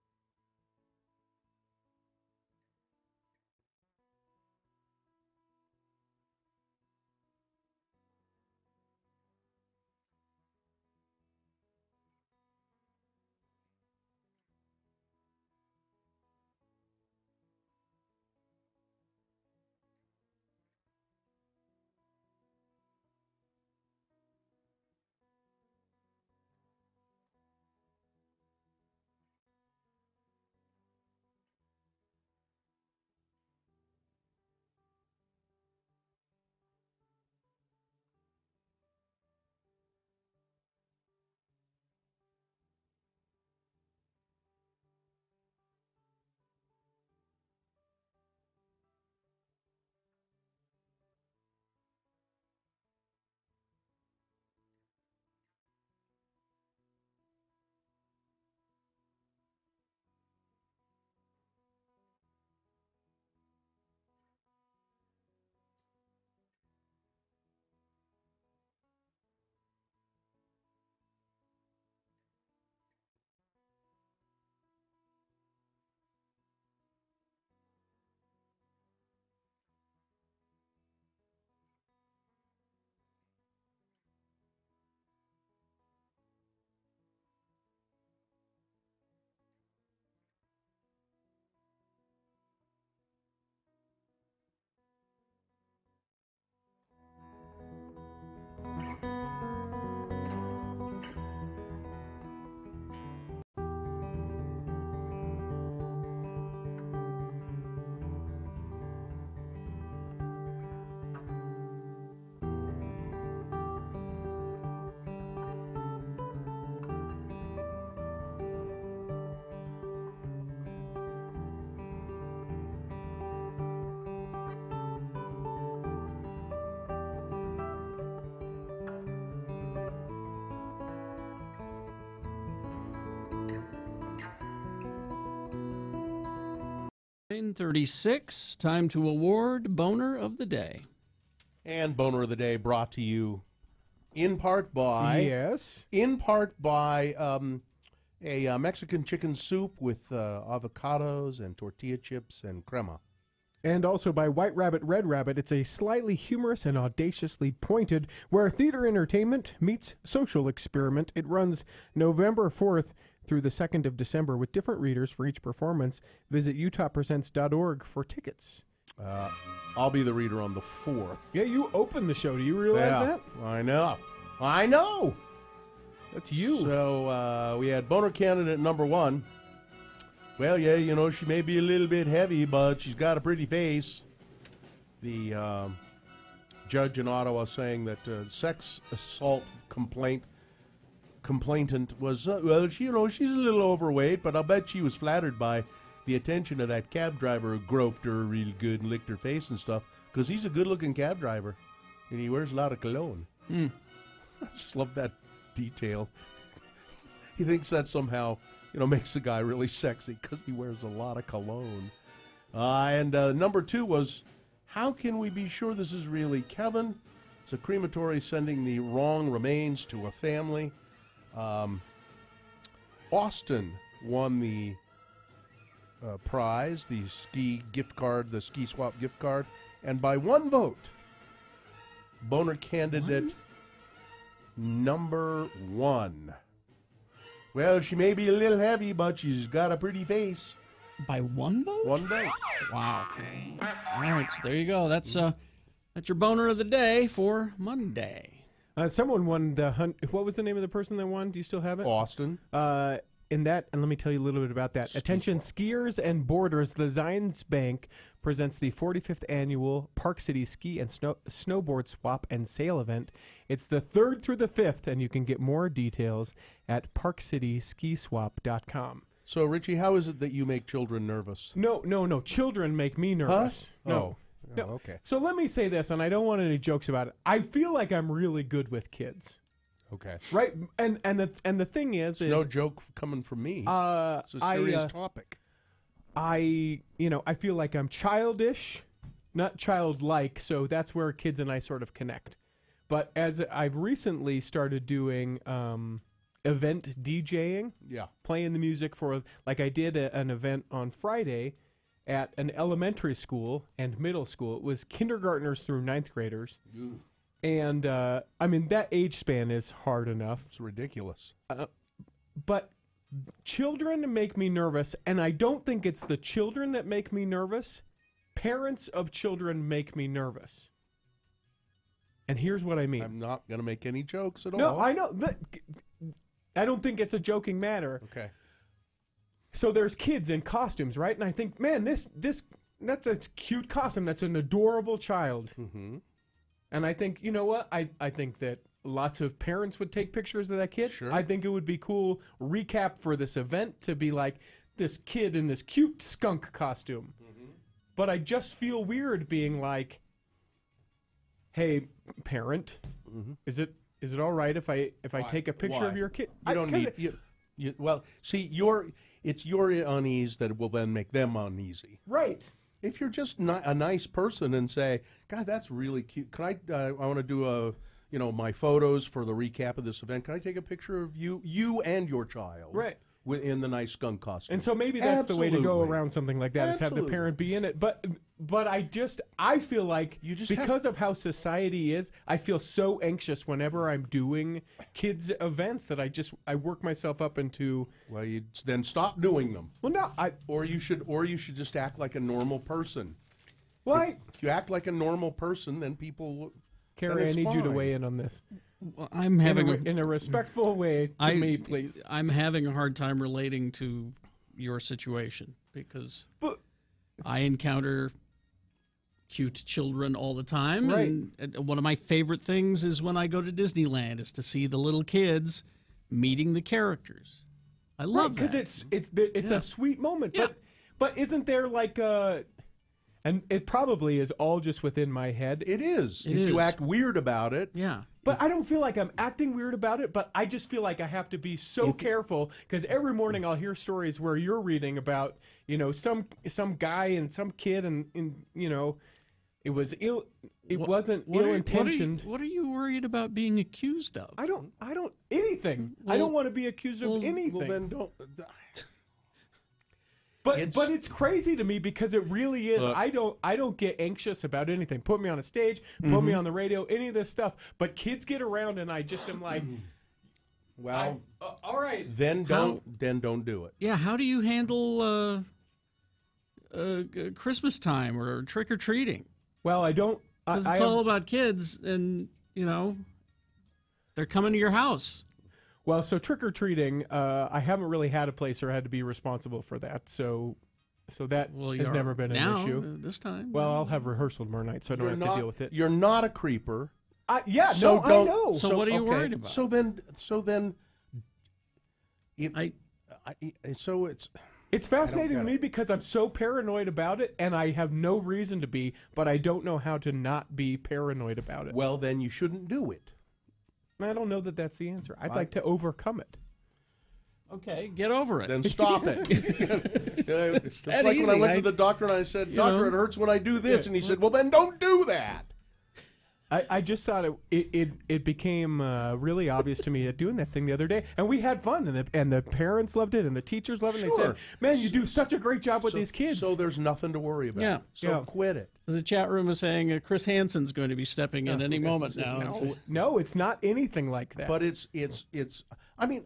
9:36. Time to award Boner of the Day. And Boner of the Day brought to you in part by a Mexican chicken soup with avocados and tortilla chips and crema. And also by White Rabbit, Red Rabbit. It's a slightly humorous and audaciously pointed where theater entertainment meets social experiment. It runs November 4th through the 2nd of December with different readers for each performance. Visit utahpresents.org for tickets. I'll be the reader on the 4th. Yeah, you opened the show. Do you realize that? I know. That's you. So we had Boner candidate number 1. Well, yeah, you know, she may be a little bit heavy, but she's got a pretty face. The judge in Ottawa saying that sex assault complainant was, well, she, you know, she's a little overweight, but I'll bet she was flattered by the attention of that cab driver who groped her real good and licked her face and stuff, because he's a good-looking cab driver, and he wears a lot of cologne. I just love that detail. He thinks that somehow, you know, makes the guy really sexy because he wears a lot of cologne. And number 2 was, how can we be sure this is really Kevin? It's a crematory sending the wrong remains to a family. Austin won the prize, the ski gift card, the ski swap gift card, and by 1 vote, Boner candidate number 1. Well, she may be a little heavy, but she's got a pretty face. By 1 vote? 1 vote. Wow. All right, so there you go. That's your Boner of the Day for Monday. Someone won the what was the name of the person that won? Do you still have it? Austin. And let me tell you a little bit about that. Attention skiers and boarders, the Zions Bank presents the 45th annual Park City Ski and Snowboard Swap and Sale event. It's the 3rd through the 5th, and you can get more details at parkcityskiswap.com. So, Richie, how is it that you make children nervous? No. Children make me nervous. Huh? No. Oh, okay. So let me say this, and I don't want any jokes about it. I feel like I'm really good with kids. Okay. Right, and the thing is no joke coming from me. It's a serious topic. I feel like I'm childish, not childlike, so that's where kids and I sort of connect. But as I've recently started doing event DJing, playing the music for, like I did an event on Friday at an elementary school and middle school. It was kindergartners through 9th graders. Ooh. And, I mean, that age span is hard enough. It's ridiculous. But children make me nervous, and I don't think it's the children that make me nervous. Parents of children make me nervous. And here's what I mean. I'm not going to make any jokes at all. No, I know. I don't think it's a joking matter. Okay. So there's kids in costumes, right? And I think, man, that's a cute costume. That's an adorable child. Mm-hmm. And I think, you know what? I think that lots of parents would take pictures of that kid. Sure. I think it would be cool recap for this event to be like this kid in this cute skunk costume. Mm-hmm. But I just feel weird being like, hey, parent, is it all right if I take a picture of your kid? You don't need you. Well, see, it's your unease that will then make them uneasy. Right. If you're just not a nice person and say, God, that's really cute. Can I want to do my photos for the recap of this event. Can I take a picture of you and your child? Right. In the nice skunk costume. And so maybe that's the way to go around something like that, is have the parent be in it. But I feel like because of how society is, I feel so anxious whenever I'm doing kids events that I work myself up into. Well, you then stop doing them. Well, no, or you should just act like a normal person. Well, if you act like a normal person, then people Carrie, I need you to weigh in on this. Well, I'm having in a respectful way to me, please. I'm having a hard time relating to your situation because I encounter cute children all the time, Right. and one of my favorite things is when I go to Disneyland is to see the little kids meeting the characters. I love that because it's a sweet moment. But isn't there like a, and it probably is all just within my head. It is. If you act weird about it. Yeah. But I don't feel like I'm acting weird about it, but I just feel like I have to be so careful because every morning I'll hear stories where you're reading about, some guy and some kid and it wasn't ill-intentioned. What are you worried about being accused of? I don't anything. I don't want to be accused of anything. Well, then don't. But it's crazy to me because it really is. Look. I don't get anxious about anything. Put me on a stage, put me on the radio, any of this stuff. But kids get around, and I just am like, well, all right. Then don't do it. Yeah. How do you handle Christmas time or trick or treating? Well, I don't. Because it's all about kids, and they're coming to your house. Well, so trick-or-treating, I haven't really had a place or had to be responsible for that, so that has never been an issue. This time. Well, I'll have rehearsal tomorrow night, so I don't have to deal with it. You're not a creeper. I So know. So what are you worried about? So then, It's fascinating to me because I'm so paranoid about it, and I have no reason to be, but I don't know how to not be paranoid about it. Well, then you shouldn't do it. I don't know that that's the answer. I'd like to overcome it. Okay, get over it. Then stop it. It's like when I went to the doctor and I said, "Doctor, it hurts when I do this," and he said, "Well, then don't do that." I just thought it became really obvious to me at doing that thing the other day, and we had fun, and the parents loved it, and the teachers loved it. And they said, "Man, you do such a great job with these kids." So there's nothing to worry about. Yeah. So quit it. The chat room is saying Chris Hansen's going to be stepping in any moment now. No, it's not anything like that. But it's. I mean,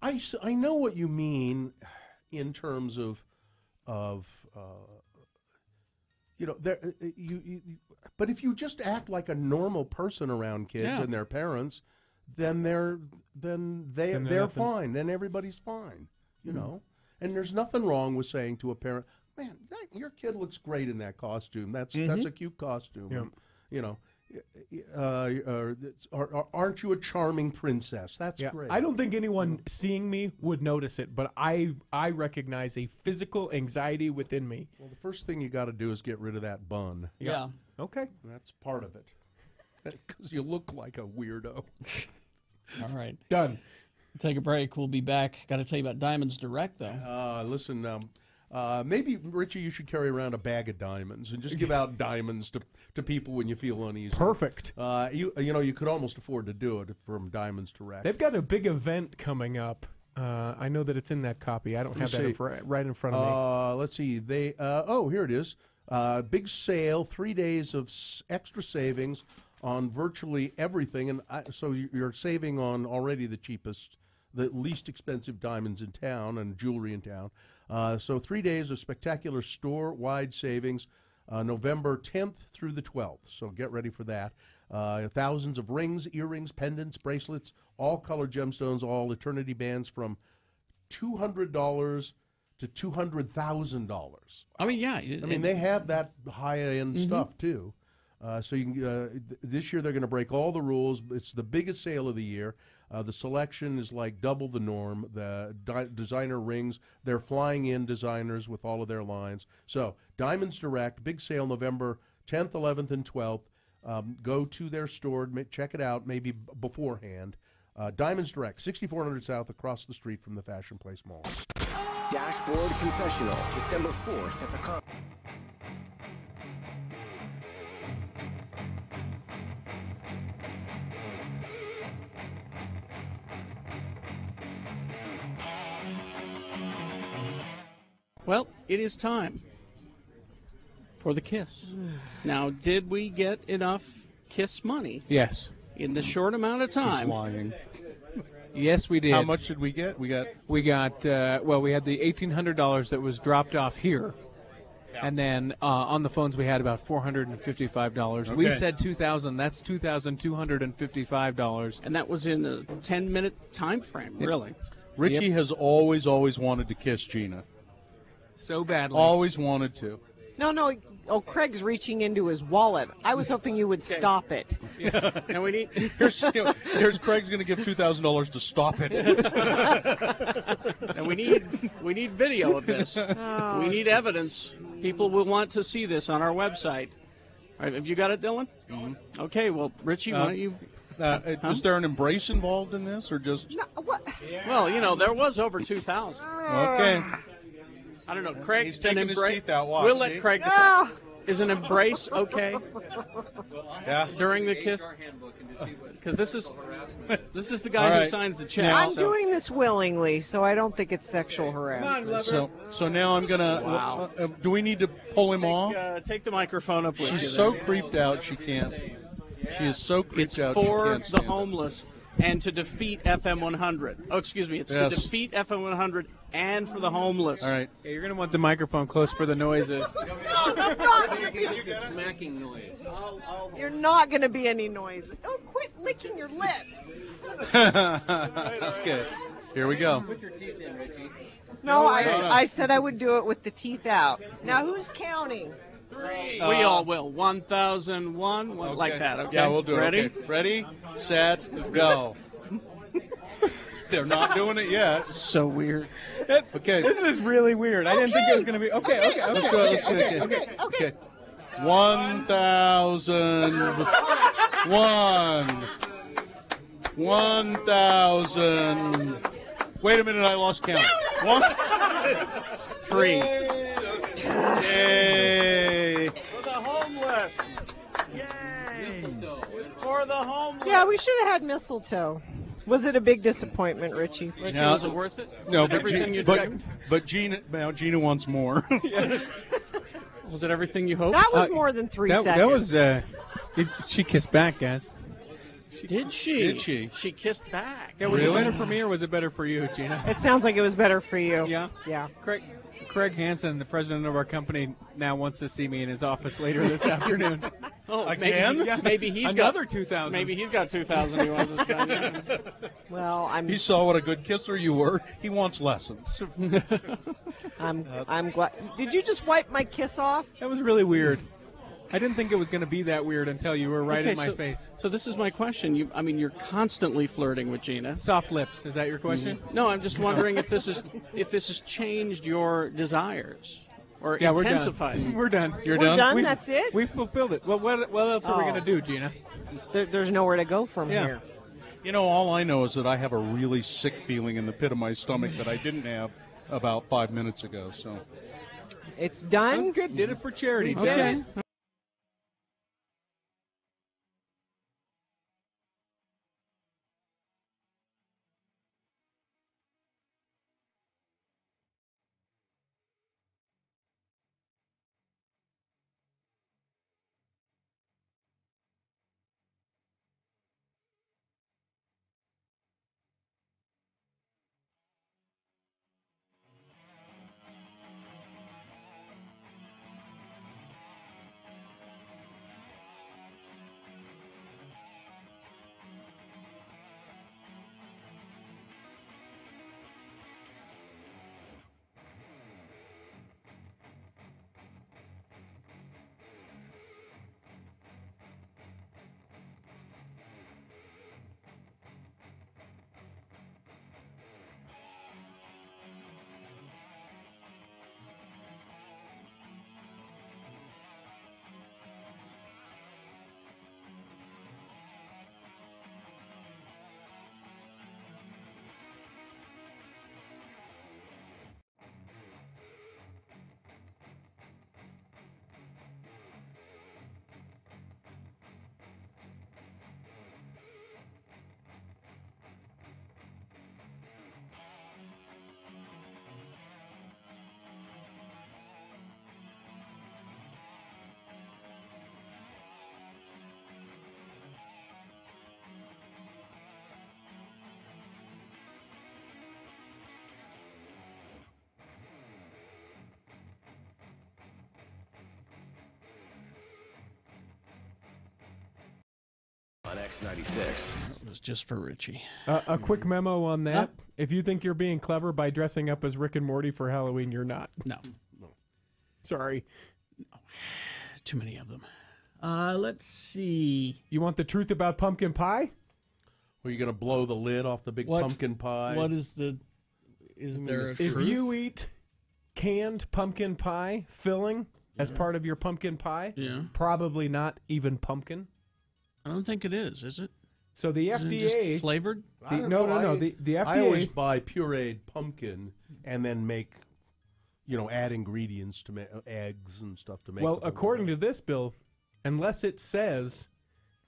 I know what you mean in terms of but if you just act like a normal person around kids and their parents, then they're fine. Then everybody's fine, And there's nothing wrong with saying to a parent, "Man, your kid looks great in that costume. That's a cute costume." Aren't you a charming princess? That's great. I don't think anyone seeing me would notice it, but I recognize a physical anxiety within me. Well, the first thing you got to do is get rid of that bun. Yeah. Okay. That's part of it. Because you look like a weirdo. All right. Done. Take a break. We'll be back. Got to tell you about Diamonds Direct, though. Listen, maybe, Richie, you should carry around a bag of diamonds and just give out diamonds to people when you feel uneasy. Perfect. You could almost afford to do it from Diamonds Direct. They've got a big event coming up. I know that it's in that copy. I don't have that right in front of me. Let's see. Here it is. Big sale, 3 days of extra savings on virtually everything. And so you're saving on already the cheapest, the least expensive diamonds in town and jewelry in town. So 3 days of spectacular store-wide savings, November 10th through the 12th. So get ready for that. Thousands of rings, earrings, pendants, bracelets, all colored gemstones, all eternity bands from $200 to $200,000. I mean, yeah. They have that high-end stuff, too. So you can, this year they're going to break all the rules. It's the biggest sale of the year. The selection is like double the norm. The designer rings, they're flying in designers with all of their lines. So Diamonds Direct, big sale November 10th, 11th, and 12th. Go to their store, check it out maybe beforehand. Diamonds Direct, 6400 South across the street from the Fashion Place Mall. Dashboard Confessional, December 4th at the Well, it is time for the kiss. Now, did we get enough kiss money? Yes. In the short amount of time? He's lying. Yes, we did. How much did we get? We got. We had the $1,800 that was dropped off here, And then on the phones we had about $455. We Okay. said $2,000. That's $2,255. And that was in a 10-minute time frame, really. Richie has always wanted to kiss Gina. So badly. Always wanted to. No. Oh, Craig's reaching into his wallet. I was hoping you would stop it. And we need. Here's Craig's going to give $2,000 to stop it. And we need video of this. We need evidence. People will want to see this on our website. All right, have you got it, Dylan? Mm-hmm. Okay. Well, Richie, why don't you? Is there an embrace involved in this, or just? No, what? Well, there was over 2,000. Okay. I don't know. Craig, He's taking his teeth out. Watch, we'll see? let Craig decide. Is an embrace okay? Yeah. During the kiss? Because this is the guy who signs the check. I'm doing this willingly, so I don't think it's sexual harassment. So now I'm gonna. Wow. Do we need to pull him off? Take the microphone up with you. She's so creeped out she can't. She is so creeped out. It's for she can't the stand it. homeless and to defeat FM 100. Oh, excuse me. It's to defeat FM 100 and for the homeless. All right. Yeah, you're going to want the microphone close for the noises. Smacking noise. You're not going to be any noise. Oh, quit licking your lips. Okay. Here we go. Put your teeth in, Richie. No, I said I would do it with the teeth out. Now, who's counting? 3. We all will. 1,001, like that. Okay. Yeah, we'll do Ready? it. Okay. Ready, set, go. They're not doing it yet. So weird. Okay. This is really weird. I didn't think it was going to be. Okay. Let's go. Let's see. Okay. 1,001. 1,000. Wait a minute, I lost count. 1, 3. Yay! For the homeless. Yay! It's for the homeless. Yeah, we should have had mistletoe. Was it a big disappointment, Richie? Richie, was it worth it? No, Was it everything you but Gina wants more. Was it everything you hoped? That was more than 3 seconds. That was. She kissed back, guys. Did she? Did she? She kissed back. Yeah, was it better for me or was it better for you, Gina? It sounds like it was better for you. Yeah? Yeah. Craig Hansen, the president of our company, now wants to see me in his office later this afternoon. Oh, again? Maybe he's another got 2,000. Maybe he's got 2,000 he wants to spend. Well, He saw what a good kisser you were. He wants lessons. I'm glad. Did you just wipe my kiss off? That was really weird. I didn't think it was going to be that weird until you were right in my face. So this is my question. You're constantly flirting with Gina. Soft lips. Is that your question? No, I'm just wondering if this has changed your desires or Yeah, intensified. We're done. You're We're done? done? That's it? We fulfilled it. Well, what else are we going to do, Gina? There's nowhere to go from Yeah. here. You know, all I know is that I have a really sick feeling in the pit of my stomach that I didn't have about 5 minutes ago. So It's That done. was good. Did it for charity. We did Okay. it. on X96. It was just for Richie. A quick memo on that. If you think you're being clever by dressing up as Rick and Morty for Halloween, you're not. No. Sorry. No. Too many of them. Let's see. You want the truth about pumpkin pie? Were you going to blow the lid off the big pumpkin pie? What is the... Is there a If truth? you eat canned pumpkin pie filling as part of your pumpkin pie, probably not even pumpkin. I don't think it is it? So the Isn't FDA... it just flavored? No. The FDA... I always buy pureed pumpkin and then make, add ingredients to make eggs and stuff to make. Well, according to this bill, unless it says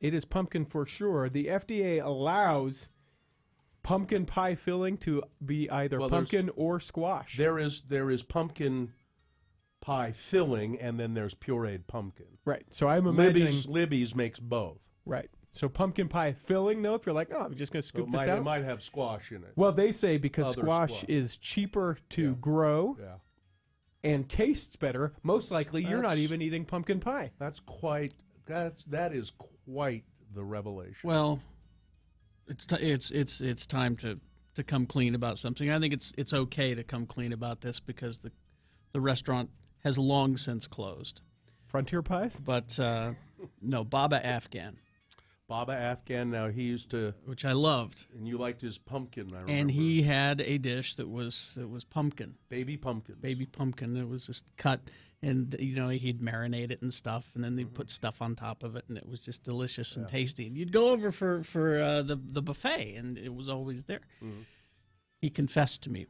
it is pumpkin for sure, the FDA allows pumpkin pie filling to be either pumpkin or squash. There is pumpkin pie filling, and then there's pureed pumpkin. Right. So I'm imagining Libby's makes both. Right. So pumpkin pie filling, though, if you're like, I'm just going to scoop this out. It might have squash in it. Well, they say because squash is cheaper to grow and tastes better, most likely you're not even eating pumpkin pie. That is quite the revelation. Well, it's time to come clean about something. I think it's okay to come clean about this because the restaurant has long since closed. Frontier Pies? But no, Baba Afghan. Baba Afghan. Now he used to, which I loved, and you liked his pumpkin. I remember. And he had a dish that was pumpkin, baby pumpkins, baby pumpkin. It was just cut, and he'd marinate it and stuff, and then they'd put stuff on top of it, and it was just delicious and tasty. And you'd go over for the buffet, and it was always there. He confessed to me.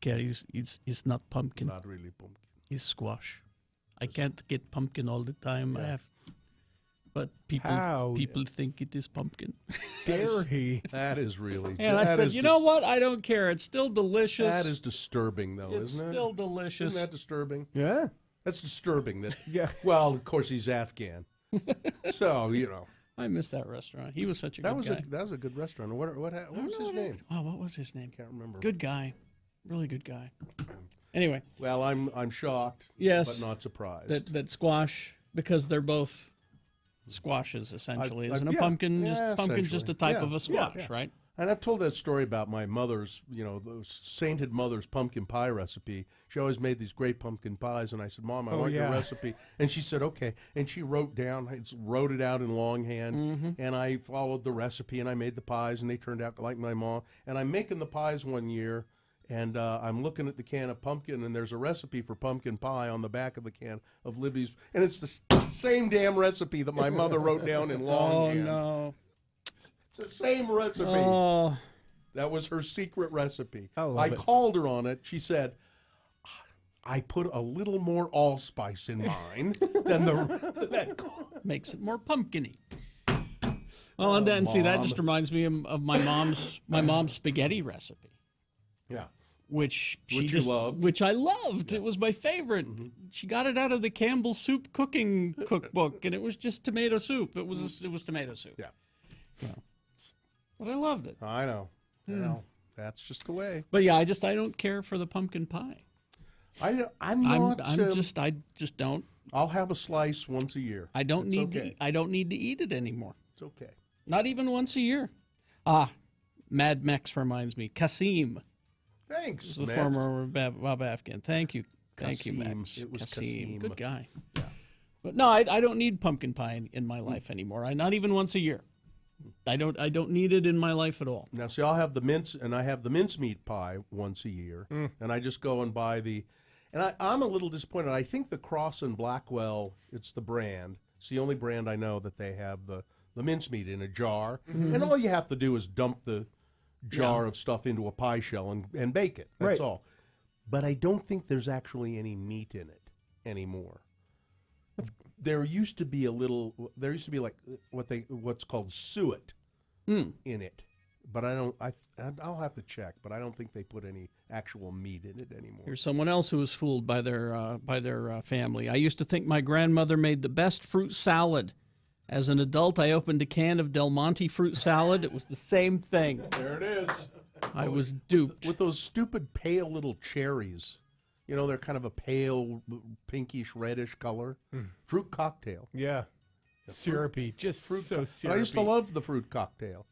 He's not pumpkin. Not really pumpkin. He's squash. I can't get pumpkin all the time. I have. But people think it is pumpkin. Dare he? That is really... And I said, you know what? I don't care. It's still delicious. That is disturbing, though, isn't it? It's still delicious. Isn't that disturbing? Yeah. That's disturbing. That. Well, of course, he's Afghan. So, I miss that restaurant. He was such a good guy. That was a good restaurant. What was his name? Oh, what was his name? Can't remember. Good guy. Really good guy. Anyway. Well, I'm shocked, yes, but not surprised. That squash, because they're both... squashes essentially, isn't a pumpkin just a type of a squash, right? And I've told that story about my mother's, the sainted mother's pumpkin pie recipe. She always made these great pumpkin pies, and I said, "Mom, I want your recipe." And she said, "Okay." And she wrote it out in longhand, and I followed the recipe, and I made the pies, and they turned out like my mom. And I'm making the pies one year. And I'm looking at the can of pumpkin, and there's a recipe for pumpkin pie on the back of the can of Libby's. And it's the same damn recipe that my mother wrote down in longhand. Oh, no. It's the same recipe. Oh. That was her secret recipe. I called her on it. She said, I put a little more allspice in mine than that makes it more pumpkin-y. Well, and then, see, that just reminds me of my mom's spaghetti recipe. Yeah. Which you loved. Which I loved. Yeah. It was my favorite. She got it out of the Campbell Soup cooking cookbook, and it was just tomato soup. It was tomato soup. Yeah. But I loved it. I know. Well, that's just the way. But yeah, I don't care for the pumpkin pie. I just don't. I'll have a slice once a year. I don't need to eat it anymore. It's okay. Not even once a year. Mad Mex reminds me. Kasim. Thanks, the former Baba Afghan. Thank you. Thank you, Max. It was Kasim. Good guy. Yeah. But no, I don't need pumpkin pie in my life anymore. Not even once a year. I don't need it in my life at all. Now, see, I'll have the mincemeat pie once a year, and I just go and buy and I'm a little disappointed. I think the Cross and Blackwell, it's the brand. It's the only brand I know that they have the mincemeat in a jar, and all you have to do is dump the jar of stuff into a pie shell and bake it. That's all. But I don't think there's actually any meat in it anymore. There used to be like what's called suet in it, but I'll have to check. But I don't think they put any actual meat in it anymore. Here's someone else who was fooled by their family. I used to think my grandmother made the best fruit salad. As an adult, I opened a can of Del Monte fruit salad. It was the same thing. There it is. I was duped. With those stupid pale little cherries. They're kind of a pale, pinkish, reddish color. Fruit cocktail. Yeah. Syrupy, just fruit so syrupy. I used to love the fruit cocktail,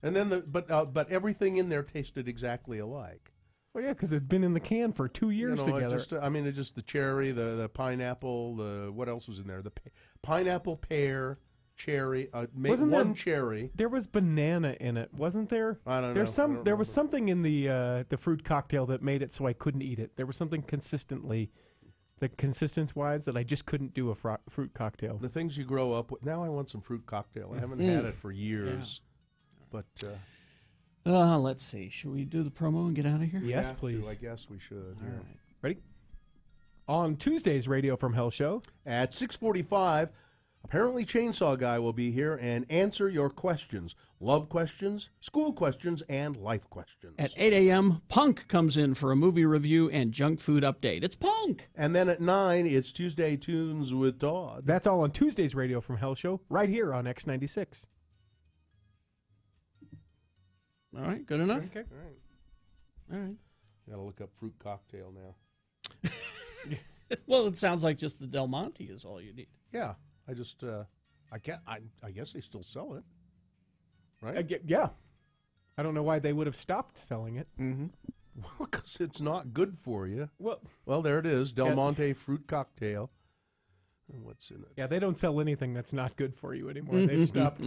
and then but everything in there tasted exactly alike. Well, yeah, because it'd been in the can for 2 years together. It just the cherry, the pineapple, what else was in there? The pineapple, pear, cherry. One cherry. There was banana in it, wasn't there? I don't know. There was something in the fruit cocktail that made it so I couldn't eat it. There was something the consistency-wise that I just couldn't do a fruit cocktail. The things you grow up with. Now I want some fruit cocktail. I haven't had it for years, but. Let's see. Should we do the promo and get out of here? Yes, please. I guess we should. All right. Ready? On Tuesday's Radio from Hell show at 6:45, apparently Chainsaw Guy will be here and answer your questions. Love questions, school questions, and life questions. At 8 a.m., Punk comes in for a movie review and junk food update. It's Punk! And then at 9, it's Tuesday Tunes with Todd. That's all on Tuesday's Radio from Hell show, right here on X96. All right, good enough? Okay. All right. Got to look up fruit cocktail now. Well, it sounds like just the Del Monte is all you need. Yeah. I just, I guess they still sell it. Right? Yeah. I don't know why they would have stopped selling it. Mm-hmm. Well, because it's not good for you. Well, there it is. Del Monte fruit cocktail. And what's in it? Yeah, they don't sell anything that's not good for you anymore. They've stopped.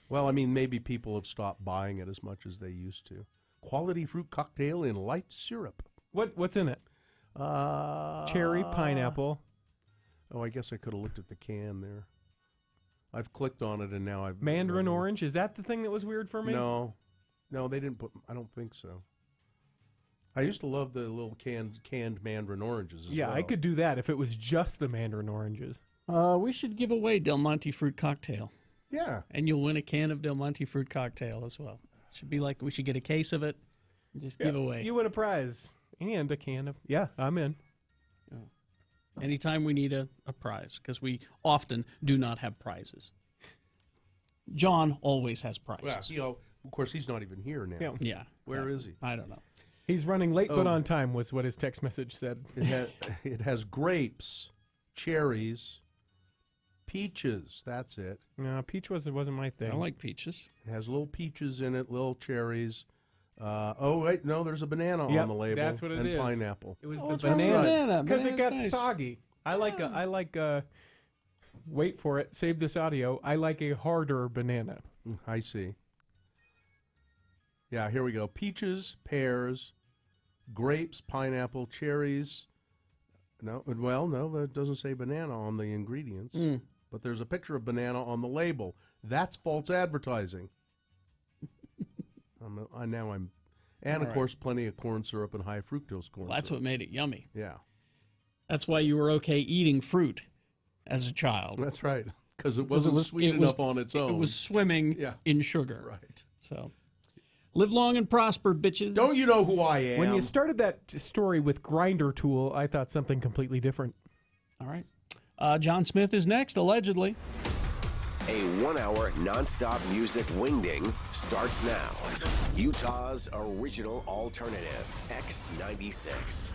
Well, I mean, maybe people have stopped buying it as much as they used to. Quality fruit cocktail in light syrup. What's in it? Cherry, pineapple. Oh, I guess I could have looked at the can there. I've clicked on it and now I've... Mandarin orange? Is that the thing that was weird for me? No, they didn't put... I don't think so. I used to love the little canned mandarin oranges as well. I could do that if it was just the mandarin oranges. We should give away Del Monte fruit cocktail. Yeah. And you'll win a can of Del Monte fruit cocktail as well. Should be like we should get a case of it and just give away. You win a prize and a can of... Yeah, I'm in. Anytime we need a prize, because we often do not have prizes. John always has prizes. Well, of course, he's not even here now. Yeah. Where is he? I don't know. He's running late but on time was what his text message said. It has grapes, cherries, peaches. That's it. No, peach wasn't my thing. I like peaches. It has little peaches in it, little cherries. Wait, no, there's a banana on the label. That's what it is. And pineapple. It was the banana. Because it got soggy. I like wait for it, save this audio. I like a harder banana. I see. Yeah, here we go. Peaches, pears, grapes, pineapple, cherries. No, that doesn't say banana on the ingredients. But there's a picture of banana on the label. That's false advertising. And of course, plenty of corn syrup and high fructose corn syrup. That's what made it yummy. Yeah. That's why you were okay eating fruit as a child. That's right, because it wasn't sweet enough on its own. It was swimming in sugar. Right. So, live long and prosper, bitches. Don't you know who I am? When you started that story with grinder tool, I thought something completely different. All right. John Smith is next, allegedly. A 1-hour nonstop music wingding starts now. Utah's original alternative, X96.